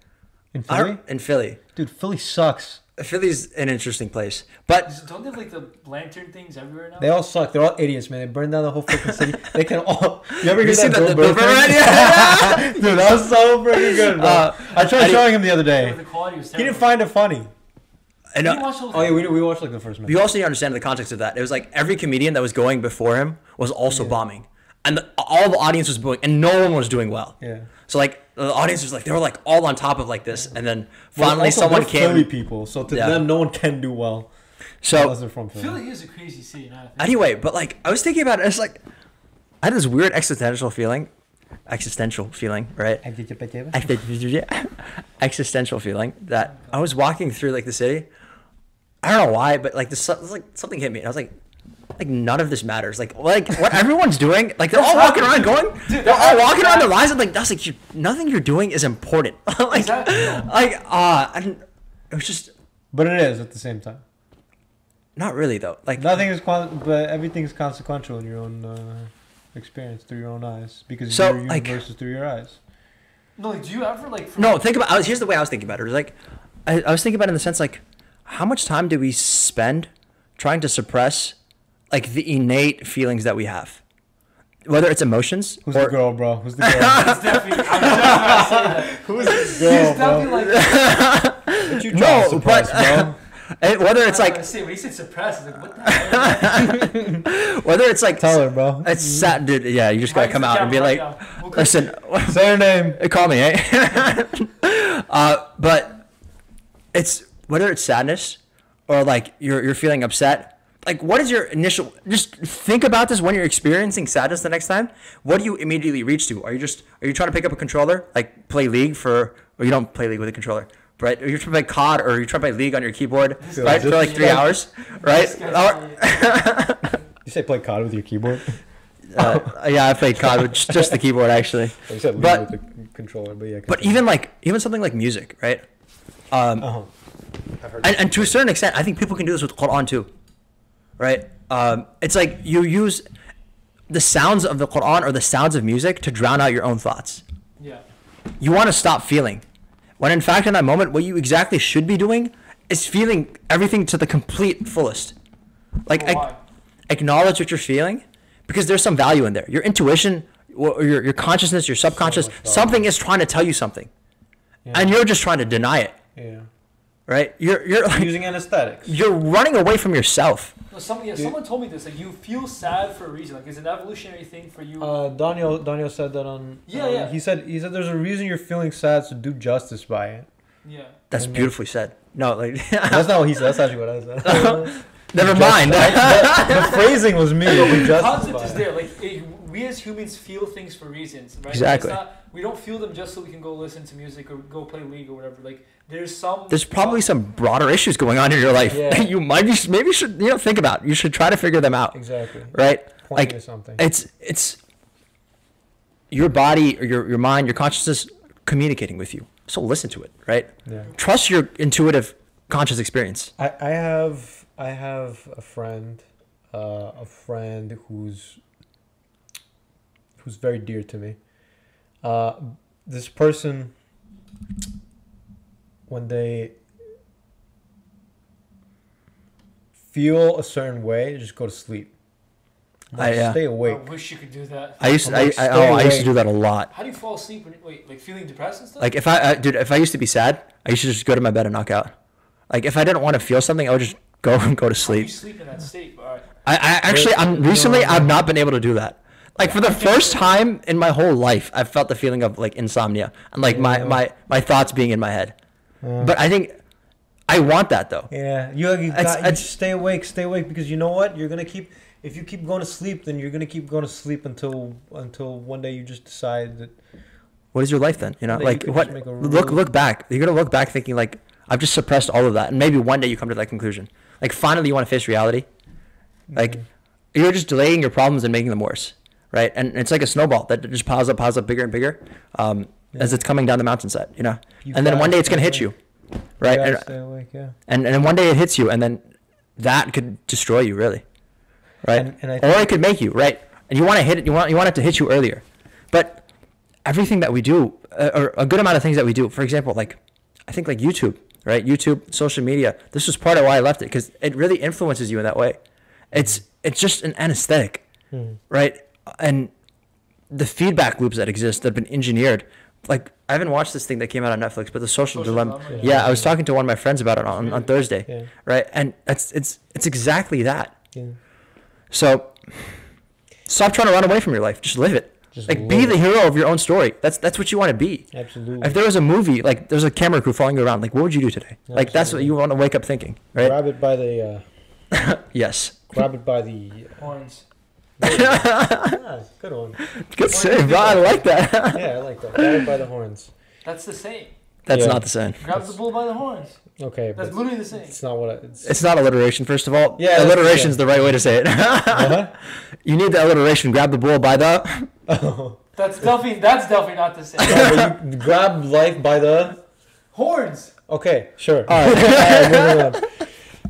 In Philly? In Philly. Dude, Philly sucks. Philly's an interesting place, but don't they have like the lantern things everywhere now? They all suck. They're all idiots, man. They burned down the whole freaking city. They can all. You ever hear that the Bill Burr thing? Yeah. Dude, that was so freaking good, bro. I tried showing him the other day. The quality was he didn't find it funny. And, we watched like the first minute. You also need to understand the context of that. It was like every comedian that was going before him was also bombing, and all the audience was booing, and no one was doing well. Yeah. So like the audience was like they were like all on top of like this, and then finally someone came. Philly people, so to them no one can do well. So from Philly is a crazy city. Anyway, but like I was thinking about it, it's like I had this weird existential feeling, right? Existential feeling that I was walking through like the city. I don't know why, but like this, like something hit me, and I was like none of this matters. Like what everyone's doing, like they're all walking around going, they're all walking around their lives, and like that's like nothing you're doing is important. Like, exactly. It was just. But it is at the same time. Not really though. Like nothing is, but everything is consequential in your own experience through your own eyes, because your universe is through your eyes. No, like, do you ever like? No, think about. Here's the way I was thinking about it. It was like, I was thinking about it in the sense like, how much time do we spend trying to suppress like the innate feelings that we have, whether it's emotions. Who's the girl, bro? Who's the girl? It's definitely, who's this girl, he's definitely bro? Like that. But you trying to suppress, bro. Whether it's like, when he said suppress, like what the hell? Whether it's like, tell her, bro. It's sad, dude. Yeah, you just gotta come out and be like, listen, say her name. Call me, eh? But it's whether it's sadness or like you're feeling upset. Like, what is your initial? Just think about this when you're experiencing sadness the next time. What do you immediately reach to? Are you trying to pick up a controller, like play League or you don't play League with a controller, right? Or you're trying to play COD, or you're trying to play League on your keyboard, right, for like 3 hours, right? You say play COD with your keyboard? Yeah, I played COD with just the keyboard actually. You said League with the controller, but yeah. But even something like music, right? I've heard and to a certain extent, I think people can do this with Quran too. Right? It's like you use the sounds of the Quran or the sounds of music to drown out your own thoughts. Yeah. You want to stop feeling. When in fact, in that moment, what you exactly should be doing is feeling everything to the complete fullest. Like, acknowledge what you're feeling, because there's some value in there. Your intuition, or your consciousness, your subconscious, something is trying to tell you something. Yeah. And you're just trying to deny it. Yeah. Right? You're like, using anesthetics. You're running away from yourself. No, someone told me this. Like, you feel sad for a reason. Like, it's an evolutionary thing for you. Daniel said that on. Yeah. He said there's a reason you're feeling sad, so do justice by it. Yeah. That's beautifully said. No, like that's not what he said. That's actually what I said. Never just- mind. the phrasing was me. The We concept is justified. there. Like we as humans feel things for reasons, right? Exactly. It's not, we don't feel them just so we can go listen to music or go play League or whatever. Like there's Probably some broader issues going on in your life. Yeah. You maybe should think about. You should try to figure them out. Exactly. Right? Pointing Like to something. it's your body or your mind, your consciousness communicating with you. So listen to it, right? Yeah. Trust your intuitive conscious experience. I have a friend who's very dear to me. This person, when they feel a certain way, just go to sleep. Stay awake. I wish you could do that. I used I'm like, to, I stay used to awake. do that a lot. How do you fall asleep when like feeling depressed and stuff? Like if I used to be sad, I used to just go to my bed and knock out. Like if I didn't want to feel something, I would just go to How do you sleep. sleep in that state? All right. I've not been able to do that. Like for the first time in my whole life, I've felt the feeling of like insomnia and like my thoughts being in my head. But I think I want that though. Yeah, you stay awake because you know what? You're gonna keep. If you keep going to sleep, then you're gonna keep going to sleep until one day you just decide that. What is your life then? You know, Then like you could what? just make a Look back. You're gonna look back thinking like I've just suppressed all of that, and maybe one day you come to that conclusion. Like finally, you want to face reality. Like you're just delaying your problems and making them worse, right? And it's like a snowball that just piles up bigger and bigger as it's coming down the mountainside. You know, and then one day it's gonna hit you, right? You gotta And, stay awake, yeah. and then one day it hits you, and then that could destroy you, really, right? And I or think- it could make you, right? And you want to hit it. You want it to hit you earlier, but everything that we do, or a good amount of things that we do, for example, like I think like YouTube, right? YouTube, social media. This was part of why I left it because it really influences you in that way. It's just an anesthetic, right? And the feedback loops that exist that have been engineered. Like I haven't watched this thing that came out on Netflix, but the Social Dilemma. Yeah, I was talking to one of my friends about it on Thursday, Yeah. right? And it's exactly that. Yeah. So stop trying to run away from your life. Just live it. Just Like live be it. the hero of your own story. That's what you want to be. Absolutely. If there was a movie, like there's a camera crew following you around, like what would you do today? Like that's what you want to wake up thinking, right? Grab it by the. Yes. Grab it by the. Horns. Ah, good one. Good save, bro. I like that. Yeah, I like that. Grab it by the horns. That's the same. That's Yeah. not the same. Grab the bull by the horns. Okay, That's but literally the same. it's not what It's not alliteration, first of all. Yeah, alliteration is yeah. the right way to say it. Uh-huh. You need the alliteration. Grab the bull by the. Oh. That's definitely not the same. Yeah, but you grab life by the. Horns. Okay, sure. All right. Alright, moving on.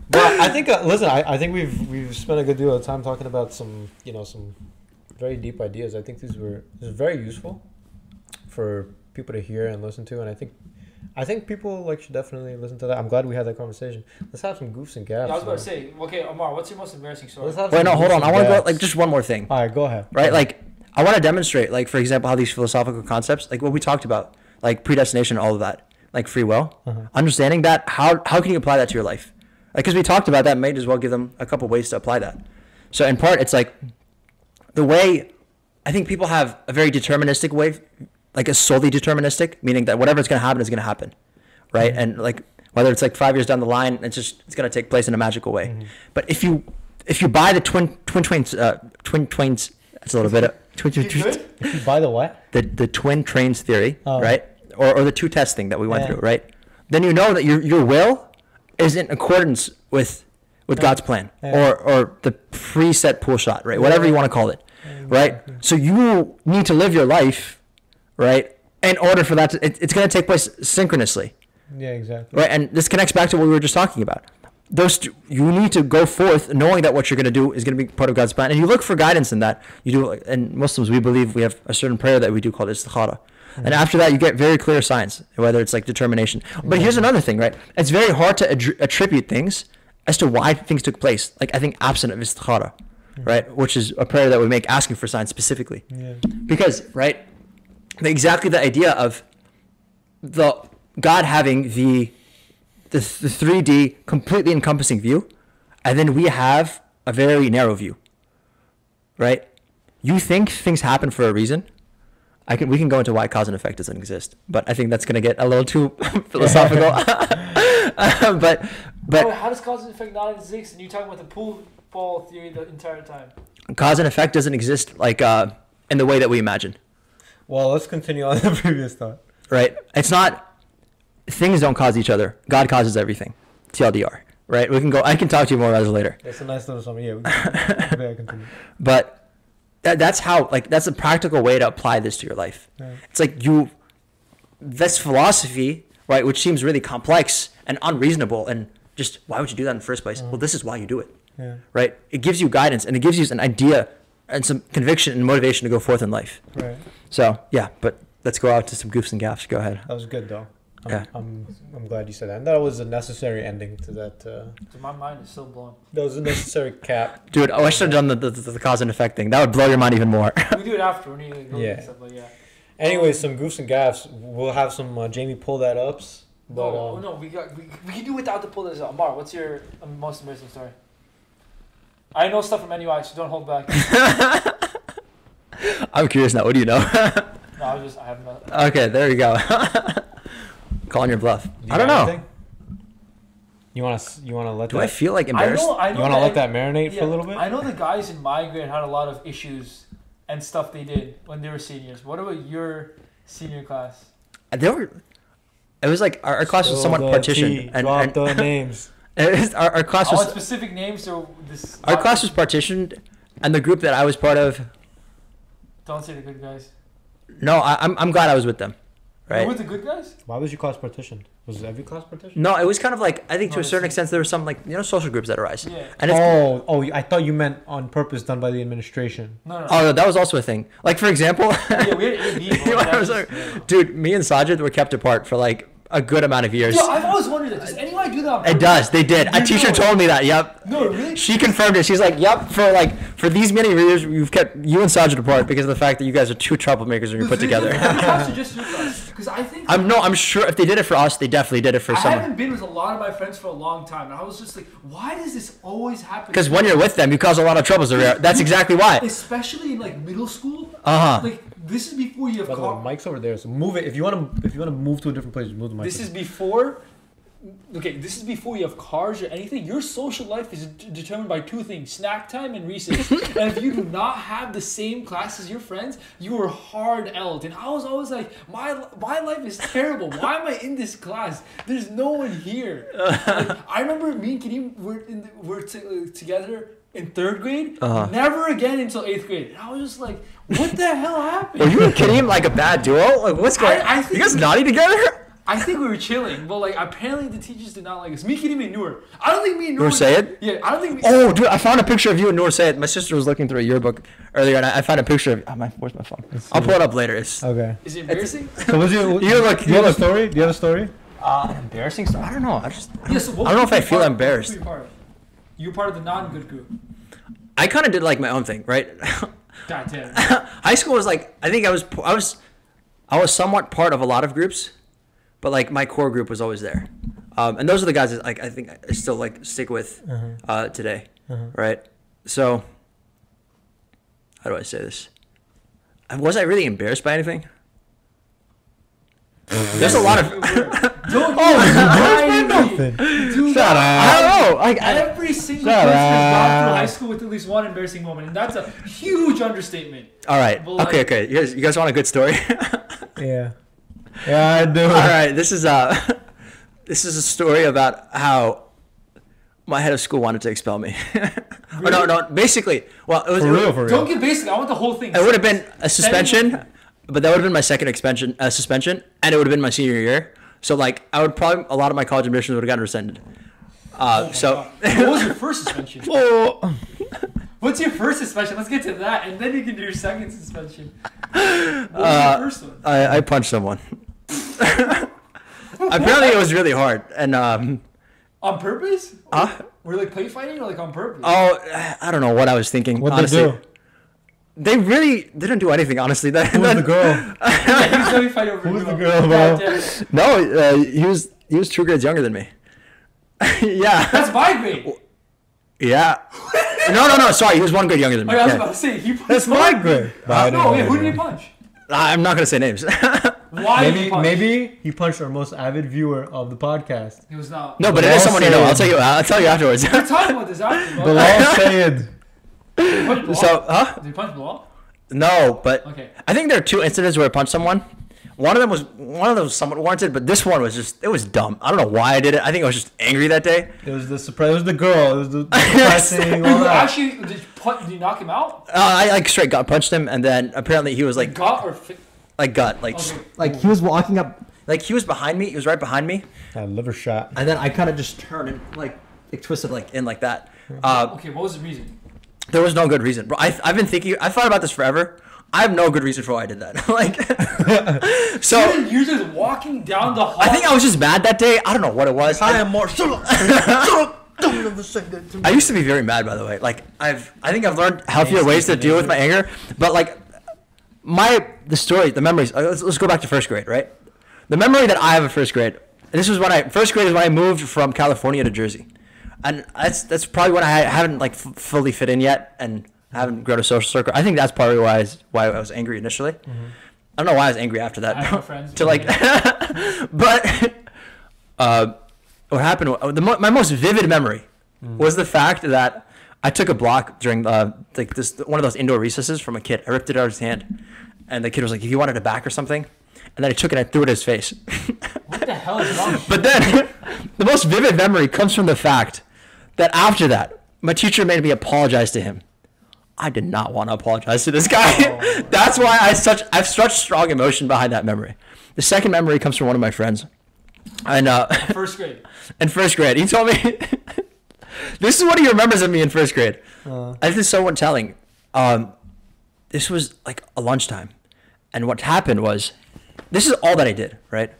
But I think, listen, I think we've spent a good deal of time talking about some very deep ideas. I think this is very useful for people to hear and listen to, and I think people should definitely listen to that. I'm glad we had that conversation. Let's have some goofs and gaps. Yeah, I was about man. to say. Okay, Amar, what's your most embarrassing story? Let's have Wait, some no, hold goofs on. I and want to go gaps. like just one more thing, All right, go ahead. right? Like I want to demonstrate, like for example, how these philosophical concepts, like what we talked about, like predestination, all of that, like free will, understanding that. How can you apply that to your life? Like because we talked about that, might as well give them a couple ways to apply that. So in part, it's like the way I think people have a very deterministic way, like a solely deterministic, meaning that whatever's going to happen is going to happen, right? And like whether it's like 5 years down the line, it's going to take place in a magical way. But if you buy the twin twains, that's a little bit of You good? By the what? the twin trains theory, Oh. right? Or the two test thing that we went Yeah. through, right? Then you know that your will is in accordance with God's plan Yeah. or the preset pool shot, right? Whatever you want to call it, right? So you need to live your life, right? In order for that, it's going to take place synchronously, Yeah, exactly. right? And this connects back to what we were just talking about. You need to go forth knowing that what you're going to do is going to be part of God's plan, and you look for guidance in that. You do, and Muslims, we believe we have a certain prayer that we do called istikhara. And after that, you get very clear signs, whether it's like determination. But here's another thing, right? It's very hard to attribute things as to why things took place. Like I think absent of istikhara, right? Which is a prayer that we make asking for signs specifically. Yeah. Because, right, exactly the idea of the God having the 3D completely encompassing view, and then we have a very narrow view, right? You think things happen for a reason. We can go into why cause and effect doesn't exist, but I think that's going to get a little too philosophical. but how does cause and effect not exist? And you talking about the pool ball theory the entire time? cause and effect doesn't exist like in the way that we imagine. Well, let's continue on the previous thought. Right? It's not. Things don't cause each other. God causes everything. TLDR. Right? We can go. I can talk to you more about this later. That's a nice little summary. Yeah, we can continue. But that's how. Like that's a practical way to apply this to your life. Yeah. It's like this philosophy, right, which seems really complex and unreasonable, and just why would you do that in the first place? Well, this is why you do it. Yeah. Right? It gives you guidance and it gives you an idea and some conviction and motivation to go forth in life. Right. So yeah, but let's go out to some goofs and gaffs. Go ahead. That was good though. Yeah. I'm glad you said that. And that was a necessary ending to that. So my mind is still blown. That was a necessary cap. Dude, I should have done the cause and effect thing. That would blow your mind even more. We do it after when you go Yeah. and stuff, but yeah. Anyways, some goofs and gaffs. We'll have some Jamie pull that ups. But, No, we can do without the pull this out. Ammaar, what's your most embarrassing story? I know stuff from NUI, so don't hold back. I'm curious now. What do you know? No, I have no. Okay, there you go. Calling your bluff. I don't know. Anything? You wanna let Do that? I feel like embarrassed? I know You wanna let that marinate for a little bit? I know the guys in my grade had a lot of issues and stuff they did when they were seniors. What about your senior class? They were. It was like our class was somewhat partitioned, Drop the names. Our class I want was specific names so this. our class was partitioned, and the group that I was part of. Don't say the good guys. No, I'm glad I was with them, You right? were the good guys? Why was your class partitioned? Was every class partitioned? No, it was kind of like I think to No, a certain it's- extent there were some like social groups that arise. Yeah. And it's, I thought you meant on purpose, done by the administration. No. oh, that was also a thing. Like for example, Yeah, we had AD. you know what I was like, dude, me and Sajid were kept apart for like a good amount of years. Yo, I've always wondered that. Does anyone do that on It purpose? does. They did. A You teacher know. told me that. Yep. No, really? She confirmed it. She's like, "Yep." For these many years, you've kept you and Sajid apart because of the fact that you guys are two troublemakers when you're put together. Because I think I'm sure if they did it for us, they definitely did it for I someone. haven't been with a lot of my friends for a long time, and I was just like, why does this always happen? Because when you're with them, you cause a lot of troubles. That's exactly why. Especially in like middle school. Uh-huh. Like this is before you have By the way, car. Mike's over there, so move it. If you wanna move to a different place, move the mic. This is before. Okay, this is before you have cars or anything. Your social life is determined by two things: snack time and recess. And if you do not have the same class as your friends, you are hard L'd. And I was always like, my life is terrible. Why am I in this class? There's no one here. Like, I remember me and Kadeem were together in third grade. Uh-huh. Never again until eighth grade. And I was just like, what the hell happened? Were you and Kareem like a bad duo? Like what's going? I think You guys we- naughty together? I think we were chilling, but like apparently the teachers did not like us. Me, Kadeem, and Noor. I don't think me and Noor. Noor Sayed? Yeah, I don't think. Oh, dude, I found a picture of you and Noor Sayed. My sister was looking through a yearbook earlier, and I found a picture of. Where's my phone? I'll pull it up later. It's Okay. Is it embarrassing? So what's your? You look- Do you have a story? Do you have a story? embarrassing stuff. I don't know. I just. Yeah, so what I don't know was if I your feel part- embarrassed. what was your part? You were part of the non-good group. I kind of did like my own thing, right? God damn. High school was like I think I was somewhat part of a lot of groups, but like my core group was always there, and those are the guys that like I think I still like stick with today, right? So how do I say this? Was I really embarrassed by anything? There's a lot of Don't Nothing. Dude, Shut I up. don't know. Like every single Shut person has gone through up. high school with at least one embarrassing moment, and that's a huge understatement. all right, But, like- okay. You guys want a good story? Yeah. Yeah, I do. All right, this is a story about how my head of school wanted to expel me. Or no, basically, well, it was For real. Don't get basic. I want the whole thing. it would have been a suspension, but that would have been my second suspension, and it would have been my senior year. So like, I would probably a lot of my college admissions would have gotten rescinded. So What was your first suspension? Oh. What's your first suspension? Let's get to that, and then you can do your second suspension. What was your first one? I punched someone. Apparently, it was really hard, and On purpose? Were you like play fighting or like on purpose? I don't know what I was thinking. What'd honestly. they do? They really didn't do anything, honestly. Who was the girl? Yeah, he was let me fight over Who was you. the girl, bro? God damn it. No, he was 2 grades younger than me. Yeah. That's my grade. Yeah. No. Sorry, he was 1 grade younger than me. Okay, I was Yeah. about to say he. That's my grade. No, wait, who did he punch? I'm not gonna say names. Why did he punch? Maybe he punched our most avid viewer of the podcast. He was not. No, but it is someone you know. I'll tell you afterwards. We're talking about this after. Bilal Sayed. Did he punch Bilal? So, huh? Did he punch Bilal? No, but Okay. I think there are 2 incidents where I punched someone. One of them was somewhat warranted, but this one was it was dumb. I don't know why I did it. I think I was just angry that day. It was the surprise. It was the girl. It was the pressing. All that. Actually, did you knock him out? I like straight gut punched him, and then apparently he was like Gut or like gut, like he was walking up, like he was behind me. He was right behind me. Liver shot. And then I kind of just turned and like twisted like in like that. okay, what was the reason? There was no good reason, bro. I've been thinking. I thought about this forever. I have no good reason for why I did that. Like, so You're just walking down the hall. I think I was just mad that day. I don't know what it was. Hi, Ammaar. I used to be very mad, by the way. Like I think I've learned healthier ways to deal with my anger. But like the memories. Let's go back to first grade, right? The memory that I have of first grade. This was first grade is when I moved from California to Jersey, and that's probably when I haven't like fully fit in yet, and I haven't grown a social circle. I think that's probably why I was angry initially. Mm-hmm. I don't know why I was angry after that. I have no friends. But what happened? My most vivid memory was the fact that I took a block during one of those indoor recesses from a kid. I ripped it out of his hand, and the kid was like, "If you wanted it back or something," and then I took it and I threw it at his face. What the hell is wrong? But then the most vivid memory comes from the fact that after that, my teacher made me apologize to him. I did not want to apologize to this guy. Oh. That's why I have such strong emotion behind that memory. The second memory comes from one of my friends. And first grade. In first grade, he told me this is what he remembers of me in first grade. This is so telling. This was like a lunchtime, and what happened was, this is all that I did. Right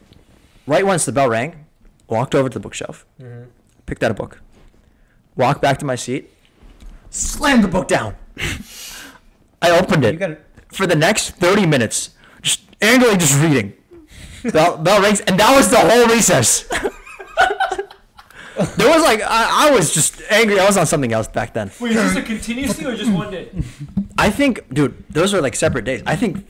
once the bell rang, walked over to the bookshelf, picked out a book, walked back to my seat, slammed the book down. I opened it for the next 30 minutes, just angrily just reading. Bell rings, and that was the whole recess. There was like I was just angry. I was on something else back then. Wait, is this a continuous thing or just one day? I think, dude, those are like separate days. I think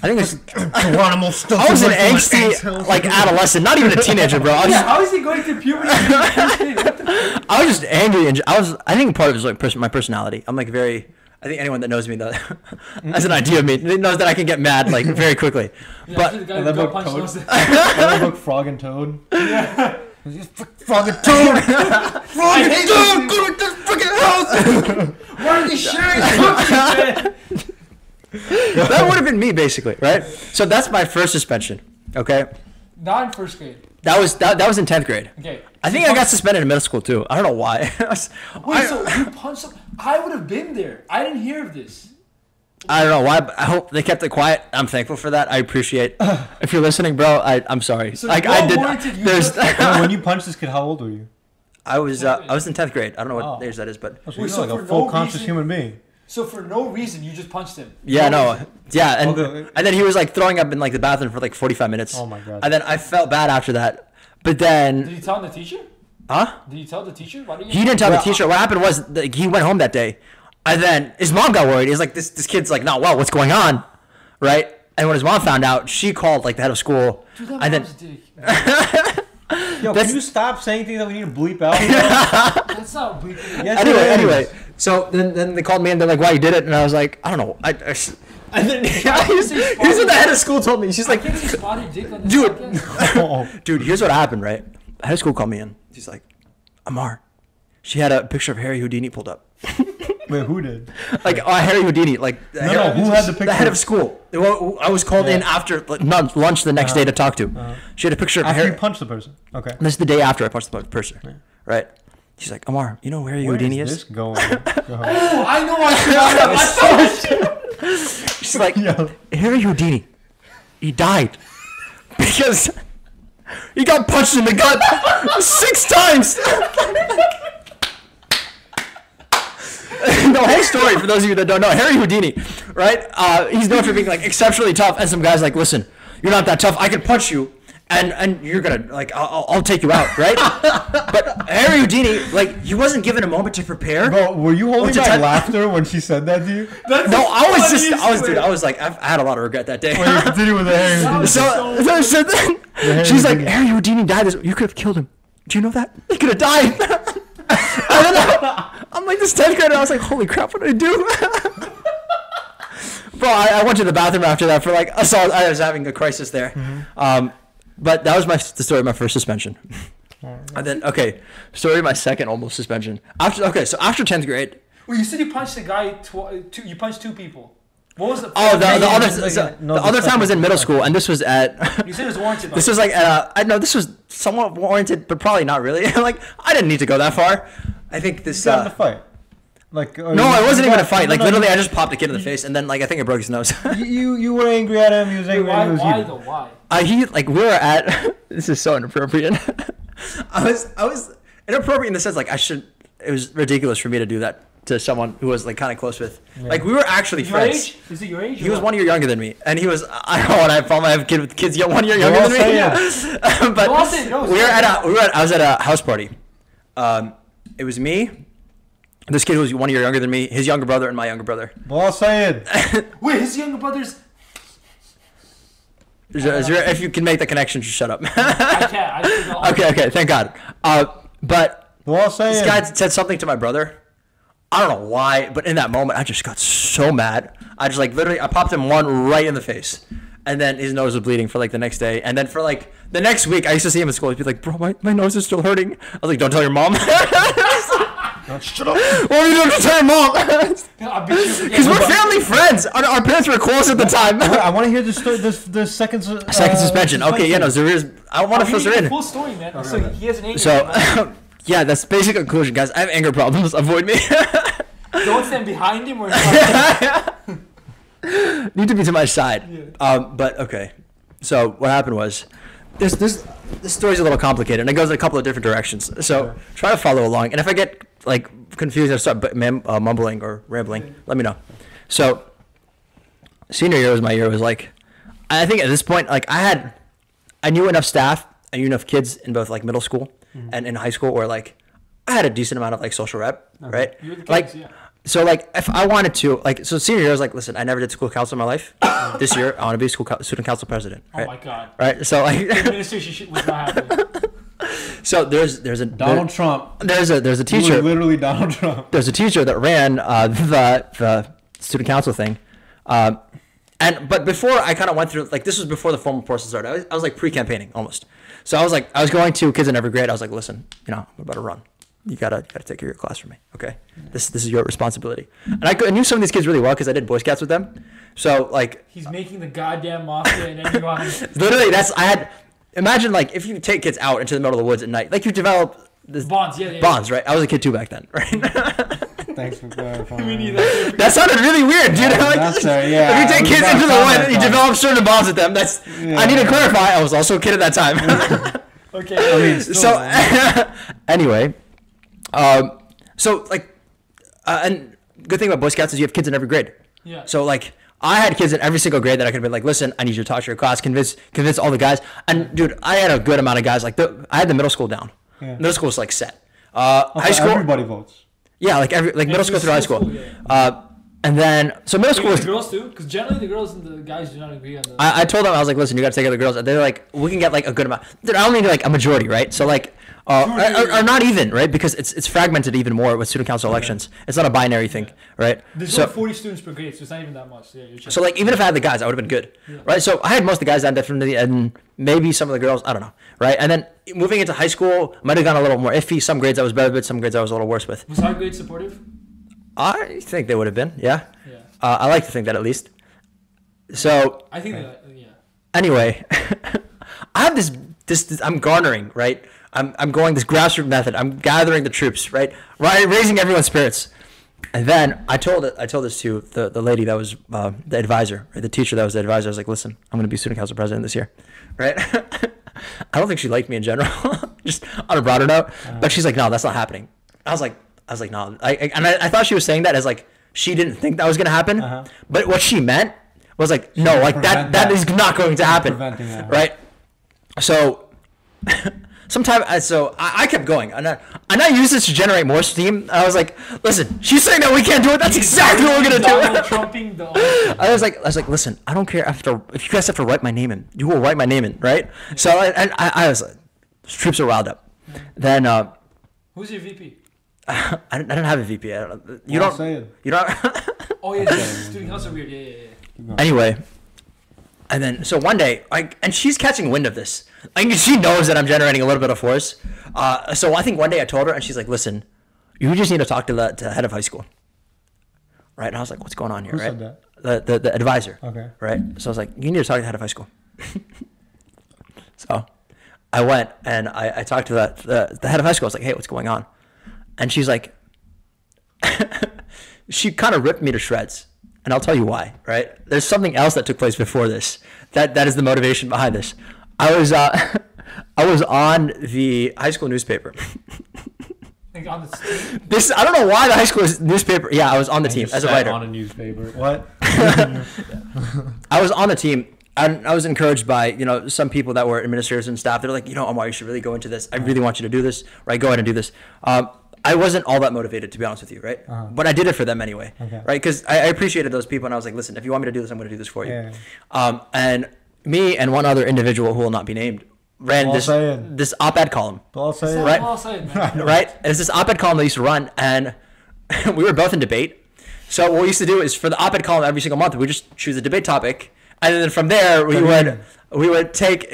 it's. I was an angsty like adolescent, not even a teenager, bro. How is he going through puberty? I was just angry, and I think part of it was like my personality. I'm like very. I think anyone that knows me has an idea of me knows that I can get mad like very quickly. Yeah, but that book Frog and Toad. Yeah. Frog and Toad. Frog and Toad. Go to this freaking house. Why are they sharing cookies? That would have been me basically, right? So that's my first suspension. Okay. Not in first grade. That was in 10th grade. Okay. I think I got suspended in middle school too. I don't know why. So you punched him? I would have been there. I didn't hear of this. I don't know why, but I hope they kept it quiet. I'm thankful for that. I appreciate. If you're listening, bro, I'm sorry. So like I did. There's. When you punched this kid, how old were you? I was in 10th grade. I don't know what age that is, but. So you're like a full conscious human being. So for no reason, you just punched him? Yeah, and then he was like throwing up in like the bathroom for like 45 minutes. Oh my god. And then I felt bad after that. But then. Did you tell the teacher? Huh? Did you tell the teacher? Why did he didn't tell the teacher. What happened was he went home that day. And then his mom got worried. He's like, this kid's like not well. What's going on? Right? And when his mom found out, she called like the head of school. Dude, that and mom's then. Dick. Yo, can you stop saying things that we need to bleep out? That's not bleeping. Yes, anyway. So then they called me and they're like, why you did it? And I was like, I don't know. And then here's what the head of school told me. She's like, dude, here's what happened, right? The head of school called me in. She's like, Ammaar, she had a picture of Harry Houdini pulled up. Wait, who did? Like Harry Houdini, like who had the picture? The head of school. I was called in after lunch the next day to talk to. She had a picture of after Harry. You punched the person. Okay. This is the day after I punched the person. Yeah. Right. She's like, Ammaar, you know who Harry Houdini is? This going? Oh, I know I should. She's like, Harry Houdini, he died because he got punched in the gut 6 times. The whole story, for those of you that don't know, Harry Houdini, right? He's known for being like exceptionally tough, and some guys like, listen, you're not that tough. I can punch you, and you're gonna like I'll take you out, right? But Harry Houdini, like he wasn't given a moment to prepare. Bro, were you holding back laughter when she said that to you? No, I was like, I had a lot of regret that day. Well, you continue with the Harry Houdini. So then she's like, Harry Houdini died. You could have killed him. Do you know that? He could have died. And then I'm like this 10th grader. I was like, holy crap, what did I do? Bro, I went to the bathroom after that for like I was having a crisis there. Mm-hmm. But that was the story of my first suspension. And then story of my second almost suspension. So after 10th grade. Well, you said you punched a guy. You punched 2 people. What was the? The other time was in middle school, and this was at. You said it was warranted. This was like I know this was somewhat warranted, but probably not really. Like I didn't need to go that far. I think this. You got in a fight. Like no, it wasn't even a fight. Like literally, I just popped a kid in the face, and then like I think it broke his nose. you were angry at him. He was angry. Why though? Why? We were at. This is so inappropriate. I was inappropriate in the sense like it was ridiculous for me to do that to someone who was like kind of close with. Yeah. Like we were actually friends. Age? Is it your age? He was 1 year younger than me, and he was. I don't know what I probably have kids 1 year younger than me. Yeah. But I was at a house party. It was me. This kid was 1 year younger than me, his younger brother, and my younger brother. Well said. Wait, his younger brother's. If you can make the connection, just shut up. I can't. Okay. Thank God. But well said. This guy said something to my brother. I don't know why, but in that moment, I just got so mad. I just like literally, I popped him one right in the face, and then his nose was bleeding for like the next day, and then for like the next week, I used to see him at school. He'd be like, "Bro, my nose is still hurting." I was like, "Don't tell your mom." Shut up. What are you doing to tell your mom? Because we're family friends. Our parents were close at the time. I want to hear the second suspension. Okay, yeah, no, there is. I want to filter in. Full story, man. Okay. So he has an anger. So, yeah, that's the basic conclusion, guys. I have anger problems. Avoid me. Don't stand behind him or need to be to my side. Yeah. But okay. So what happened was, this story's a little complicated, and it goes in a couple of different directions. So try to follow along, and if I get like confused and start mumbling or rambling, let me know. So senior year was my year. It was like, I think at this point, like I knew enough staff, I knew enough kids in both like middle school and in high school, where like I had a decent amount of like social rep, right? You're the kids, like, yeah. So like if I wanted to, like, so senior year I was like, listen, I never did school council in my life. This year I want to be student council president. Right? Oh my God! Right? So like, the administration was not happening. So there's a Donald Trump. There's a teacher. Literally Donald Trump. There's a teacher that ran the student council thing, but before I kind of went through, like, this was before the formal process started. I was like pre-campaigning almost. So I was going to kids in every grade. I was like, listen, I'm about to run. You gotta take care of your class for me, okay? This is your responsibility. And I knew some of these kids really well because I did Boy Scouts with them. So like, he's making the goddamn mafia and everyone. Literally, imagine like if you take kids out into the middle of the woods at night, like you develop this bonds, bonds, right? I was a kid too back then, right? Thanks for clarifying. That sounded really weird, dude. If you take kids into the woods, you develop certain bonds with them. I need to clarify. I was also a kid at that time. Okay. Anyway, so like, and good thing about Boy Scouts is you have kids in every grade. Yeah. So like, I had kids in every single grade that I could have been like, listen, I need you to talk to your class, convince all the guys. And dude, I had a good amount of guys. Like I had the middle school down. Yeah. Middle school was like set. High school, everybody votes. Yeah, like middle school through high school. And then so middle school was the girls too, because generally the girls and the guys do not agree on the. I told them, I was like, listen, you got to take care of the girls. And they're like, we can get like a good amount. Dude, I only need like a majority, right? So like. Or not even, right? Because it's fragmented even more with student council elections. It's not a binary thing, right? There's only 40 students per grade, so it's not even that much. Yeah, so like even if I had the guys, I would have been good, right? So I had most of the guys down definitely, and maybe some of the girls, I don't know, right? And then moving into high school, might have gone a little more iffy. Some grades I was better with, some grades I was a little worse with. Was our grade supportive? I think they would have been, yeah. I like to think that at least. So I think that, yeah. Anyway, I have this I'm garnering, right? I'm going this grassroots method. I'm gathering the troops, right? Raising everyone's spirits. And then I told this to the lady that was the advisor, right? The teacher that was the advisor. I was like, listen, I'm going to be student council president this year, right? I don't think she liked me in general, just on a broader note. But she's like, no, that's not happening. I was like, no. I thought she was saying that as like she didn't think that was going to happen. But what she meant was like, no, like that is not going to happen, right? So I kept going, and I used this to generate more steam. I was like, listen, she's saying that we can't do it. That's exactly what we're gonna do. Trumping the. I was like, listen, I don't care if you guys have to write my name in, you will write my name in, right? So I was like, troops are riled up. Then who's your VP? I don't have a VP. I don't know. You Well, don't. say it. You don't. Oh yeah, student council weird. Yeah. Anyway, and then so one day, and she's catching wind of this. She knows that I'm generating a little bit of force. So I think one day I told her, and she's like, "Listen, you just need to talk to the head of high school." Right? And I was like, "What's going on here?" Who right? said that? The advisor. Okay. Right? So I was like, "You need to talk to the head of high school." So I went and I talked to the head of high school. I was like, "Hey, what's going on?" And she's like, she kind of ripped me to shreds. And I'll tell you why, right? There's something else that took place before this. That is the motivation behind this. I was on the high school newspaper. Like on the team? I don't know why the high school newspaper. Yeah, I was on the team as a writer. On a newspaper. What? I was on the team. I was encouraged by some people that were administrators and staff. They're like, Ammaar, you should really go into this. I really want you to do this. Right? Go ahead and do this. I wasn't all that motivated, to be honest with you, right? But I did it for them anyway, right? Because I appreciated those people, and I was like, listen, if you want me to do this, I'm going to do this for you. Yeah. And me and one other individual who will not be named ran this op-ed column. Right? Right? It's this op-ed column they used to run, and we were both in debate. So what we used to do is for the op-ed column every single month, we just choose a debate topic, and then from there we would take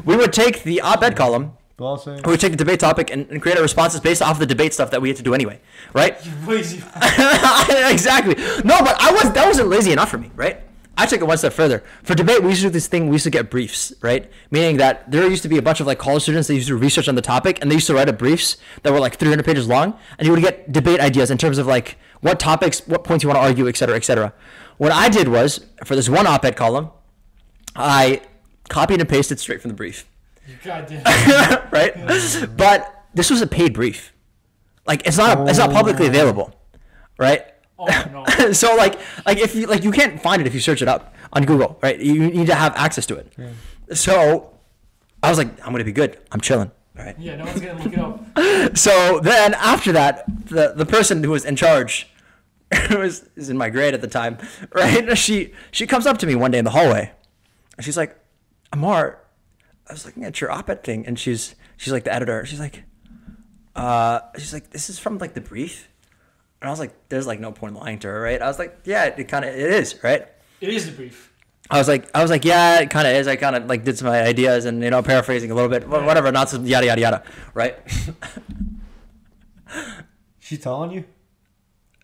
we would take the op-ed column. We would take the debate topic and create our responses based off the debate stuff that we had to do anyway, right? You lazy. Exactly. No, but that wasn't lazy enough for me, right? I took it one step further. For debate, we used to do this thing. We used to get briefs, right? Meaning that there used to be a bunch of college students that used to research on the topic, and they used to write up briefs that were 300 pages long, and you would get debate ideas in terms of what topics, what points you want to argue, et cetera, et cetera. What I did was, for this one op-ed column, I copied and pasted straight from the brief. Goddamn. Right? But this was a paid brief. It's not publicly available, right? Oh no. So if you can't find it if you search it up on Google, right? You need to have access to it. Yeah. So I was like, I'm gonna be good. I'm chilling. All right. Yeah, no one's gonna look it up. So then after that, the person who was in charge, who is in my grade at the time, right? She comes up to me one day in the hallway, and she's like, Ammaar, I was looking at your op-ed thing, and she's like the editor. She's like, this is from the brief, and I was like, there's no point in lying to her, right? I was like, yeah, it is, right? It is the brief. I was like, yeah, it kind of is. I kind of did some ideas and paraphrasing a little bit, whatever, not some yada yada yada, right? She telling you?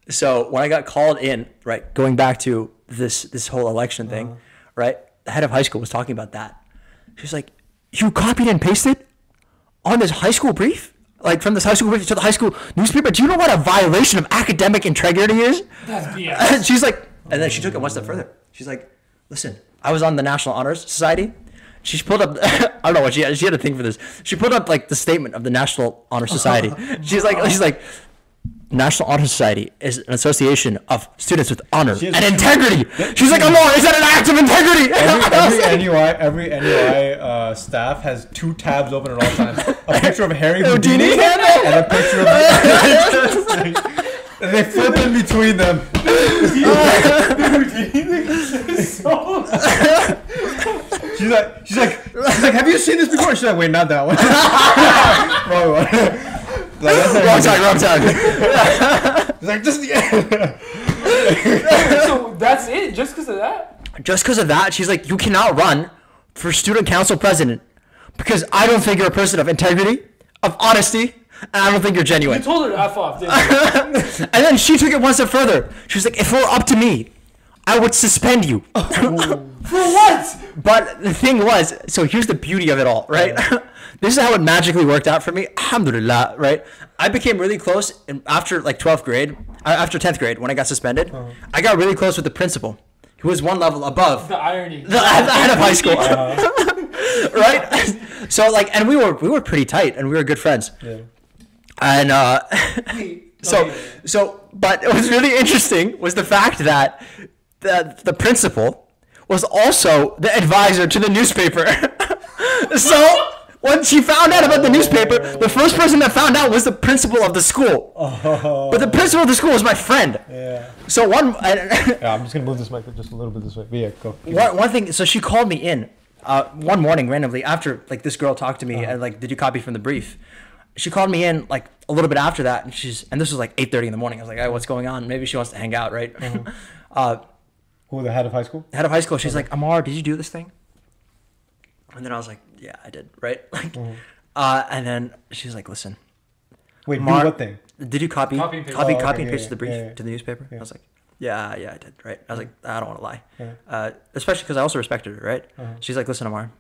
So when I got called in, right, going back to this whole election thing, right? The head of high school was talking about that. She's like, you copied and pasted on this high school brief? From this high school brief to the high school newspaper? Do you know what a violation of academic integrity is? That's BS. And she's like, and then she took it one step further. She's like, listen, I was on the National Honors Society. She pulled up, I don't know what she had a thing for this. She pulled up the statement of the National Honor Society. She's like, National Honor Society is an association of students with honor and integrity. She's like, Ammaar, is that an act of integrity? Every NUI staff has 2 tabs open at all times. A picture of Harry Houdini and a picture of... and they flip in between them. She's like, have you seen this before? She's like, wait, not that one. Wrong one. Wrong time. It's like, just the end. So that's it? Just because of that? Just because of that, she's like, you cannot run for student council president because I don't think you're a person of integrity, of honesty, and I don't think you're genuine. You told her to F off, didn't you? And then she took it one step further. She was like, if it were up to me, I would suspend you. For what? But the thing was, so here's the beauty of it all, right? This is how it magically worked out for me. Alhamdulillah, right? I became really close after 12th grade, after 10th grade when I got suspended. I got really close with the principal, who was one level above the irony. The head of high school. Right? So and we were pretty tight and we were good friends. Yeah. And but what was really interesting was the fact that the principal was also the advisor to the newspaper. So when she found out about the newspaper, the first person that found out was the principal of the school. But the principal of the school was my friend. Yeah. So I'm just gonna move this mic just a little bit this way. But yeah, go. One thing. So she called me in one morning randomly after like this girl talked to me and like, did you copy from the brief? She called me in like a little bit after that, and this was like 8:30 in the morning. I was like, hey, what's going on? Maybe she wants to hang out, right? Who, the head of high school? Head of high school. She's like, Ammaar, did you do this thing? And then I was like, yeah, I did, right? Like, and then she's like, listen. Wait, Ammaar, do what thing? Did you copy and paste. and paste the brief to the newspaper? Yeah. I was like, yeah, I did, right? I was like, I don't want to lie. Especially because I also respected her, right? She's like, listen, Ammaar,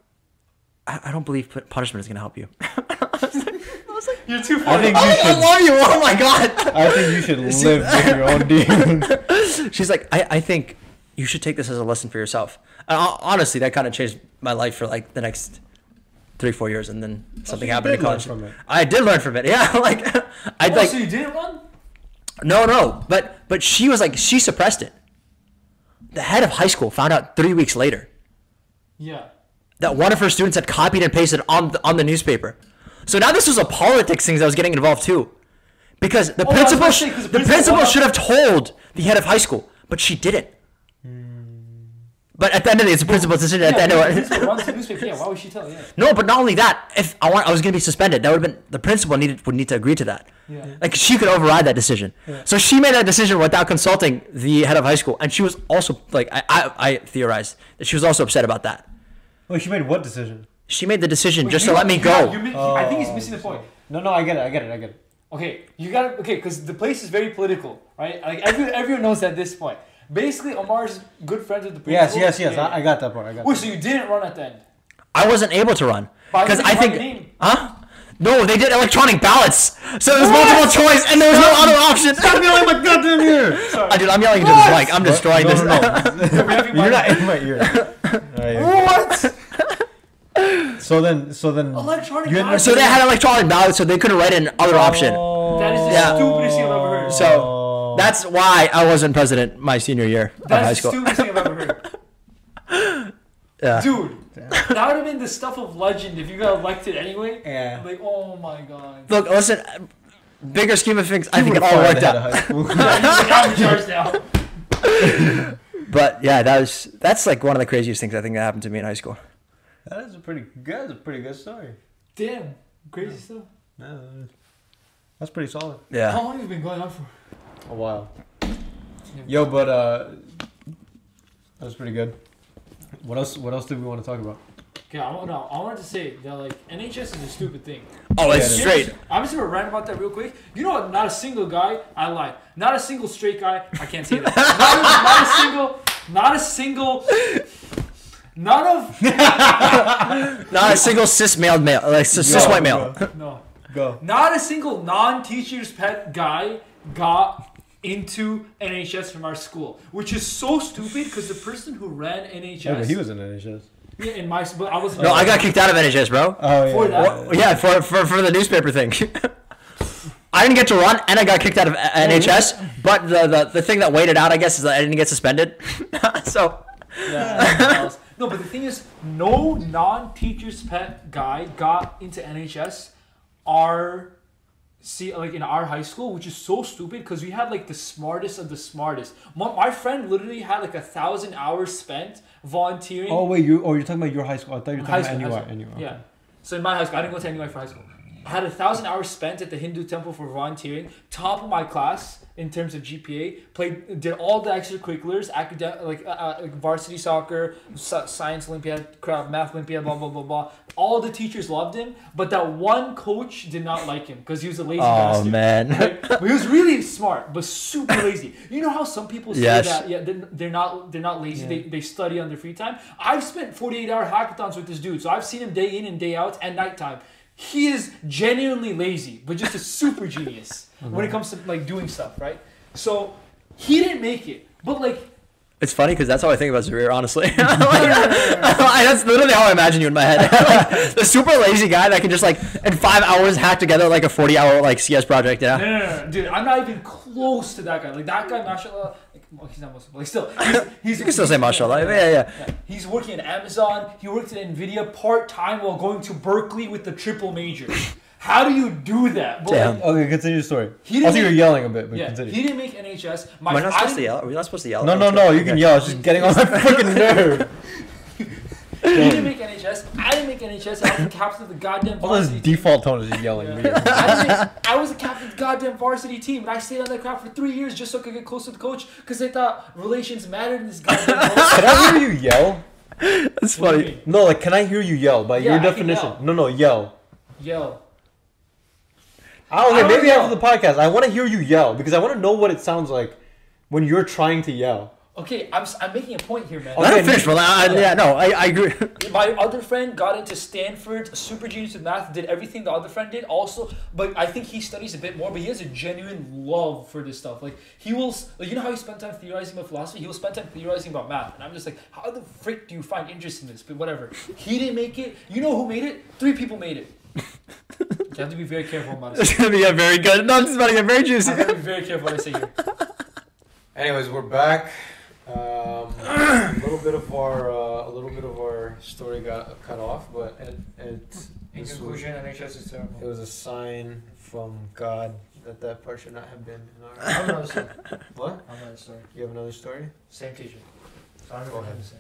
I don't believe punishment is going to help you. I was like, you're too funny. I love you. Oh my God. I think you should live with your own demons. She's like, I think you should take this as a lesson for yourself. And honestly, that kind of changed my life for like the next 3-4 years, and then something happened in college. I did learn from it. Yeah, like So you didn't run? No, but she was like, she suppressed it. The head of high school found out 3 weeks later. Yeah. That one of her students had copied and pasted on the newspaper. So now this was a politics thing that I was getting involved too, because the principal should have told the head of high school, but she didn't. But at the end of the day, it's the principal's decision. At the end of it, the principal runs the newspaper. Yeah, why would she tell? Yeah. No, but not only that. If I was going to be suspended, that would have been the principal would need to agree to that. Yeah. Like she could override that decision. Yeah. So she made that decision without consulting the head of high school, and she was also like, I theorized that she was also upset about that. Wait, she made what decision? She made the decision just to let me go. I think he's missing the point. No, I get it. Okay, because the place is very political, right? Like everyone knows at this point. Basically, Ammar's good friends with the principal. Yes. Yeah. I got that part. Wait, so you didn't run at the end? I wasn't able to run because I think. Huh? No, they did electronic ballots, so there was multiple choice, and there was no other option. Stop yelling my goddamn ear! Dude, I'm yelling into this mic. I'm destroying this. No. You're not in my ear. What? So then. Electronic ballots. So they had electronic ballots, so they couldn't write an other option. That is the stupidest thing I've ever heard. So that's why I wasn't president my senior year of high school. That's the stupidest thing I've ever heard. Yeah. Dude, that would have been the stuff of legend if you got elected anyway. Yeah. Like, oh my god. Look, listen, bigger scheme of things, I think it all worked out. I'm in charge now. But yeah, that's like one of the craziest things I think that happened to me in high school. That is a pretty good story. Damn, crazy stuff. Yeah, that's pretty solid. Yeah. How long have you been going on for? A while. Yo, but that was pretty good. What else did we want to talk about? Okay, I wanted to say that like NHS is a stupid thing. Oh, it's straight. I'm just gonna rant about that real quick. You know what? Not a single guy. I lied. Not a single straight guy. I can't say that. Not a single. Not a single cis male, like cis white male. No. Go. Not a single non-teacher's pet guy got into NHS from our school, which is so stupid because the person who ran NHS. Yeah, but he was in NHS. Yeah, in my school, I was. No, I got kicked out of NHS, bro. Oh yeah. For that? Yeah, for the newspaper thing. I didn't get to run, and I got kicked out of NHS. But the thing that waited out, I guess, is that I didn't get suspended. So. Yeah. No, but the thing is, no non-teacher's pet guy got into NHS. In our high school, which is so stupid because we had like the smartest of the smartest. My friend literally had like 1,000 hours spent volunteering. Oh wait, you're talking about your high school? I thought you were talking about NUI. Yeah. So in my high school, I didn't go to NUI for high school. I had 1,000 hours spent at the Hindu temple for volunteering. Top of my class in terms of GPA. Did all the extracurriculars, academic, like varsity soccer, science Olympiad, math Olympiad, blah blah blah blah. All the teachers loved him, but that one coach did not like him because he was a lazy bastard. Oh man! But he was really smart, but super lazy. You know how some people say that? Yeah, they're not lazy. Yeah. They study on their free time. I've spent 48-hour hackathons with this dude, so I've seen him day in and day out at nighttime. He is genuinely lazy, but just a super genius when it comes to like doing stuff, right? So he didn't make it, but like It's funny because that's how I think about Zarir, honestly. That's literally how I imagine you in my head. Like, the super lazy guy that can just like in 5 hours hack together like a 40-hour like CS project. Yeah. No, dude, I'm not even close to that guy. Like that guy, mashallah. Like, well, he's not Muslim, but like still, he's You can still say mashallah. Yeah. He's working at Amazon. He worked at Nvidia part time while going to Berkeley with the triple major. How do you do that? But Damn. like, Okay, continue the story. He I didn't think you're make- yelling a bit, but yeah, continue. he didn't make NHS. Am I not supposed to yell? Are we not supposed to yell? No, you can yell. It's just getting on my fucking nerve. He didn't make NHS. I didn't make NHS. I was the captain of the goddamn All his varsity team. default tone is just yelling. Yeah. I was the captain of the goddamn varsity team, and I stayed on that crap for 3 years just so I could get close to the coach because they thought relations mattered in this goddamn world. Can I hear you yell? That's What do you funny. mean? No, like, can I hear you yell by Yeah, your I can definition? yell. No, yell. Yo. I don't I know, don't maybe yell. after the podcast, I want to hear you yell because I want to know what it sounds like when you're trying to yell. Okay, I'm making a point here, man. Let Okay, him finish, bro. I agree. My other friend got into Stanford, super genius with math, did everything the other friend did also, but I think he studies a bit more, but he has a genuine love for this stuff. Like, he will, like, you know how he spent time theorizing about philosophy? He will spend time theorizing about math, and I'm just like, how the frick do you find interest in this? But whatever. He didn't make it. You know who made it? 3 people made it. You have to be very careful about it. It's gonna be very good. No, this is about to get very juicy. I have to be very careful what I say here. Anyways, we're back. A little bit of our story got cut off, but In conclusion, NHS is terrible. it was a sign from God that part should not have been in I our. have another story. What? I have another story. You have another story? Same teacher. So I don't Go know what ahead. to say.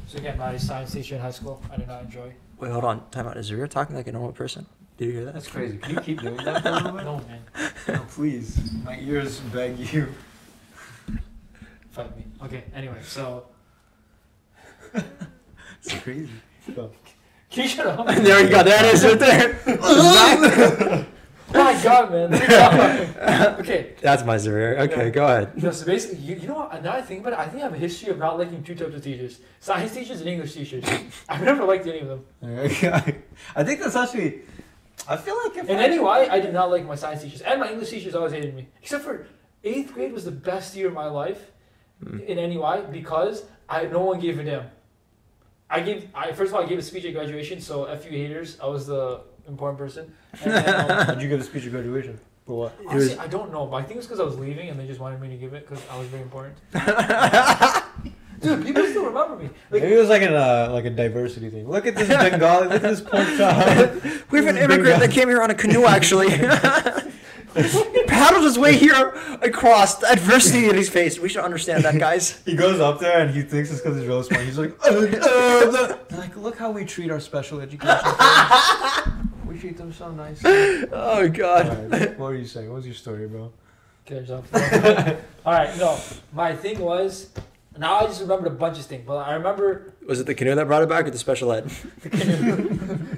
So again, my science teacher in high school, I did not enjoy. Wait, hold on. Time out. Is Zarir talking like a normal person? Did you hear that? That's crazy. Can you keep doing that for a little bit? No, man. No, please. My ears beg you. Fight me. Okay, anyway, so. It's crazy. Go. Can you shut up? There you go. There it is, right there. Oh my god, man. Let me talk about it. Okay. That's my Zarir. Okay, Yeah. go ahead. No, so basically, you know what? Now I think about it, I think I have a history of not liking 2 types of teachers: science teachers and English teachers. I've never liked any of them. I think that's actually. I feel like if In any way, I did not like my science teachers, and my English teachers always hated me. Except for 8th grade was the best year of my life in any way because no one gave a damn. First of all, I gave a speech at graduation, so F you haters, I was the important person. And then, Did you give a speech at graduation? For what? honestly, I don't know, but I think it was because I was leaving and they just wanted me to give it because I was very important. Dude, people still remember me. Like, Maybe it was like a diversity thing. Look at this Bengali. Look at this pork chop. We have an immigrant that came here on a canoe, actually. He paddled his way here across the adversity that he's faced. We should understand that, guys. He goes up there and he thinks it's because he's really smart. He's like, They're like, look how we treat our special education kids. We treat them so nice. Oh, God. Alright, what were you saying? What was your story, bro? cares up. Alright, no. My thing was, now I just remembered a bunch of things, but I remember Was it the canoe that brought it back or the special ed?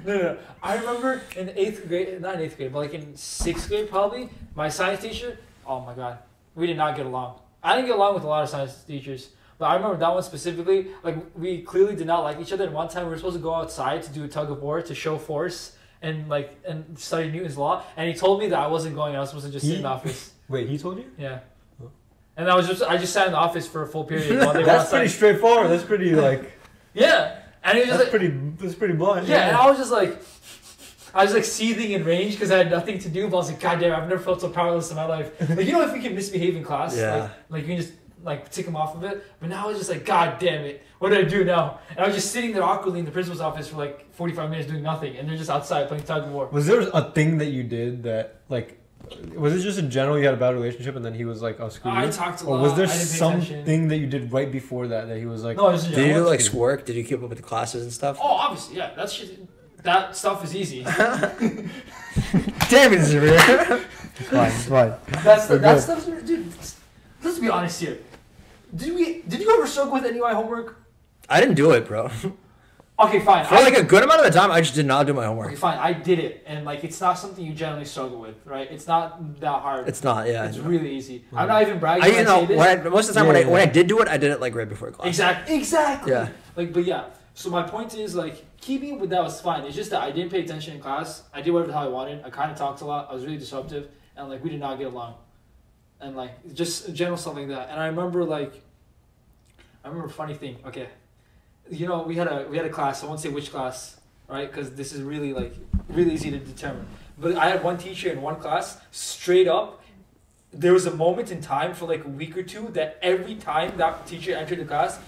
no. I remember in 8th grade, not in 8th grade, but like in 6th grade probably, my science teacher, oh my god, we did not get along. I didn't get along with a lot of science teachers, but I remember that one specifically, like we clearly did not like each other, and one time we were supposed to go outside to do a tug of war to show force and study Newton's law, and he told me that I wasn't going, I was supposed to just sit in the office. Wait, he told you? Yeah. And I just sat in the office for a full period while they were That's outside. pretty straightforward. That's pretty like. Yeah. And he was just like, That's pretty blunt. yeah, and I was like seething in rage because I had nothing to do, but I was like, God damn, I've never felt so powerless in my life. Like, you know, if you can misbehave in class, Yeah. like you can just like tick them off of it. But now I was just like, God damn it, what do I do now? And I was just sitting there awkwardly in the principal's office for like 45 minutes doing nothing, and they're just outside playing tug of war. Was there a thing that you did that like? Was it just in general you had a bad relationship and then he was like, "Oh, screw you"? I talked a lot. Or was there I didn't pay attention. something that you did right before that he was like? No, it was just Did you do like Screw. work? Did you keep up with the classes and stuff? Oh, obviously, yeah. That stuff is easy. Damn it, Zarir. It's fine. that stuff's dude. Let's be honest here. Did you ever struggle with NUI homework? I didn't do it, bro. Okay, fine. For like a good amount of the time, I just did not do my Okay, homework. fine. I did it, and like it's not something you generally struggle with, right? It's not that hard. It's not, yeah. It's really easy. I'm not even bragging. I, you know, when I say this. most of the time Yeah, when I yeah. did do it, I did it like right before class. Exactly. Yeah. Like, but yeah. So my point is like keeping with that was fine. It's just that I didn't pay attention in class. I did whatever the hell I wanted. I kind of talked a lot. I was really disruptive, and like we did not get along, and like just general stuff like that. And I remember like I remember a funny thing. Okay, you know, we had a class. I won't say which class, right? Because this is really easy to determine. But I had one teacher in one class. Straight up, there was a moment in time for like a week or two that every time that teacher entered the class,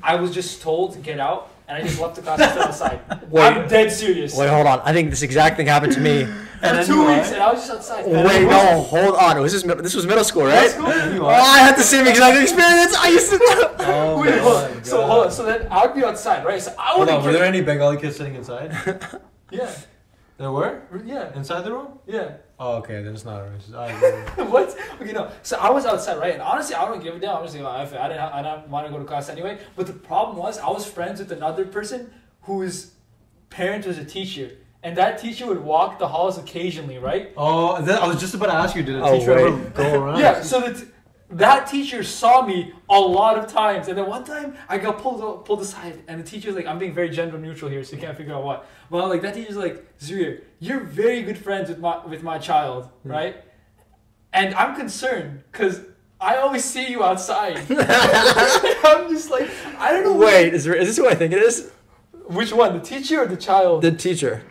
I was just told to get out, and I just left the class and stood outside. Wait, I'm dead serious. Wait, hold on. I think this exact thing happened to me. For 2 weeks, and I was just outside. Wait, no, hold on. This was middle school, right? Middle school? Oh, I had the same exact experience. I used to. Oh Wait, my hold on. God. So hold on. So then I would be outside, right? So I Hold would. on, were there any Bengali kids sitting inside? Yeah. There were? Yeah. Inside the room? Yeah. Oh, okay, then it's not a racist. I agree. What? Okay, no. So I was outside, right? And honestly, I don't give a damn. I'm just like, oh, F it. I didn't want to go to class anyway. But the problem was, I was friends with another person whose parent was a teacher. And that teacher would walk the halls occasionally, right? Oh, I was just about to ask you, did a Oh, teacher wait. ever go around? Yeah, so that teacher saw me a lot of times. And then one time, I got pulled aside. And the teacher's like, I'm being very gender neutral here, so you can't figure out what. Well, like, that teacher's like, Zurir, you're very good friends with my child, right? And I'm concerned, because I always see you outside. I'm just like, I don't know. Wait, is this who I think it is? Which one, the teacher or the child? The teacher.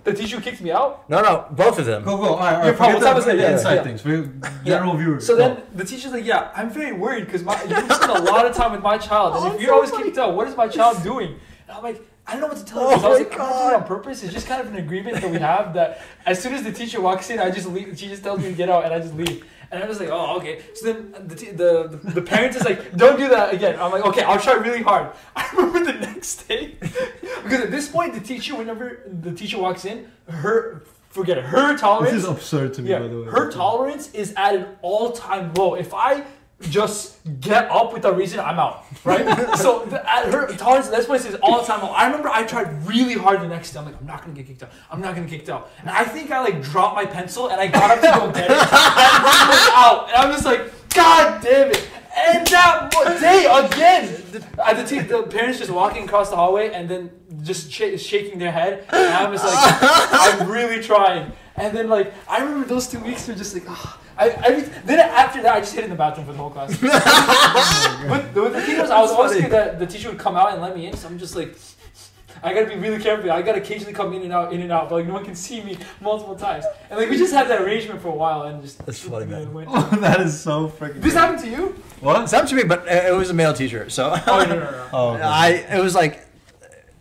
The teacher who kicked me out? No, both of them. Go. All right. Your problem, Forget what time the was it? inside Yeah. things. For general viewers. So then the teacher's like, yeah, I'm very worried because you spend a lot of time with my child. And if you're always kicked out, what is my child doing? And I'm like, I don't know what to tell you. I was like, I'm not doing it on purpose. It's just kind of an agreement that we have that as soon as the teacher walks in, I just leave. She just tells me to get out and I just leave. And I'm just like, oh, okay. So then the parent is like, don't do that again. I'm like, okay, I'll try really hard. I remember the next day, because at this point, the teacher, whenever the teacher walks in, her tolerance. This is absurd to me, by the way. Her tolerance is at an all-time low. If I just get up without reason, I'm out, right? So at her tolerance at this place is all-time low. I remember I tried really hard the next day. I'm like, I'm not gonna get kicked out. I'm not gonna get kicked out. And I think I like dropped my pencil and I got up to go get it. And I was out. And I'm just like, God damn it. And that day again, the parents just walking across the hallway and then just shaking their head. And I'm just like, I'm really trying. And then like, I remember those 2 weeks were just like, then after that, I just hid in the bathroom for the whole class. But the thing was, I was always scared that the teacher would come out and let me in. So I'm just like, I gotta be really careful. I gotta occasionally come in and out, but like no one can see me multiple times. And like we just had that arrangement for a while and just. That's funny, man. Oh, that is so freaking. This happened to you? What? It's happened to me, but it was a male teacher, so. Oh no. Oh, okay. It was like,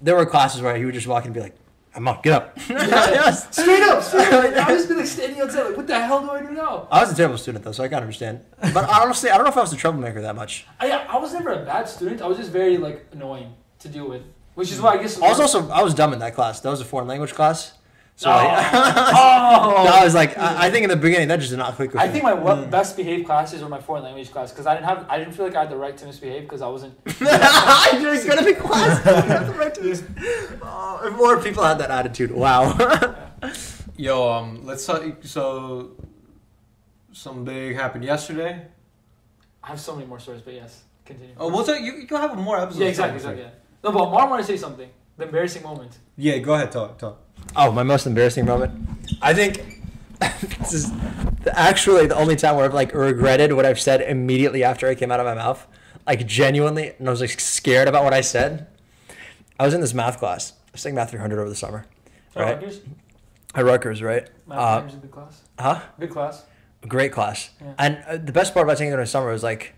there were classes where he would just walk in and be like, I'm up, get up. Yes. Straight up. Like, I just been like standing outside, like, what the hell do I do now? I was a terrible student though, so I can understand. But honestly, I don't know if I was a troublemaker that much. I was never a bad student. I was just very like annoying to deal with, which is why I guess. I was dumb in that class. That was a foreign language class. So Oh. I was like, I think in the beginning that just did not click with me. I think my best behaved classes were my foreign language class because I didn't feel like I had the right to misbehave because I wasn't. You're good at the class. You have the right to this. Oh, if more people had that attitude, wow. Yo, let's talk. So, something big happened yesterday. I have so many more stories, but yes, continue. Oh, we'll talk. You can have more episodes. Yeah, exactly. Yeah. No, but Ammaar wanted to say something. The embarrassing moment. Yeah, go ahead. Talk. Oh, my most embarrassing moment. I think this is actually the only time where I've like regretted what I've said immediately after it came out of my mouth. Like genuinely, and I was like scared about what I said. I was in this math class. I was taking Math 300 over the summer. Right? Rutgers? At Rutgers, right? Math 300 is a good class. Huh? Good class. Great class. Yeah. And the best part about taking it in the summer was like,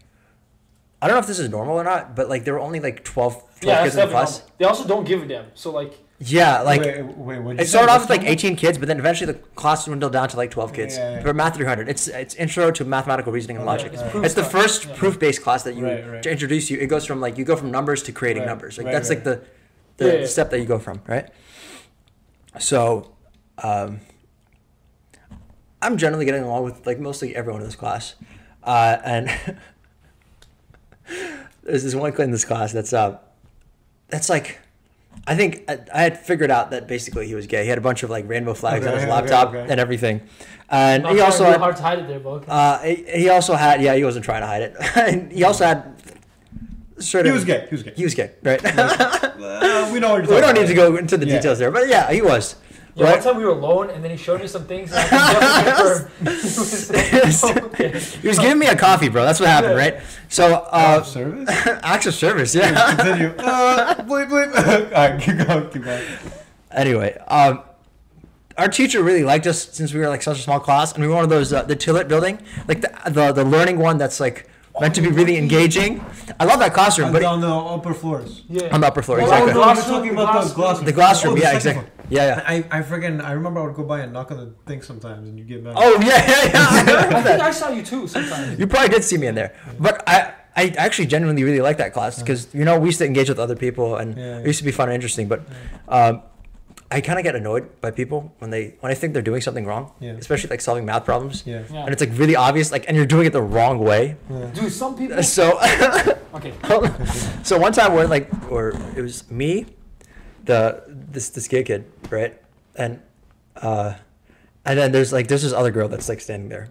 I don't know if this is normal or not, but like there were only like 12 kids in the class. Normal. They also don't give a damn. So like. Yeah, like wait. What it started off with like 18 kids, but then eventually the class dwindled down to like 12 kids. Yeah. For Math 300, it's intro to mathematical reasoning and logic. It's It's the first proof-based class that you Right. to introduce you. It goes from like you go from numbers to creating numbers. Like that's like the Yeah. step that you go from, right? So, I'm generally getting along with like mostly everyone in this class, and there's this one kid in this class that's like. I think I had figured out that basically he was gay. He had a bunch of like rainbow flags on his laptop and everything, and he also had, hard to hide it there, bro. he also had he wasn't trying to hide it. And he also had certain. He was gay. He was gay, right? We know what you're talking We don't need about. to go into the details there, but yeah, he was. Yeah, Right? one time we were alone, and then he showed me some things. And I He was giving me a coffee, bro. That's what happened, right? So, Service? acts of service, yeah. Continue. Bleep, bleep. Alright, keep going. Anyway, our teacher really liked us since we were like such a small class, and we were one of those the Tillet building, like the learning one that's like meant to be really engaging. I love that classroom, but on the upper floors. Yeah. on the upper floor, Well, exactly. no, we're talking about the glass room. The glass room, Oh, the yeah, second exactly. one. Yeah. I remember I would go by and knock on the thing sometimes, and you get mad. Oh yeah. I think I saw you too sometimes. You probably did see me in there, but I actually genuinely really like that class because we used to engage with other people and it used to be fun and interesting. But I kind of get annoyed by people when I think they're doing something wrong, especially like solving math problems. Yeah. And it's like really obvious, like, and you're doing it the wrong way. Dude, some people. So Okay. so one time it was me, this gay kid, right, and then there's this other girl that's like standing there,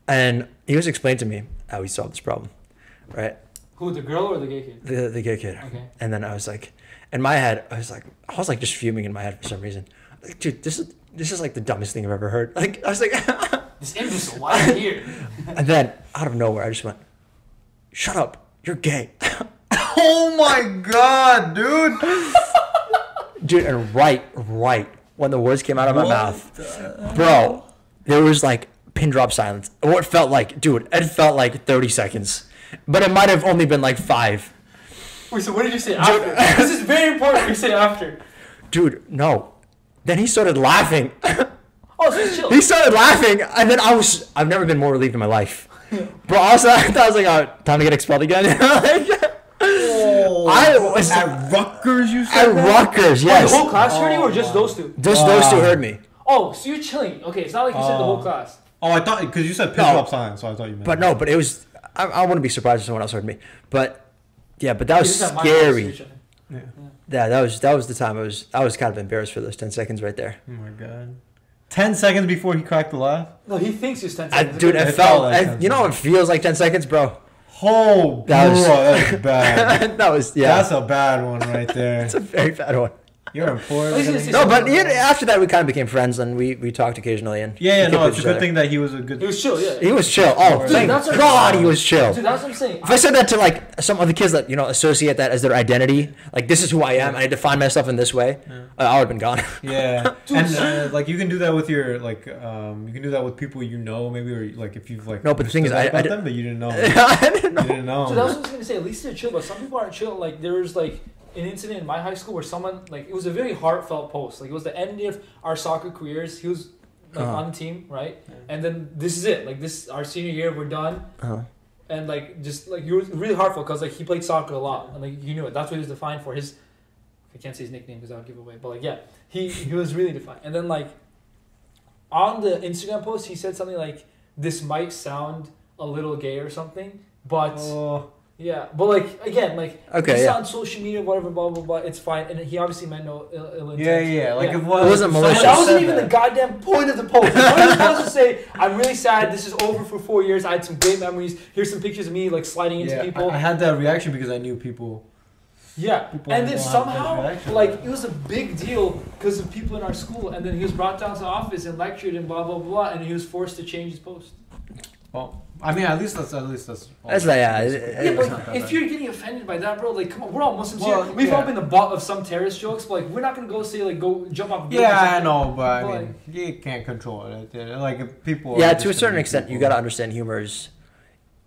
and he was explaining to me how he solved this problem, right? Who, the girl or the gay kid? The gay kid. Okay. And then I was like, in my head, I was like just fuming in my head for some reason. Like, dude, this is like the dumbest thing I've ever heard. Like, I was like, This imbecile, why are you here? and then out of nowhere, I just went, "Shut up, you're gay." Oh my god, dude! Dude, and right when the words came out of my mouth, bro, there was like pin drop silence. What felt like, dude, it felt like 30 seconds, but it might have only been like 5. Wait, so what did you say after? This is very important what you say after. Dude, no. Then he started laughing. Oh, so he's chill. He started laughing, and then I've never been more relieved in my life. Bro, I was like, oh, time to get expelled again. I was At Rutgers, you said? at Rutgers, yes. The whole class heard you or just those two? Just those two heard me. Oh, so you're chilling. Okay, it's not like you said the whole class. Oh, I thought, because you said pin No. drop silence, so I thought you meant. But no, but it was, I wouldn't be surprised if someone else heard me. But, yeah, but that You was just have my scary. conversation. Yeah. Yeah, that was the time I was kind of embarrassed for those 10 seconds right there. Oh my god. 10 seconds before he cracked the laugh? No, he thinks you're 10 seconds. Dude, It it felt felt, like 10 you know, it feels like 10 seconds, bro. Oh, That was- that's bad. That was, yeah. That's a bad one right there. That's a very bad one. You're employed. I was gonna say No, but something. after that, we kind of became friends, and we talked occasionally. And Yeah, we no, kept it's a each good other. thing that he was a good. He was chill, yeah. He was chill. Oh, Dude, thank that's what- God he was chill. Dude, that's what I'm saying. If I said that to like some other kids that associate that as their identity, like this is who I am, and I define myself in this way, I would have been gone. Yeah, Dude, and like you can do that with your like you can do that with people you know maybe or like if you've like No, but the thing is, understood I about did- them but you didn't know. I didn't know. You didn't know. So that's what I was gonna say. At least they're chill, but some people aren't chill. Like there was like an incident in my high school where someone like it was a very heartfelt post. Like it was the end of our soccer careers. He was like on the team, right? And then this is it. Like this, our senior year, we're done. And like just like you were really heartfelt because like he played soccer a lot and like you knew it. That's what he was defined for. His I can't say his nickname because I'll give away. But like yeah, he was really defined. And then like on the Instagram post, he said something like, "This might sound a little gay or something, but." Oh, Yeah, but like again, like Okay, it's yeah. on social media, whatever, blah blah blah. It's fine, and he obviously meant no ill intent. yeah. Like Yeah. if It wasn't if malicious. someone That wasn't said even the that- goddamn point of the post. The point of the post was to say, "I'm really sad. This is over for 4 years. I had some great memories. Here's some pictures of me like sliding into Yeah, people." I had that reaction because I knew people. Yeah, People and then will have somehow, that reaction. like, it was a big deal because of people in our school, and then he was brought down to the office and lectured and blah blah blah, and he was forced to change his post. Well, I mean, at least that's. That's like, yeah. Yeah, but if you're getting offended by that, bro, like, come on, we're all Muslims Well, here. We've all yeah. been the butt of some terrorist jokes, but like, we're not gonna go say like, go jump off. A building or Yeah, I something. know, but I But, mean, you can't control it. Like if people. Yeah, are to a just certain gonna be extent, you people. gotta understand humor is.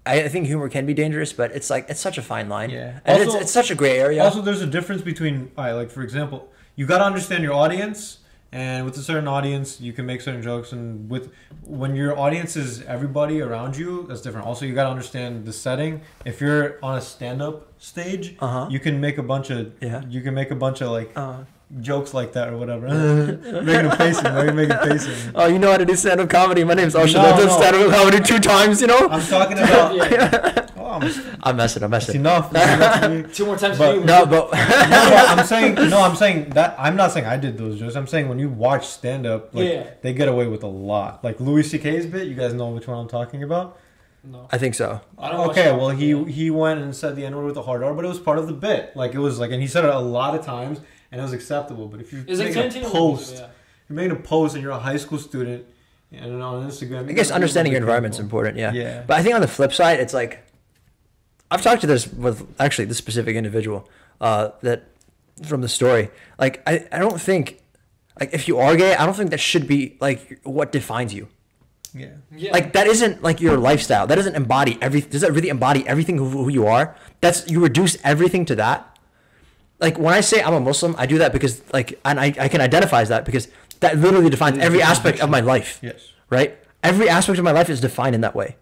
I think humor can be dangerous, but it's like it's such a fine line. Yeah. And Also- it's such a gray area. Also, there's a difference between, like for example, you gotta understand your audience, and with a certain audience, you can make certain jokes, and when your audience is everybody around you, that's different. Also, you gotta understand the setting. If you're on a stand-up stage, you can make a bunch of like jokes like that or whatever. Making a pacing. Oh, you know how to do stand-up comedy. My name's Ocean. No, I've done no. stand-up comedy 2 times. You know. I'm talking about. Yeah. Oh, I'm messing. it's enough. It's enough to me. 2 more times But- for you. No, but I'm saying that I'm not saying I did those jokes. I'm saying when you watch stand up, like Yeah. they get away with a lot. Like Louis C.K.'s bit, you guys know which one I'm talking about. No. I think so. I don't watch Okay, that. well he went and said the N word with a hard R, but it was part of the bit. Like it was like, and he said it a lot of times, and it was acceptable. But if you're It's like making a Tarantino post, movies, yeah. if you're making a post and you're a high school student, and on Instagram. I guess understanding your environment's important. Yeah. Yeah. But I think on the flip side, it's like, I've talked to this with actually this specific individual that from the story. Like, I don't think, like, if you are gay, I don't think that should be like what defines you. Yeah. Yeah. Like, that isn't like your lifestyle. That doesn't embody everything. Does that really embody everything of who you are? You reduce everything to that. Like, when I say I'm a Muslim, I do that because, like, and I can identify as that because that literally defines every aspect of my life. Yes. Right? Every aspect of my life is defined in that way.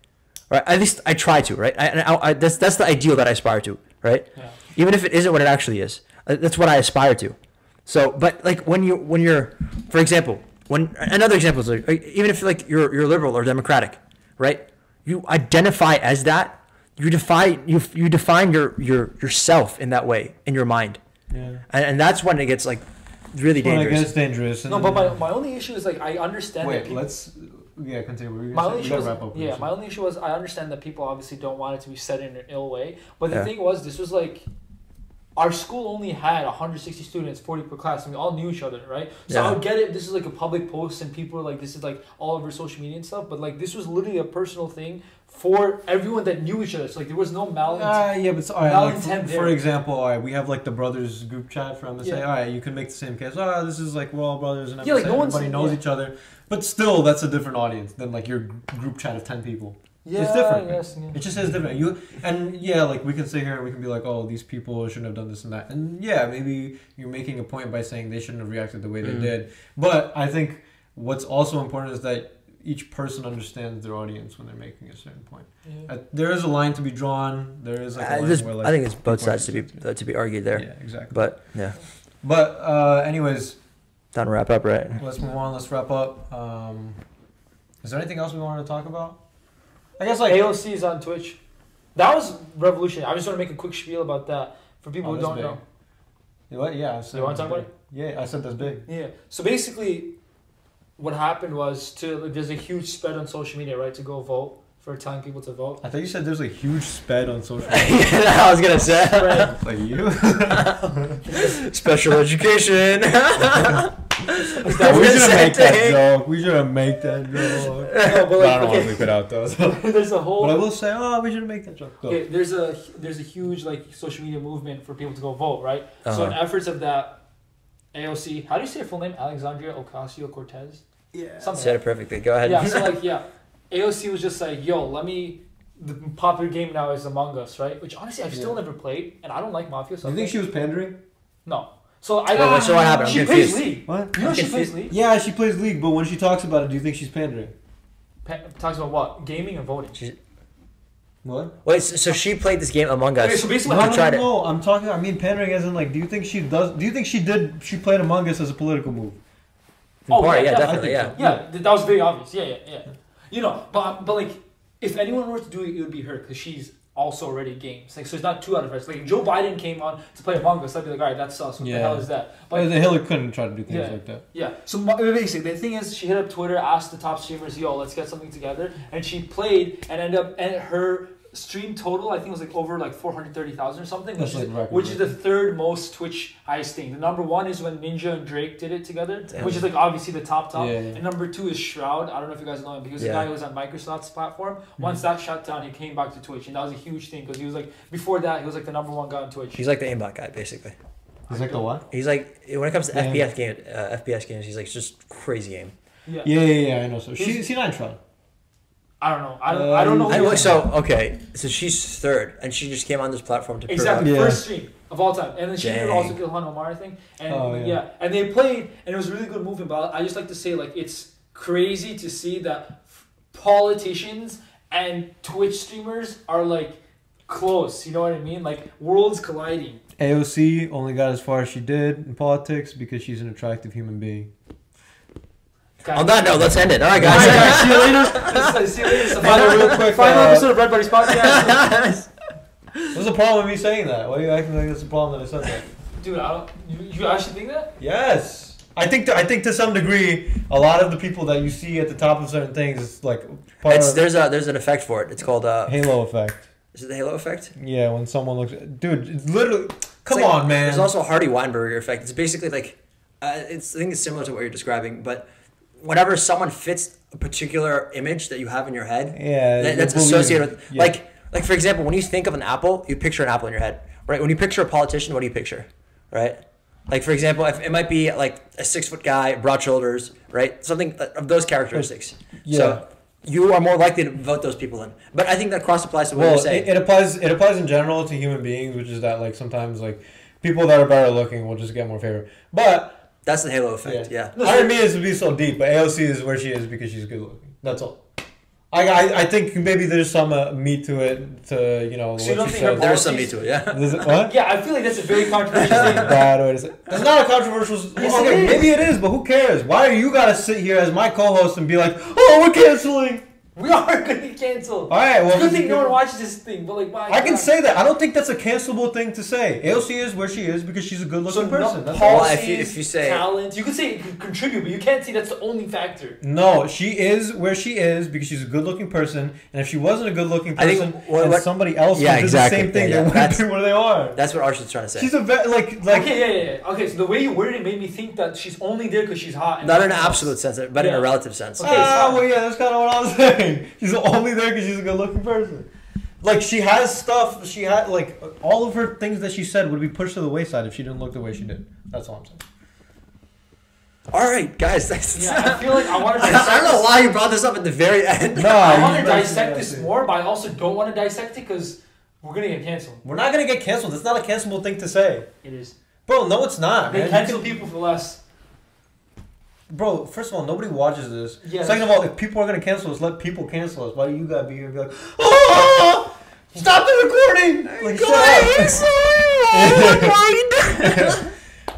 Right? At least I try to, right? That's the ideal that I aspire to, right? Yeah. Even if it isn't what it actually is. That's what I aspire to. So, but like when you're, for example, another example is like, even if like you're liberal or democratic, right? You identify as that. You define yourself in that way in your mind. Yeah. And that's when it gets like really dangerous. Well, I guess dangerous. No, but my only issue is like I understand. Wait, that people, continue. my only issue was, wrap up. my only issue was I understand that people obviously don't want it to be said in an ill way. But the Yeah. thing was, this was like, our school only had 160 students, 40 per class, and we all knew each other, right? So Yeah. I would get it. This is like a public post, and people are like, this is like all over social media and stuff. But like, this was literally a personal thing for everyone that knew each other. So like, there was no malintent. Yeah, but it's, all right, like, malintent for there. example, all right, we have like the brothers group chat from MSA. Yeah. All right, you can make the same case. Oh, this is like we're all brothers and Yeah, like, MSA. no one's- Everybody knows yeah. each other, but still, that's a different audience than like your group chat of 10 people. Yeah, It's different. yes, yeah. It just is different. Like we can sit here and we can be like, oh, these people shouldn't have done this and that. And yeah, maybe you're making a point by saying they shouldn't have reacted the way they did. But I think what's also important is that each person understands their audience when they're making a certain point. Yeah. There is a line to be drawn. There is like a line where, like, I think it's both people are sides to be argued there. Yeah, exactly. But yeah, But anyways, time to wrap up, right? let's move on. Let's wrap up. Is there anything else we wanted to talk about? I guess like AOC is on Twitch. That was revolutionary. I just want to make a quick spiel about that for people who that's don't big. know. What? Yeah. I said You wanna that's talk about big. Yeah, I said that's big. Yeah. So basically, what happened was there's a huge spread on social media, right, to go vote, for telling people to vote. I thought you said there's a huge sped on social media. Yeah, I was gonna say Spread. Like you? special education. We should make that joke. We should make that joke. No, but I like, don't want to okay, leave it out though. So. there's a whole. But I will say, we should make that joke. Go. Okay, there's a huge like social media movement for people to go vote, right? So in efforts of that, AOC, how do you say her full name? Alexandria Ocasio-Cortez. Yeah. Something. Said it perfectly. Go ahead. Yeah. So like AOC was just like, yo, the popular game now is Among Us, right? Which honestly I've still never played, and I don't like Mafia. So Do you think she was pandering? No. So so what happened? I'm She confused. plays League. What? You know she plays League. Yeah, she plays League, but when she talks about it, do you think she's pandering? Talks about what? Gaming or voting? What? Wait, so she played this game Among Us. Okay, so basically, You how tried it. No, I'm talking. I mean, pandering as in like. Do you think she does? Do you think she played Among Us as a political move? In part, yeah, definitely, I think yeah. so. Yeah, that was very obvious. Yeah. You know, but like, if anyone were to do it, it would be her because she's also already games. Like, so it's not two out of her. Like, if Joe Biden came on to play Among Us, I'd be like, all right, that's sus. What the hell is that? But the Hillary couldn't try to do things like that. Yeah. So basically, the thing is, she hit up Twitter, asked the top streamers, "Yo, let's get something together," and she played and her stream total, I think, was like over like 430,000 or something, which is the third most Twitch highest thing. The number one is when Ninja and Drake did it together, which is like obviously the top. Yeah. And number two is Shroud. I don't know if you guys know him, because the guy who was on Microsoft's platform. Once that shut down, he came back to Twitch, and that was a huge thing because he was like, before that, he was like the number one guy on Twitch. He's like the aimbot guy, basically. He's like the what? He's like, when it comes to FPS games, he's like just crazy game. Yeah. I know. So she's not in Shroud. I don't know. I don't know. Anyway, so she's third, and she just came on this platform to prove exactly out. first stream of all time, and then she did also Ilhan Omar thing, and and they played, and it was a really good movement. But I just like to say, like, it's crazy to see that politicians and Twitch streamers are like close. You know what I mean? Like worlds colliding. AOC only got as far as she did in politics because she's an attractive human being. On that note, let's end it. All right, guys. See you later. See you later. It's the Real quick, final episode of Redbuddies podcast. What's the problem with me saying that? Why are you acting like that's the problem that I said that? Dude, you actually think that? Yes. I think to some degree, a lot of the people that you see at the top of certain things is like there's an effect for it. It's called halo effect. Is it the halo effect? Yeah, when someone looks, dude, it's literally. Come on, man. There's also a Hardy Weinberger effect. It's basically like I think it's similar to what you're describing, but whenever someone fits a particular image that you have in your head, that's associated with like for example, when you think of an apple, you picture an apple in your head, right? When you picture a politician, what do you picture, right? Like for example, if it might be like a 6-foot guy, broad shoulders, right? Something of those characteristics. Yeah. So you are more likely to vote those people in. But I think that cross applies to what you're saying. It applies in general to human beings, which is that like sometimes like people that are better looking will just get more favor. But that's the halo effect. Yeah. I didn't mean it to be so deep, but AOC is where she is because she's good looking. That's all. I think maybe there's some meat to it. To you know, so you don't think there's some meat to it? Yeah. What? Yeah, I feel like that's a very controversial thing. Bad way to say. It's not a controversial. Okay, maybe it is, but who cares? Why do you gotta sit here as my co-host and be like, "Oh, we're canceling"? We are going to be canceled. All right, well, good thing no one watches this thing, but like, I can say that. I don't think that's a cancelable thing to say. AOC is where she is because she's a good-looking person. That's policies, if you say talent, you could say it could contribute, but you can't say that's the only factor. No, she is where she is because she's a good-looking person, and if she wasn't a good-looking person, and somebody else would do the same thing, they wouldn't be where they are. That's what Arshad's trying to say. She's a Okay, Okay, so the way you worded it made me think that she's only there because she's hot. Not in an absolute sense, but in a relative sense. Okay, well, yeah, that's kind of what I was saying. She's only there because she's a good-looking person. Like, she has stuff, she had, like, all of her things that she said would be pushed to the wayside if she didn't look the way she did. That's all I'm saying. All right, guys. I feel like I want to dissect I don't know why you brought this up at the very end. No, I want to dissect this more, but I also don't want to dissect it because we're going to get canceled. We're not going to get canceled. It's not a cancelable thing to say. It is. Bro, no, it's not. They cancel people for less. Bro, first of all, nobody watches this. Yeah, second of all, if people are going to cancel us, let people cancel us. Why do you got to be here and be like, oh, stop the recording! Like, guys!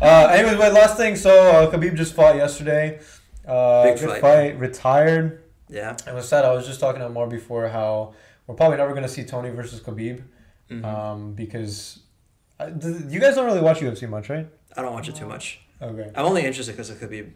Anyways, wait, last thing. So, Khabib just fought yesterday. Big fight. Retired. Yeah. It was sad. I was just talking to Ammaar before how we're probably never going to see Tony versus Khabib. Because you guys don't really watch UFC much, right? I don't watch it too much. Okay. I'm only interested because of Khabib.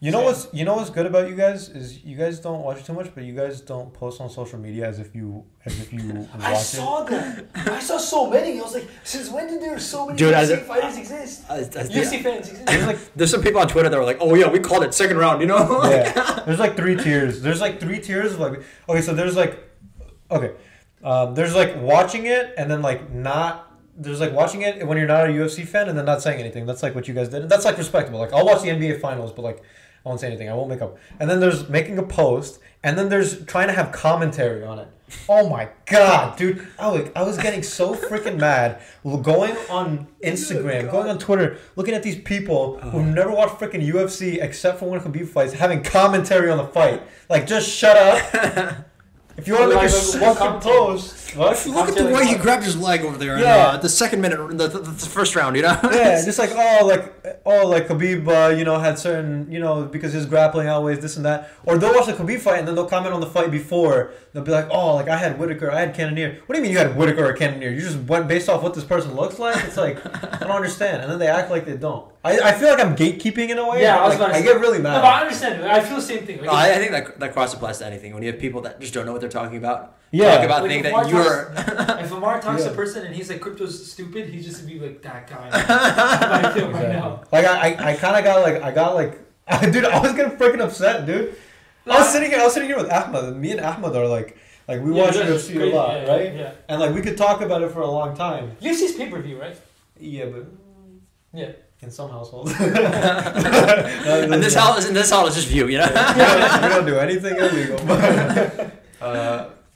You know what's good about you guys is you guys don't watch it too much, but you guys don't post on social media as if you watch I saw that. I saw so many. I was like, since when did there so many UFC fighters exist? UFC fans exist. There's some people on Twitter that were like, "Oh yeah, we called it second round," you know? Yeah. There's like 3 tiers. There's like 3 tiers of like so there's like there's like watching it and then like not. There's like watching it when you're not a UFC fan and then not saying anything. That's like what you guys did. And that's like respectable. Like I'll watch the NBA finals, but like I won't say anything. I won't make up. And then there's making a post, and then there's trying to have commentary on it. Oh my god, dude! I was getting so freaking mad going on Instagram, going on Twitter, looking at these people who've never watched freaking UFC except for when Khabib fights, having commentary on the fight. Like, just shut up. If you want to make a fucking post, look at the way he grabbed his leg over there. Yeah, the second minute, the first round, you know. Yeah, just like Khabib, had certain, because his grappling outweighs this and that. Or they'll watch the Khabib fight and then they'll comment on the fight before. They'll be like, oh, like I had Whitaker, I had Cannonier. What do you mean you had Whitaker or Cannonier? You just went based off what this person looks like. It's like I don't understand, and then they act like they don't. I feel like I'm gatekeeping in a way. Yeah, I get really mad. No, but I understand. I feel the same thing. Like, I think that cross applies to anything. When you have people that just don't know what they're talking about, talk about like things that you're. If Ammaar talks to a person and he's like crypto's stupid, he's just gonna be like that guy. I feel right now. Like I kind of got like dude, I was getting freaking upset, dude. I was sitting here with Ahmed, and me and Ahmed are like we watch UFC a lot, right? Yeah. And like we could talk about it for a long time. UFC's pay-per-view, right? Yeah, but in some households. In this house, it's just view, you know. We don't do anything illegal.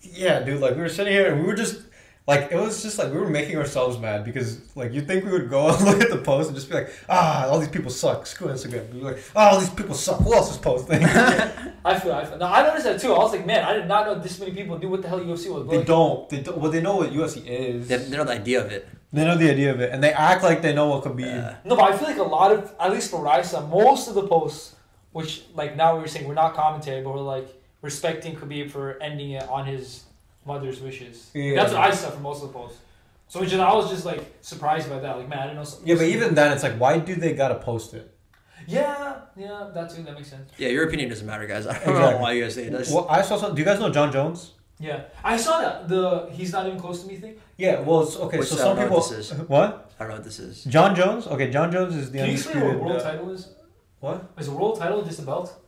Yeah, dude. Like we were sitting here and we were just like it was just like we were making ourselves mad because like you'd think we would go and look at the post and just be like, all these people suck. Screw Instagram. We'd be like, all these people suck. Who else is posting? I feel. No, I noticed that too. I was like, man, I did not know this many people knew what the hell UFC was. They don't. Well, they know what UFC is. They know the idea of it. They know the idea of it, and they act like they know what could be. No, but I feel like a lot of, at least for Raisa, most of the posts, which like now we were saying we're not commentary, but we're like respecting Khabib for ending it on his mother's wishes. Yeah. That's what I saw for most of the posts. So I was just like surprised by that. Like, man, I didn't know something. Yeah, but even then, it's like, why do they gotta post it? Yeah, that makes sense. Yeah, your opinion doesn't matter, guys. I don't know why you guys say it. Well, I saw something. Do you guys know John Jones? Yeah, I saw that he's not even close to me thing. Yeah, well, it's, okay. So some people. What this is. What? I don't know what this is. John Jones. Okay, John Jones is the Can you undisputed. explain what world title is? What? Is the world title just a belt?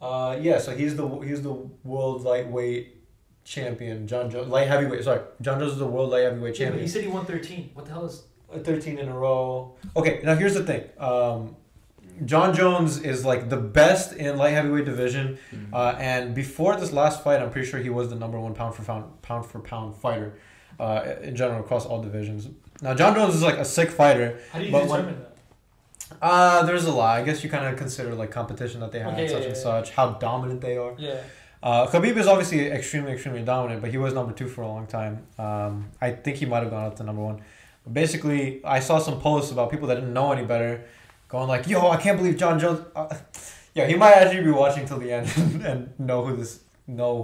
Yeah. So he's the world lightweight champion. John Jones, light heavyweight. Sorry, John Jones is the world light heavyweight Yeah, but champion. he said he won 13. What the hell is? 13 in a row. Okay, now here's the thing. John Jones is like the best in light heavyweight division, and before this last fight, I'm pretty sure he was the number one pound for pound fighter, in general across all divisions. Now John Jones is like a sick fighter. How do you determine that? There's a lot. I guess you kind of consider like competition that they had, such, how dominant they are. Yeah. Khabib is obviously extremely dominant, but he was number 2 for a long time. I think he might have gone up to number 1. But basically, I saw some posts about people that didn't know any better, going like, "Yo, I can't believe John Jones." Yeah, he might actually be watching till the end and know who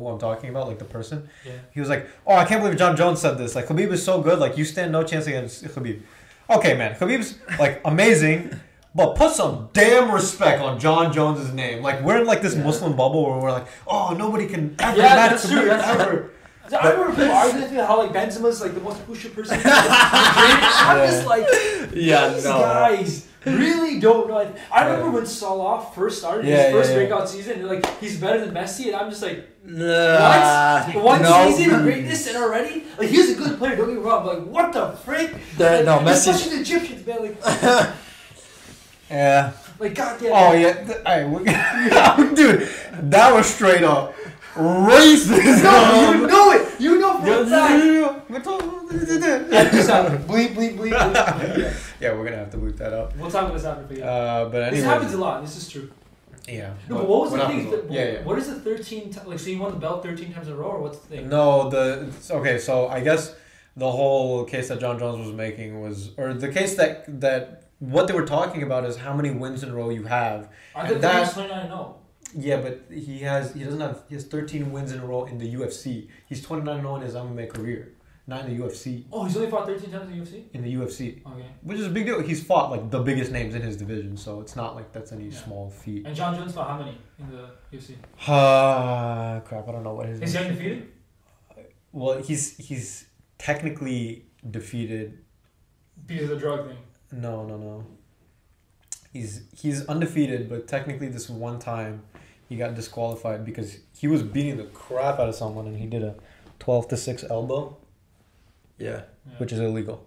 I'm talking about, like the person. Yeah. He was like, "Oh, I can't believe John Jones said this. Like, Khabib is so good. Like, you stand no chance against Khabib." Okay, man, Khabib's like amazing. But put some damn respect on John Jones' name. Like, we're in like this Muslim bubble where we're like, oh, nobody can ever match that's true. Khabib ever. I remember people arguing with me how like Benzema's like the most pusher person. I'm just like, these guys really don't know. Like, I remember when Salah first started his first breakout season, like he's better than Messi, and I'm just like, what? One season of greatness and already? Like, he's a good player, don't get me wrong, but like, what the frick? Messi. Especially the Egyptians, man. Like, yeah. Like, goddamn. Oh, yeah. Dude, that was straight up racist. No, you know it. You know for a fact. Bleep. Yeah, we're gonna have to bleep that out. We'll talk about this after. But anyway, this happens a lot. This is true. Yeah. No, but what was the thing? Yeah. What is the 13? Like, so you won the belt 13 times in a row, or what's the thing? No, okay. So I guess the whole case that John Jones was making was, or the case that what they were talking about is how many wins in a row you have. I think that's 29-0. Yeah, but he has 13 wins in a row in the UFC. He's 29-0 in his MMA career, not in the UFC. Oh, he's only fought 13 times in the UFC? In the UFC. Okay. Which is a big deal. He's fought like the biggest names in his division, so it's not like that's any small feat. And John Jones fought how many in the UFC? Crap, I don't know what his name is. Is he undefeated? Well, he's technically defeated. Because of the drug thing. No. He's undefeated, but technically this one time he got disqualified because he was beating the crap out of someone and he did a 12-6 elbow. Yeah. Which is illegal.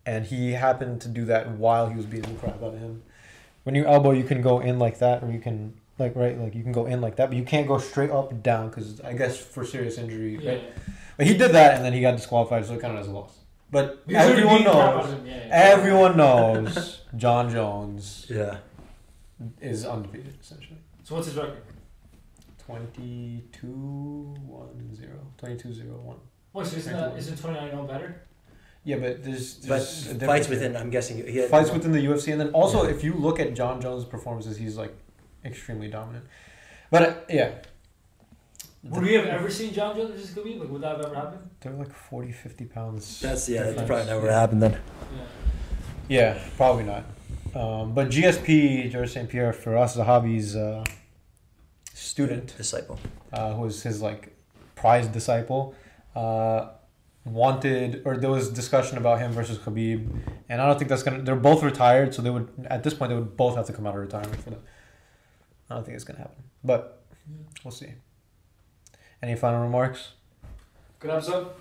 And he happened to do that while he was beating the crap out of him. When you elbow, you can go in like that, or you can you can go in like that, but you can't go straight up and down because I guess for serious injury. Yeah. Right? But he did that and then he got disqualified, so it counted as a loss. But everyone knows John Jones is undefeated, essentially. So what's his record? 22-1-0. 22-0-1. What, so isn't 29-0 better? Yeah, but there's fights within, I'm guessing. Fights within the UFC. And then also, if you look at John Jones' performances, he's like extremely dominant. But would we have ever seen John Jones versus Khabib? Like, would that have ever happened? They're like 40-50 pounds. That's probably never happened then. Yeah, probably not. But GSP, George St. Pierre, for us, Zahabi's disciple, who was his like prized disciple, wanted, or there was discussion about him versus Khabib, and I don't think that's gonna. They're both retired, so they would at this point they would both have to come out of retirement for that. I don't think it's gonna happen, but we'll see. Any final remarks? Good episode.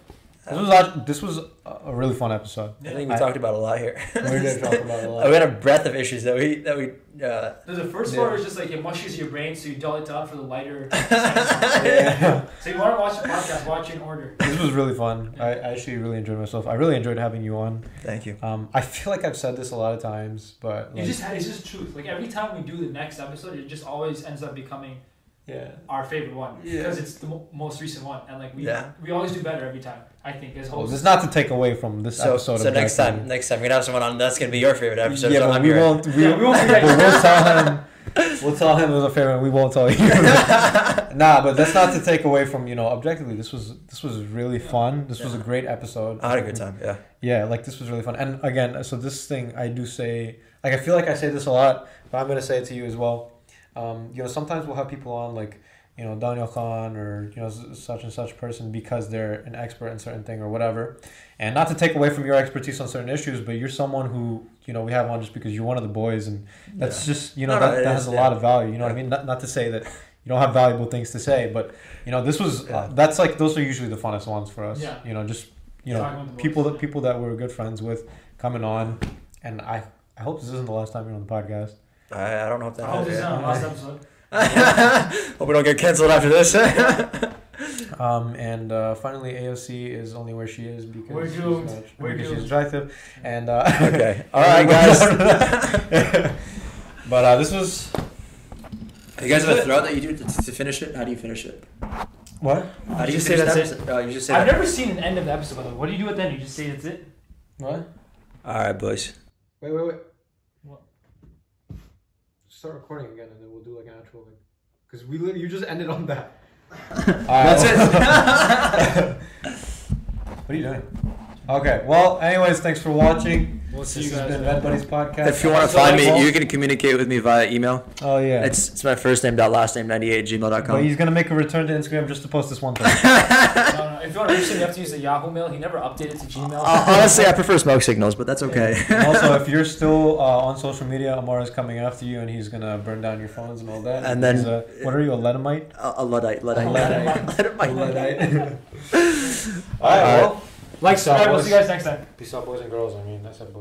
This was a really fun episode. I think we talked about a lot here. We did talk about a lot. We had a breadth of issues that we. The first part is just like it mushes your brain, so you dull it down for the lighter. So you want to watch the podcast, watch it in order. This was really fun. I actually really enjoyed myself. I really enjoyed having you on. Thank you. I feel like I've said this a lot of times, but it's just truth. Like every time we do the next episode, it just always ends up becoming our favorite one because it's the most recent one, and like we always do better every time. I think as hosts. This is not to take away from this episode. So next time we're gonna have someone on. That's gonna be your favorite episode. Yeah, so but we won't. We'll tell him it was a favorite. We won't tell you. Nah, but that's not to take away from objectively. This was really fun. This was a great episode. I had a good time. Yeah. Yeah, like this was really fun. And again, so this thing I do say, like I feel like I say this a lot, but I'm gonna say it to you as well. Sometimes we'll have people on like you know, Daniel Khan or, you know, such and such person because they're an expert in certain thing or whatever. And not to take away from your expertise on certain issues, but you're someone who, you know, we have on just because you're one of the boys, and that's just, you know, that has a lot of value. You know what I mean? Not to say that you don't have valuable things to say, but, you know, this was, that's like, those are usually the funnest ones for us. Yeah. You know, just, you know, people that we're good friends with coming on. And I hope this isn't the last time you're on the podcast. I don't know if that I hope this is our last episode. Hope we don't get canceled after this. And finally, AOC is only where she is because she's attractive. And okay, all right, guys. But this was. You guys have a throw that you do to finish it? How do you finish it? What? How do you say finish that's the episode? You just say I've that. never seen an end of the episode. By the way, what do you do at the end? You just say that's it. What? All right, boys. Wait. What? Start recording again, and then we'll do like an actual like, because you just ended on that. That's it. What are you doing? Okay. Well, anyways, thanks for watching. We'll see you This has guys. been Redbuddies podcast. If you want to find me, you can communicate with me via email. Oh yeah. It's my first name, last name, 98@gmail.com. But he's gonna make a return to Instagram just to post this one thing. No. If you want to reach him, you have to use the Yahoo mail. He never updated to Gmail. Honestly, I prefer smoke signals, but that's okay. And also, if you're still on social media, Ammaar is coming after you, and he's gonna burn down your phones and all that. And then, what are you, a Luddite? A Luddite. Luddite. All right, well, Peace out, subscribe. We'll boys. see you guys next time. Peace out, boys and girls. I mean, that's it.